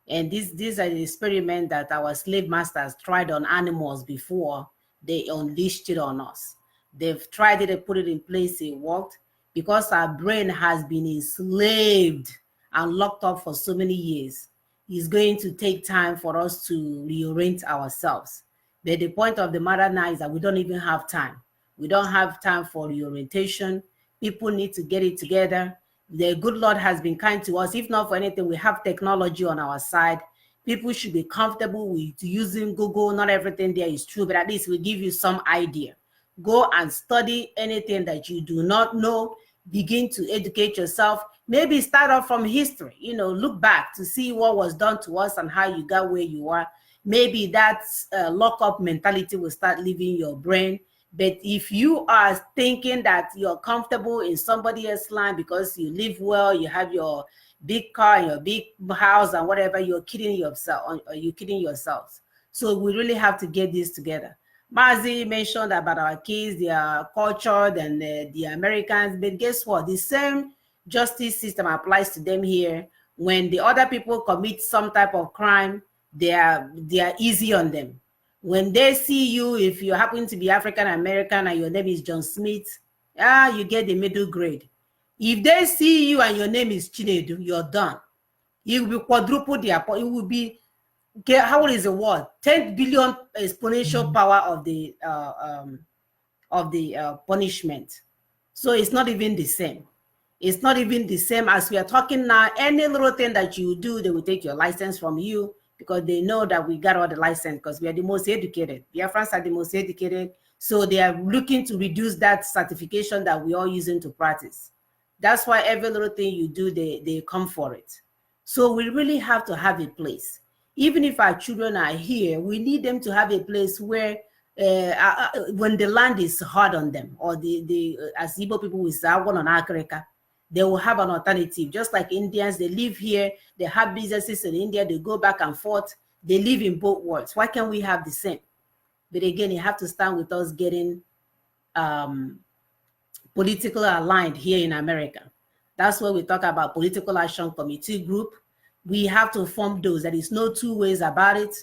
Speaker 1: And these are the experiments that our slave masters tried on animals before they unleashed it on us. They've tried it and put it in place, it worked, because our brain has been enslaved and locked up for so many years. It's going to take time for us to reorient ourselves. But the point of the matter now is that we don't even have time. We don't have time for reorientation. People need to get it together. The good Lord has been kind to us. If not for anything, we have technology on our side. People should be comfortable with using Google. Not everything there is true, but at least we give you some idea. Go and study anything that you do not know. Begin to educate yourself. Maybe start off from history. Look back to see what was done to us and how you got where you are. Maybe that lock-up mentality will start leaving your brain. But if you are thinking that you're comfortable in somebody else's land because you live well, you have your big car, your big house, and whatever, you're kidding yourself. Or you're kidding yourselves. So we really have to get this together. Mazi mentioned about our kids, they are cultured and the Americans, but guess what? The same justice system applies to them here. When the other people commit some type of crime, they are easy on them. When they see you, if you happen to be African American and your name is John Smith, you get the middle grade. If they see you and your name is Chinedu, you're done. You will be quadruple their, it will be, how is the word? 10 billion exponential power of the punishment. So it's not even the same. It's not even the same as we are talking now. Any little thing that you do, they will take your license from you because they know that we got all the license because we are the most educated. Biafrans are the most educated. So they are looking to reduce that certification that we are using to practice. That's why every little thing you do, they come for it. So we really have to have a place. Even if our children are here, we need them to have a place where when the land is hard on them, or as Igbo people will say, they will have an alternative. Just like Indians, they live here, they have businesses in India, they go back and forth, they live in both worlds. Why can't we have the same? But again, you have to start with us getting politically aligned here in America. That's why we talk about political action committee group. We have to form those. There is no two ways about it.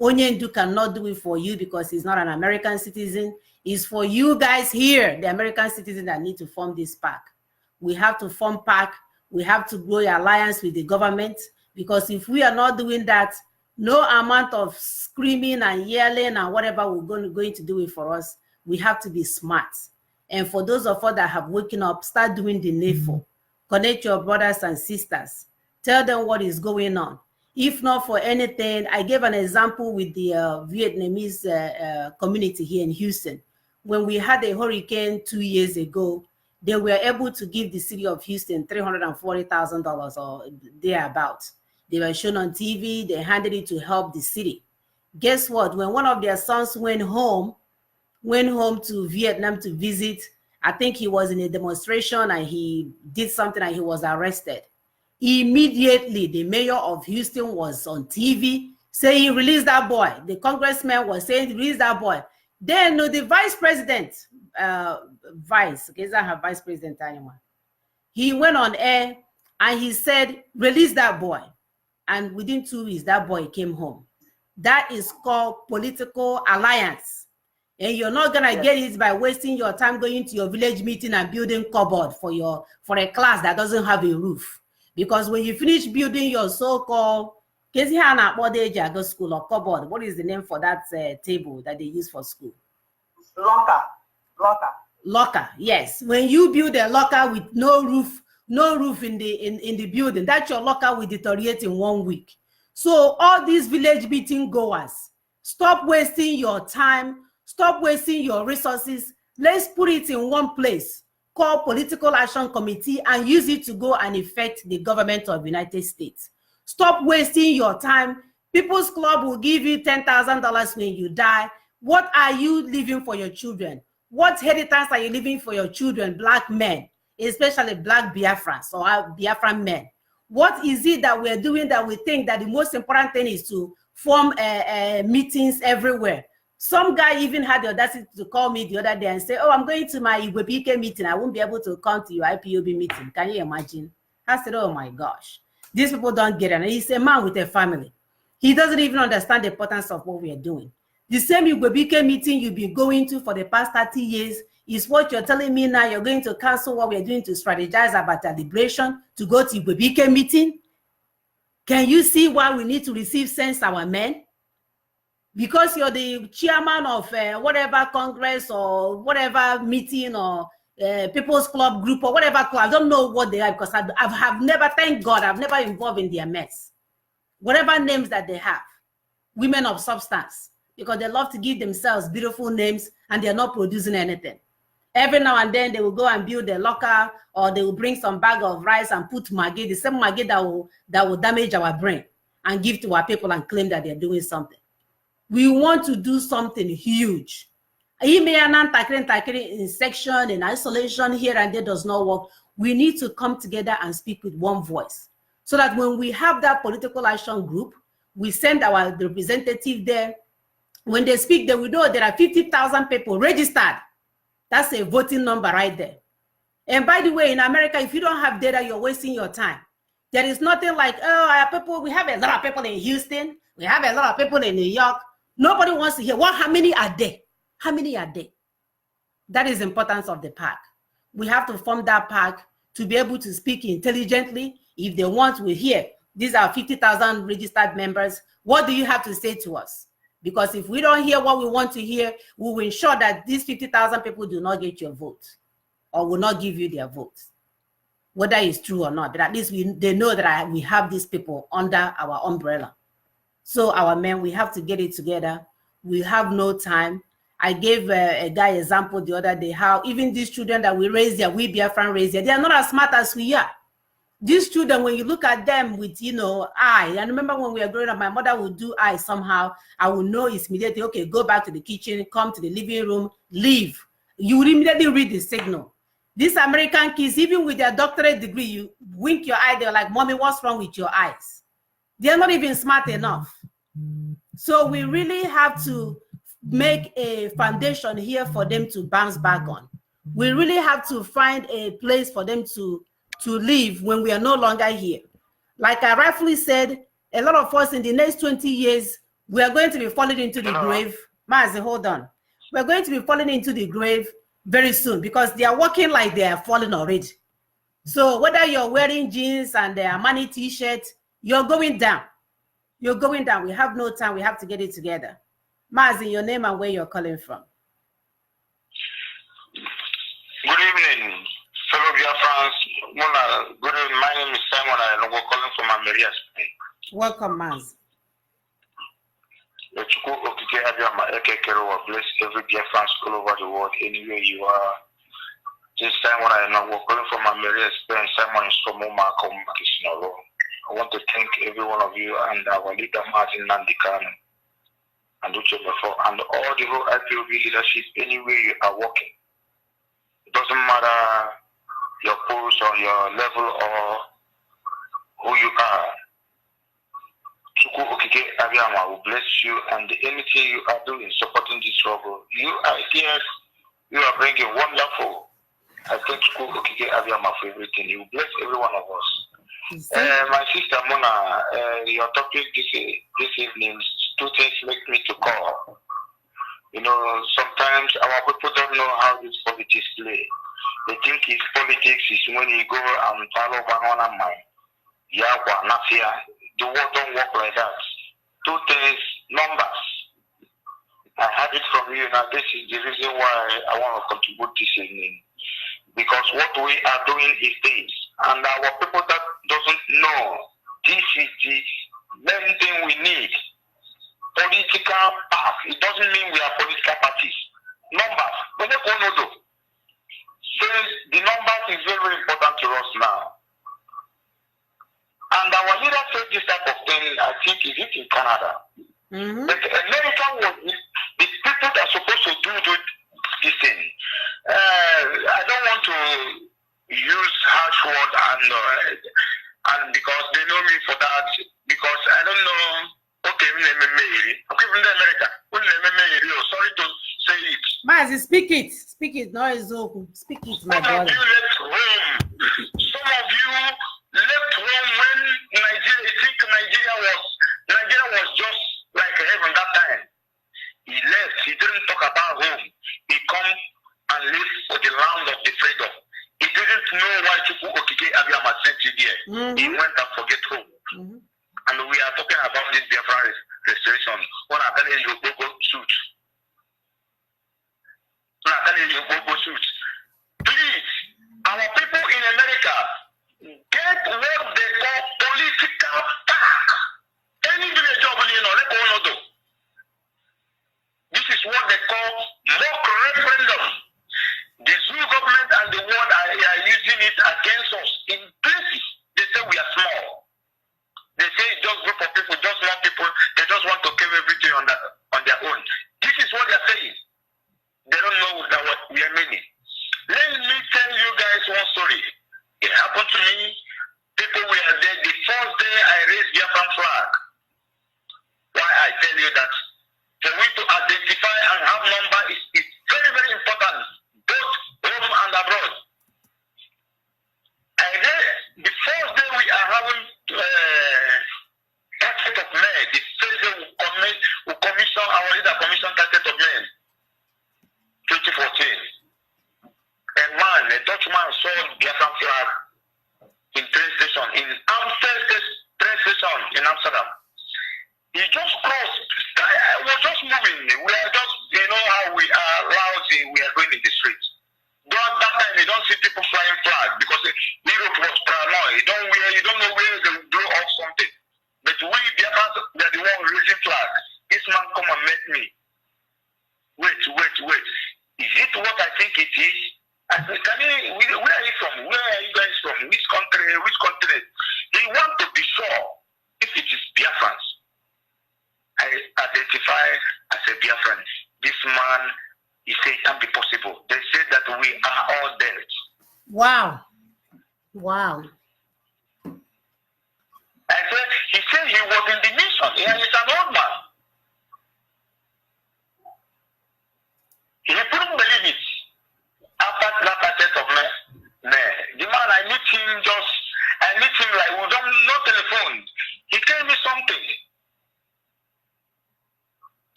Speaker 1: Onyendu cannot do it for you because he's not an American citizen. It's for you guys here, the American citizens, that need to form this pack. We have to form pack. We have to grow an alliance with the government, because if we are not doing that, no amount of screaming and yelling and whatever we're going to do it for us. We have to be smart. And for those of us that have woken up, start doing the needful. Connect your brothers and sisters. Tell them what is going on. If not for anything, I gave an example with the Vietnamese community here in Houston. When we had a hurricane 2 years ago, they were able to give the city of Houston $340,000 or thereabouts. They were shown on TV. They handed it to help the city. Guess what? When one of their sons went home to Vietnam to visit, I think he was in a demonstration and he did something and he was arrested. Immediately, the mayor of Houston was on TV saying, release that boy. The congressman was saying, release that boy. Then the vice president, vice president anymore. He went on air and he said, release that boy. And within 2 weeks, that boy came home. That is called political alliance. And you're not gonna get it by wasting your time going to your village meeting and building cupboard for a class that doesn't have a roof. Because when you finish building your so-called school or cupboard, what is the name for that table that they use for school? Locker. Yes. When you build a locker with no roof in the building, that your locker will deteriorate in 1 week. So all these village meeting goers, stop wasting your time, stop wasting your resources. Let's put it in one place called Political Action Committee and use it to go and affect the government of the United States. Stop wasting your time. People's Club will give you $10,000 when you die. What are you leaving for your children? What inheritance are you leaving for your children, black men, especially black Biafrans or Biafran men? What is it that we're doing that we think that the most important thing is to form meetings everywhere? Some guy even had the audacity to call me the other day and say, oh, I'm going to my IPOB meeting. I won't be able to come to your IPOB meeting. Can you imagine? I said, oh my gosh, these people don't get it. And he's a man with a family. He doesn't even understand the importance of what we are doing. The same IPOB meeting you've been going to for the past 30 years is what you're telling me now. You're going to cancel what we're doing to strategize about our liberation to go to IPOB meeting. Can you see why we need to receive sense our men? Because you're the chairman of whatever Congress or whatever meeting or People's Club group or whatever club. I don't know what they are because I have never, thank God, I've never involved in their mess. Whatever names that they have, women of substance, because they love to give themselves beautiful names and they're not producing anything. Every now and then they will go and build a locker or they will bring some bag of rice and put Maggi, the same Maggi that will damage our brain and give to our people and claim that they're doing something. We want to do something huge. In section, in isolation here and there does not work. We need to come together and speak with one voice. So that when we have that political action group, we send our representative there. When they speak, they will know there are 50,000 people registered. That's a voting number right there. And by the way, in America, if you don't have data, you're wasting your time. There is nothing like, oh, we have a lot of people in Houston. We have a lot of people in New York. Nobody wants to hear, how many are there? How many are there? That is the importance of the pack. We have to form that pack to be able to speak intelligently. If they want, we hear. These are 50,000 registered members. What do you have to say to us? Because if we don't hear what we want to hear, we will ensure that these 50,000 people do not get your vote or will not give you their votes, whether it's true or not. But at least they know that we have these people under our umbrella. So our men, we have to get it together. We have no time. I gave a guy example the other day, how even these children that we raise here, we Biafran raise here, they are not as smart as we are. These children, when you look at them with, eye, and remember when we were growing up, my mother would do eye somehow. I would know it's immediately, okay, go back to the kitchen, come to the living room, leave. You would immediately read the signal. These American kids, even with their doctorate degree, you wink your eye, they're like, mommy, what's wrong with your eyes? They're not even smart enough. So we really have to make a foundation here for them to bounce back on. We really have to find a place for them to live when we are no longer here. Like I rightfully said, a lot of us in the next 20 years, we are going to be falling into the grave. Mazi, hold on. We're going to be falling into the grave very soon because they are walking like they are falling already. So whether you're wearing jeans and a Armani t-shirt, you're going down. You're going down. We have no time. We have to get it together. Mazi, your name and where you're calling from.
Speaker 6: Good evening, fellow Biafrans. Good evening. My name is Simon. I'm calling from Ameria, Spain.
Speaker 1: Welcome, Mazi.
Speaker 6: Bless every Biafran all over the world, anywhere you are. This time when I know we're calling from my Mary experience, Simon is from Omako Makishinolo. I want to thank every one of you and our leader Martin Nandikan and Uche before and all the whole IPOB leadership anywhere you are working. It doesn't matter your post or your level or who you are. Chuku Okike Abiyama will bless you and anything you are doing supporting this struggle. You are here, you are bringing wonderful. I thank Chuku Okike Abiyama for everything. You bless every one of us. My sister Mona, your topic this evening, two things make me to call. You know, sometimes our people don't know how this politics play. They think it's politics is when you go and follow one mind. Yahwa, Nafia. The world don't work like that. Two things, numbers. I had it from you. Now this is the reason why I want to contribute this evening. Because what we are doing is this. And our people that doesn't know, this is the main thing we need. Political path. It doesn't mean we are political parties. Numbers. So the numbers is very, very important to us now. And our leader said this type of thing, I think, is it in Canada. Mm-hmm. But America was the people that are supposed to do this thing. I don't want to use harsh word and because they know me for that, because I don't know. Okay, America. Sorry to say it.
Speaker 1: Mazi, speak it. Speak it. No, it's open. Speak it, my brother.
Speaker 6: Some of you left home. Some of you left home when Nigeria was just like heaven that time. He left. He didn't talk about home. He come and live for the land of the freedom. He didn't know why Chuku Okike Abiyama sent you there. Mm-hmm. He went and forget home. Mm-hmm. And we are talking about this Biafra restoration. When I tell you go shoot. Please, our people in America, get what they call political pack. Any village job, this is what they call mock referendum. The zoo government and the world are using it against us in places. They say we are small. They say just group of people, just more people. They just want to kill everything on their own. This is what they are saying. They don't know that what we are meaning. Let me tell you guys one story. It happened to me. People were there. The first day I raised Biafran flag. Why I tell you that? For we to identify and have number is very, very important, both home and abroad. And then the first day we are having 30th of May, the first day we commission our leader commission 30th of May, 2014. And a Dutchman saw Biafran flag in train station, in Amsterdam train station in Amsterdam. He just crossed. I was just moving. We are just, you know how we are lousy, we are going in the streets. During that time, you don't see people flying flag because Europe was paranoid. You don't know where they will blow off something. But we, they are the one raising flag. This man come and met me. Wait. Is it what I think it is? I said, where are you from? Where are you guys from? Which country? Which continent? He want to be sure if it is Biafrans. I identify as a Biafran. This man, he said it can't be possible. They said that we are all dead.
Speaker 1: Wow.
Speaker 6: I said, he said he was in the mission. He is an old man. He couldn't believe it. After that process of May, the man, I meet him like, we don't know telephone. He told me something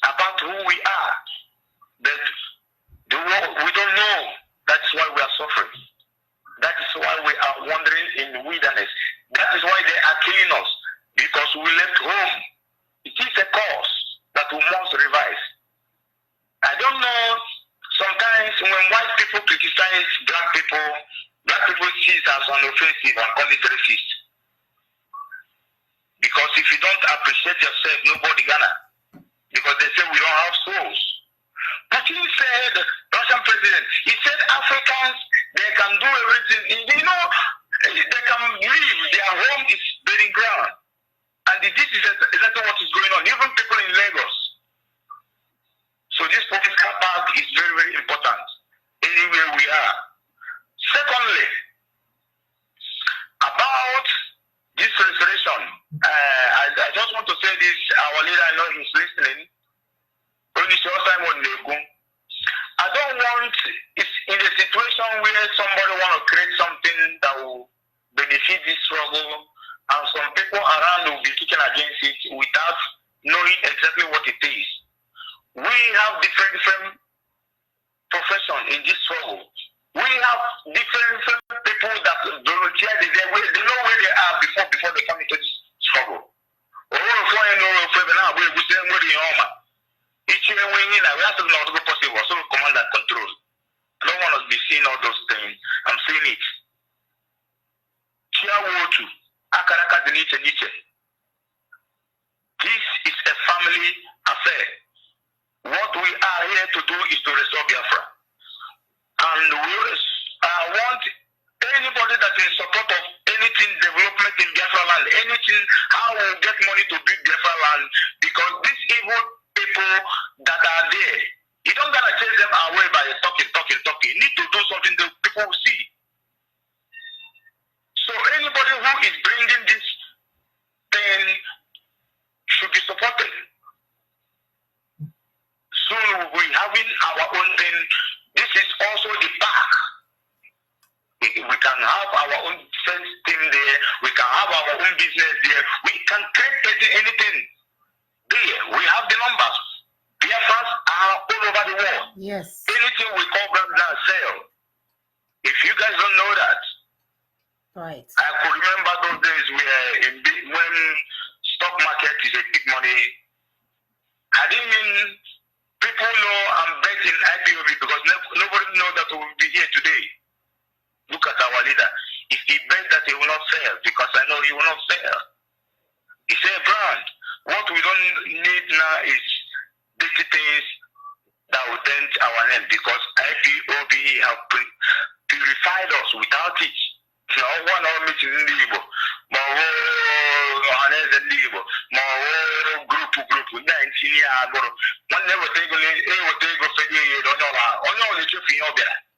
Speaker 6: about who we are. But we don't know. That's why we are suffering. That is why we are wandering in the wilderness. That is why they are killing us. Because we left home. It is a cause that we must revise. I don't know. Sometimes when white people criticize black people see it as an offensive and call it racist. Because if you don't appreciate yourself, nobody gonna. Because they say we don't have souls. Putin said, Russian president, he said Africans, they this, our leader, I know he's listening. Only Simon Legu. I don't want, it's in a situation where somebody want to create something that will benefit this struggle, and some people around will be kicking against it without knowing exactly what it is. We have different professions in this struggle. We have different people that volunteer. They know where they are before they come into this struggle. Each year we have to know what possible, so command and control. I don't want to be seeing all those things. I'm seeing it. This is a family affair. What we are here to do is to restore Biafra. And I want anybody that is in support of anything development in Biafra land, anything, how we get money to build Biafra land, because these evil people that are there, you don't gotta chase them away by talking. You need to do something that people will see. So anybody who is bringing this thing should be supported. Soon we'll be having our own thing. This is also the back. We can have our own defense team there. We can have our own business there. We can create anything there. We have the numbers. Biafrans are all over the world.
Speaker 1: Yes.
Speaker 6: Anything we call brand and sell. If you guys don't know that,
Speaker 1: Right.
Speaker 6: I could remember those days when stock market is a big money. I didn't mean people know I'm betting IPOB because nobody knows that we will be here today. Look at our leader. If he bet that he will not fail, because I know he will not fail. It's a brand. What we don't need now is dirty things that will dent our name, because IPOB have purified us without it. No one of meeting in the Igbo. Group 19 years ago. One never take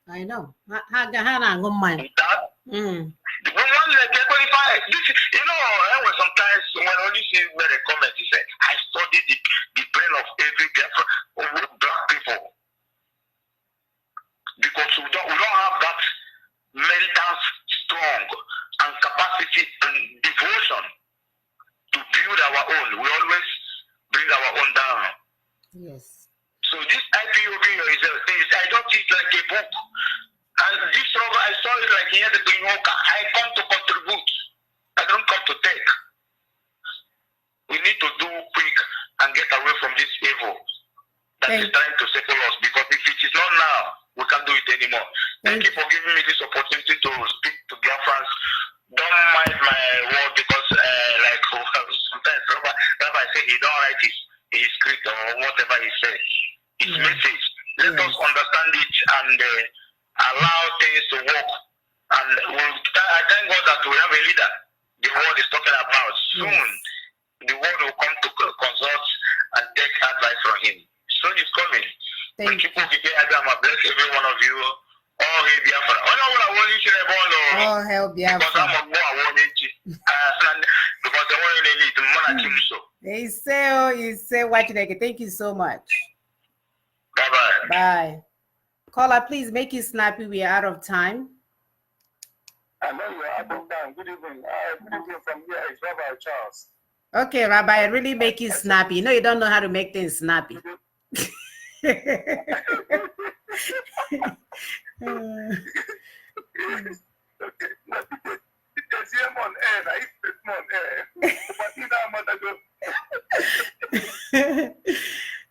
Speaker 1: I know. Hana go mind.
Speaker 6: Sometimes when only see where they comment, he said, I studied the brain of every black people. Because we don't have that mental strong and capacity and devotion to build our own. We always bring our own down.
Speaker 1: Yes.
Speaker 6: So this IPOB is a thing. I don't think like a book. And this struggle, I saw it like here the Green Walker. I come to contribute. I don't come to take. We need to do quick and get away from this evil that is trying to settle us. Because if it is not now, we can't do it anymore. Thank you for giving me this opportunity to speak to Biafrans. Don't mind my word, because sometimes Rabbi say he don't write his script or whatever he says. His message. Let us understand it and allow things to work. And I thank God that we have a leader the world is talking about. Soon, the world will come to consult and take advice from him. Soon is coming. Thank you. Bless every one of you. All hail Biafra.
Speaker 1: All hail Biafra. He say, watch it. Thank you so much.
Speaker 6: Bye-bye.
Speaker 1: Bye. Caller, please make it snappy. We are out of time.
Speaker 8: I know you're out of time. Good evening. Good evening from here. It's Rabbi Charles.
Speaker 1: Okay, Rabbi, really make it snappy. You know you don't know how to make things snappy.
Speaker 8: Okay.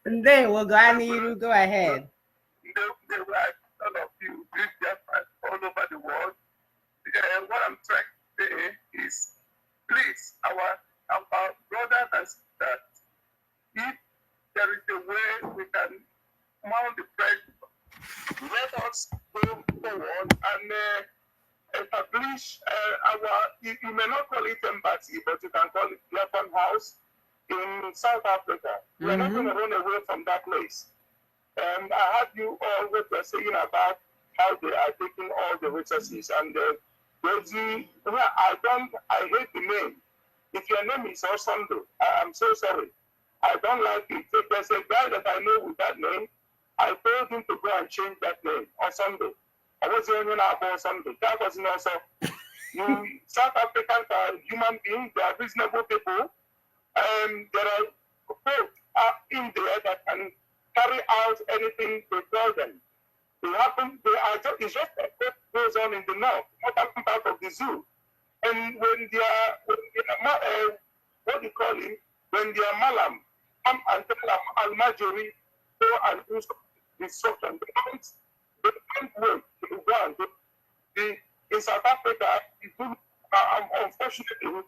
Speaker 1: And then we'll go on you. Go ahead.
Speaker 8: They were all of you, all over the world. What I'm trying to say is, please, our brothers and sisters, if there is a way we can mount the pressure, let us go forward and establish you may not call it embassy, but you can call it Biafran House in South Africa. We're not going to run away from that place. And I heard you all what were saying about how they are taking all the resources and I hate the name, If your name is Osando, I'm so sorry. I don't like it. If there's a guy that I know with that name, I told him to go and change that name, Osando. I was the only one about Osando. That wasn't also. You South Africans are human beings, they are reasonable people, and there are folk in there that can carry out anything they tell them. It's just what goes on in the north, northern part of the zoo. And when they are what do you call him? When they are Malam, come and tell Al-Majori, go and do destruction. They don't wait to go and do. In South Africa, unfortunately,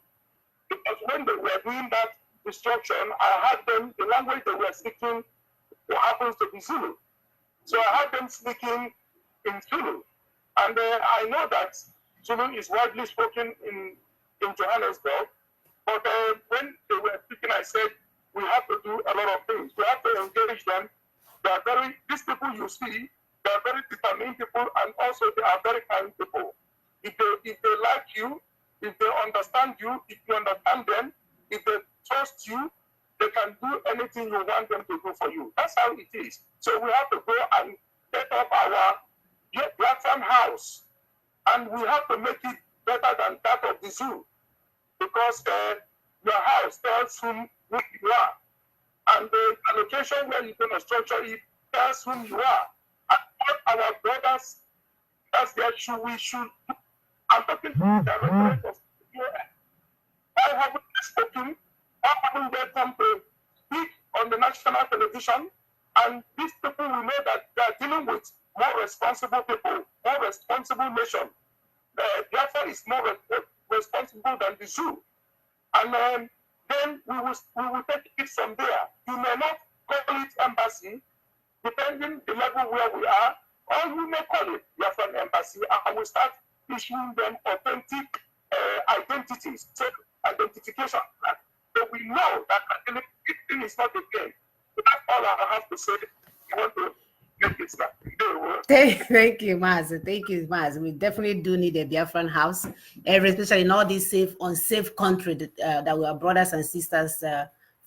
Speaker 8: because when they were doing that destruction, I had them, the language they were speaking, what happens to be Zulu. So I had them speaking in Zulu. And I know that Zulu is widely spoken in Johannesburg. But when they were speaking, I said, we have to do a lot of things. We have to engage them. These people you see, they are very determined people, and also they are very kind people. If they like you, if they understand you, if you understand them, if they trust you, they can do anything you want them to do for you. That's how it is. So we have to go and set up our Biafran house, and we have to make it better than that of the zoo, because your house tells whom you are, and the location where you're going to structure it tells whom you are. And our brothers, that's the issue we should. I'm talking to the director of why haven't they spoken? Why haven't they come to speak on the national television? And these people will know that they are dealing with more responsible people, more responsible nation. Biafra is more responsible than the zoo. And then we will take it from there. You may not call it embassy, depending the level where we are, or you may call it Biafran embassy, and we start issuing them authentic identities, so identification. So we know that it is not a game. That's all I have to say. I want to make it start.
Speaker 1: Thank you, Maz. Thank you, Maz. We definitely do need a Biafran house, especially in all these unsafe country that our brothers and sisters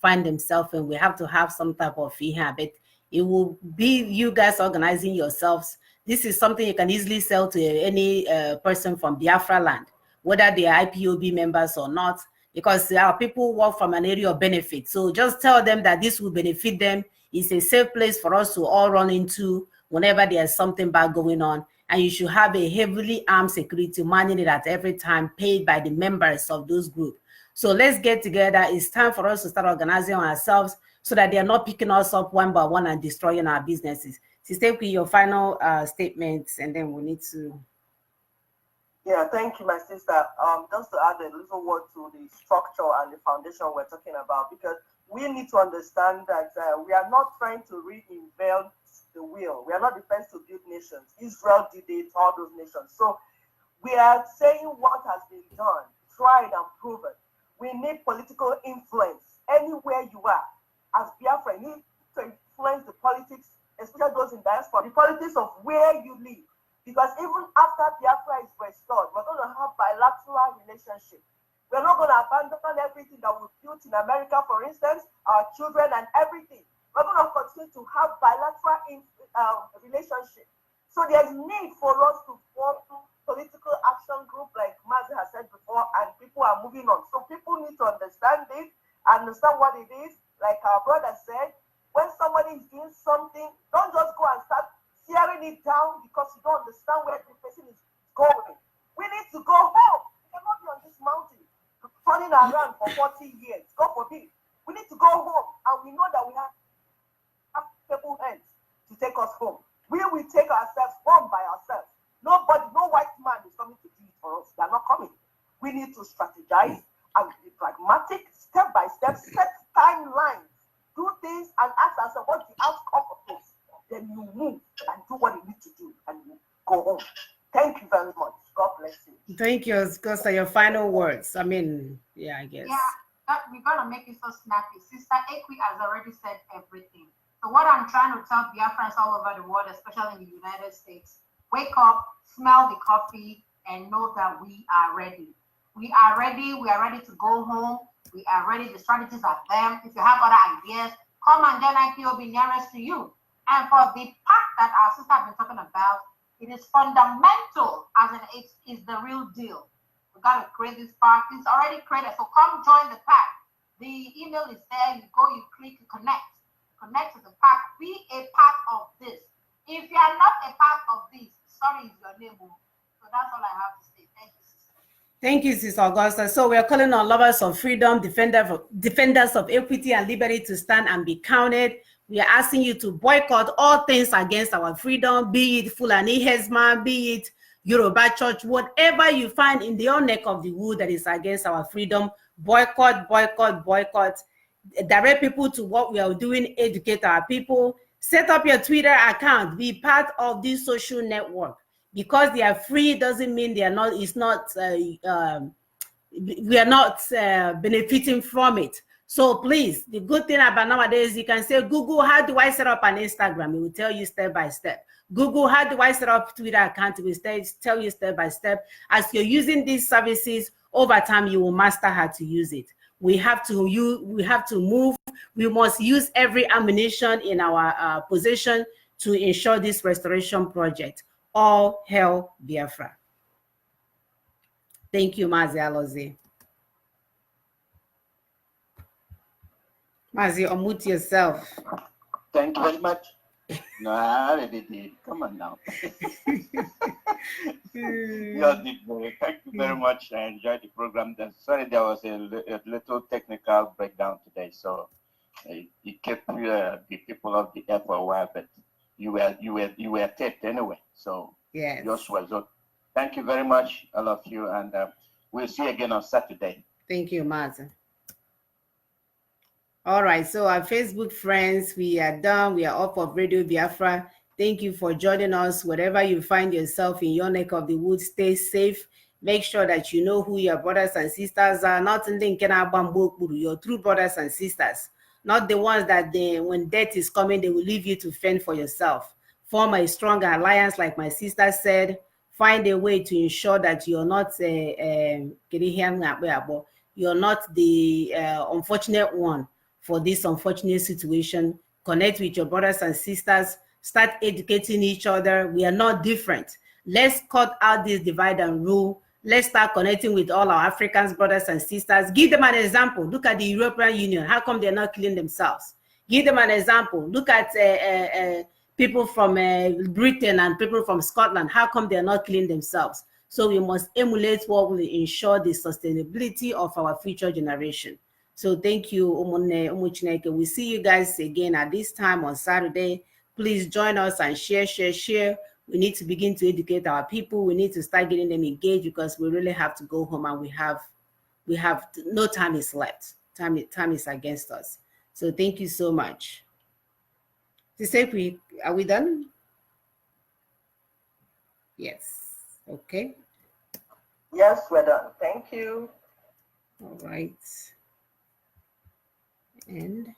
Speaker 1: find themselves in. We have to have some type of habit. It will be you guys organizing yourselves. This is something you can easily sell to any person from Biafra land, whether they are IPOB members or not, because our people work from an area of benefit. So just tell them that this will benefit them. It's a safe place for us to all run into whenever there's something bad going on. And you should have a heavily armed security manning it at every time, paid by the members of those groups. So let's get together. It's time for us to start organizing ourselves so that they are not picking us up one by one and destroying our businesses. Sister, your final statements, and then we need to.
Speaker 2: Yeah, thank you, my sister. Just to add a little word to the structure and the foundation we're talking about, because we need to understand that we are not trying to reinvent the wheel. We are not the first to build nations. Israel did it, all those nations. So we are saying what has been done, tried and proven. We need political influence anywhere you are. As Biafra, you need to influence the politics, especially those in diaspora, the politics of where you live. Because even after Biafra is restored, we're going to have bilateral relationship. We're not going to abandon everything that we built in America, for instance, our children and everything. We're going to continue to have bilateral relationship. So there's need for us to form political action group, like Mazi has said before, and people are moving on. So people need to understand this, understand what it is. Like our brother said, when somebody is doing something, don't just go and start tearing it down because you don't understand where the person is going. We need to go home. We cannot be on this mountain turning around for 40 years. God forbid. We need to go home, and we know that we have capable hands to take us home. We will take ourselves home by ourselves. Nobody, no white man is coming to do it for us. They are not coming. We need to strategize and be pragmatic, step by step, set timelines, do things, and ask ourselves what's the outcome of this. Then you move and do what you need to do, and you go home. Thank you very much. God bless you.
Speaker 1: Thank you, Costa. Your final words. I mean, I guess.
Speaker 3: Yeah, we're gonna make it so snappy. Sister Ekwi has already said everything. So what I'm trying to tell Biafrans all over the world, especially in the United States, wake up, smell the coffee, and know that we are ready. We are ready. We are ready to go home. We are ready. The strategies are them. If you have other ideas, come and join IPOB nearest to you. And for the part that our sister has been talking about, it is fundamental, as in it is the real deal. We got to create this pack. It's already created. So come join the pack. The email is there. You go, you click, you connect. Connect to the pack. Be a part of this. If you are not a part of this, sorry is your name. So that's all I have to say. Thank you, sister.
Speaker 1: Thank you, Sister Augusta. So we are calling on lovers of freedom, defenders of equity and liberty to stand and be counted. We are asking you to boycott all things against our freedom, be it Fulani Hezma, be it Yoruba Church, whatever you find in your neck of the wood that is against our freedom, boycott, boycott, boycott. Direct people to what we are doing, educate our people. Set up your Twitter account, be part of this social network. Because they are free doesn't mean they are not, it's not, we are not benefiting from it. So please, the good thing about nowadays, you can say, Google, how do I set up an Instagram? It will tell you step by step. Google, how do I set up Twitter account? It will tell you step by step. As you're using these services, over time, you will master how to use it. We have to move. We must use every ammunition in our possession to ensure this restoration project. All hail Biafra. Thank you, Mazi Alozie. Mazi, unmute yourself.
Speaker 7: Thank you very much. No, I already did. Come on now. Thank you very much. I enjoyed the program. Sorry, there was a little technical breakdown today, so it kept the people of the air for a while, but you were taped anyway. So
Speaker 1: yes,
Speaker 7: yours was up. Thank you very much, all of you, and we'll see you again on Saturday.
Speaker 1: Thank you, Mazi. All right, so our Facebook friends, we are done. We are off of Radio Biafra. Thank you for joining us. Wherever you find yourself in your neck of the woods, stay safe. Make sure that you know who your brothers and sisters are. Not your true brothers and sisters. Not the ones that when death is coming, they will leave you to fend for yourself. Form a strong alliance, like my sister said. Find a way to ensure that you're not you're not the unfortunate one for this unfortunate situation. Connect with your brothers and sisters. Start educating each other. We are not different. Let's cut out this divide and rule. Let's start connecting with all our Africans, brothers and sisters. Give them an example. Look at the European Union. How come they're not killing themselves? Give them an example. Look at people from Britain and people from Scotland. How come they're not killing themselves? So we must emulate what will ensure the sustainability of our future generation. So thank you, Umuchineke. We see you guys again at this time on Saturday. Please join us and share. We need to begin to educate our people. We need to start getting them engaged because we really have to go home and we have no time is left. Time is against us. So thank you so much. Are we done? Yes. Okay.
Speaker 2: Yes, we're done. Thank you.
Speaker 1: All right. And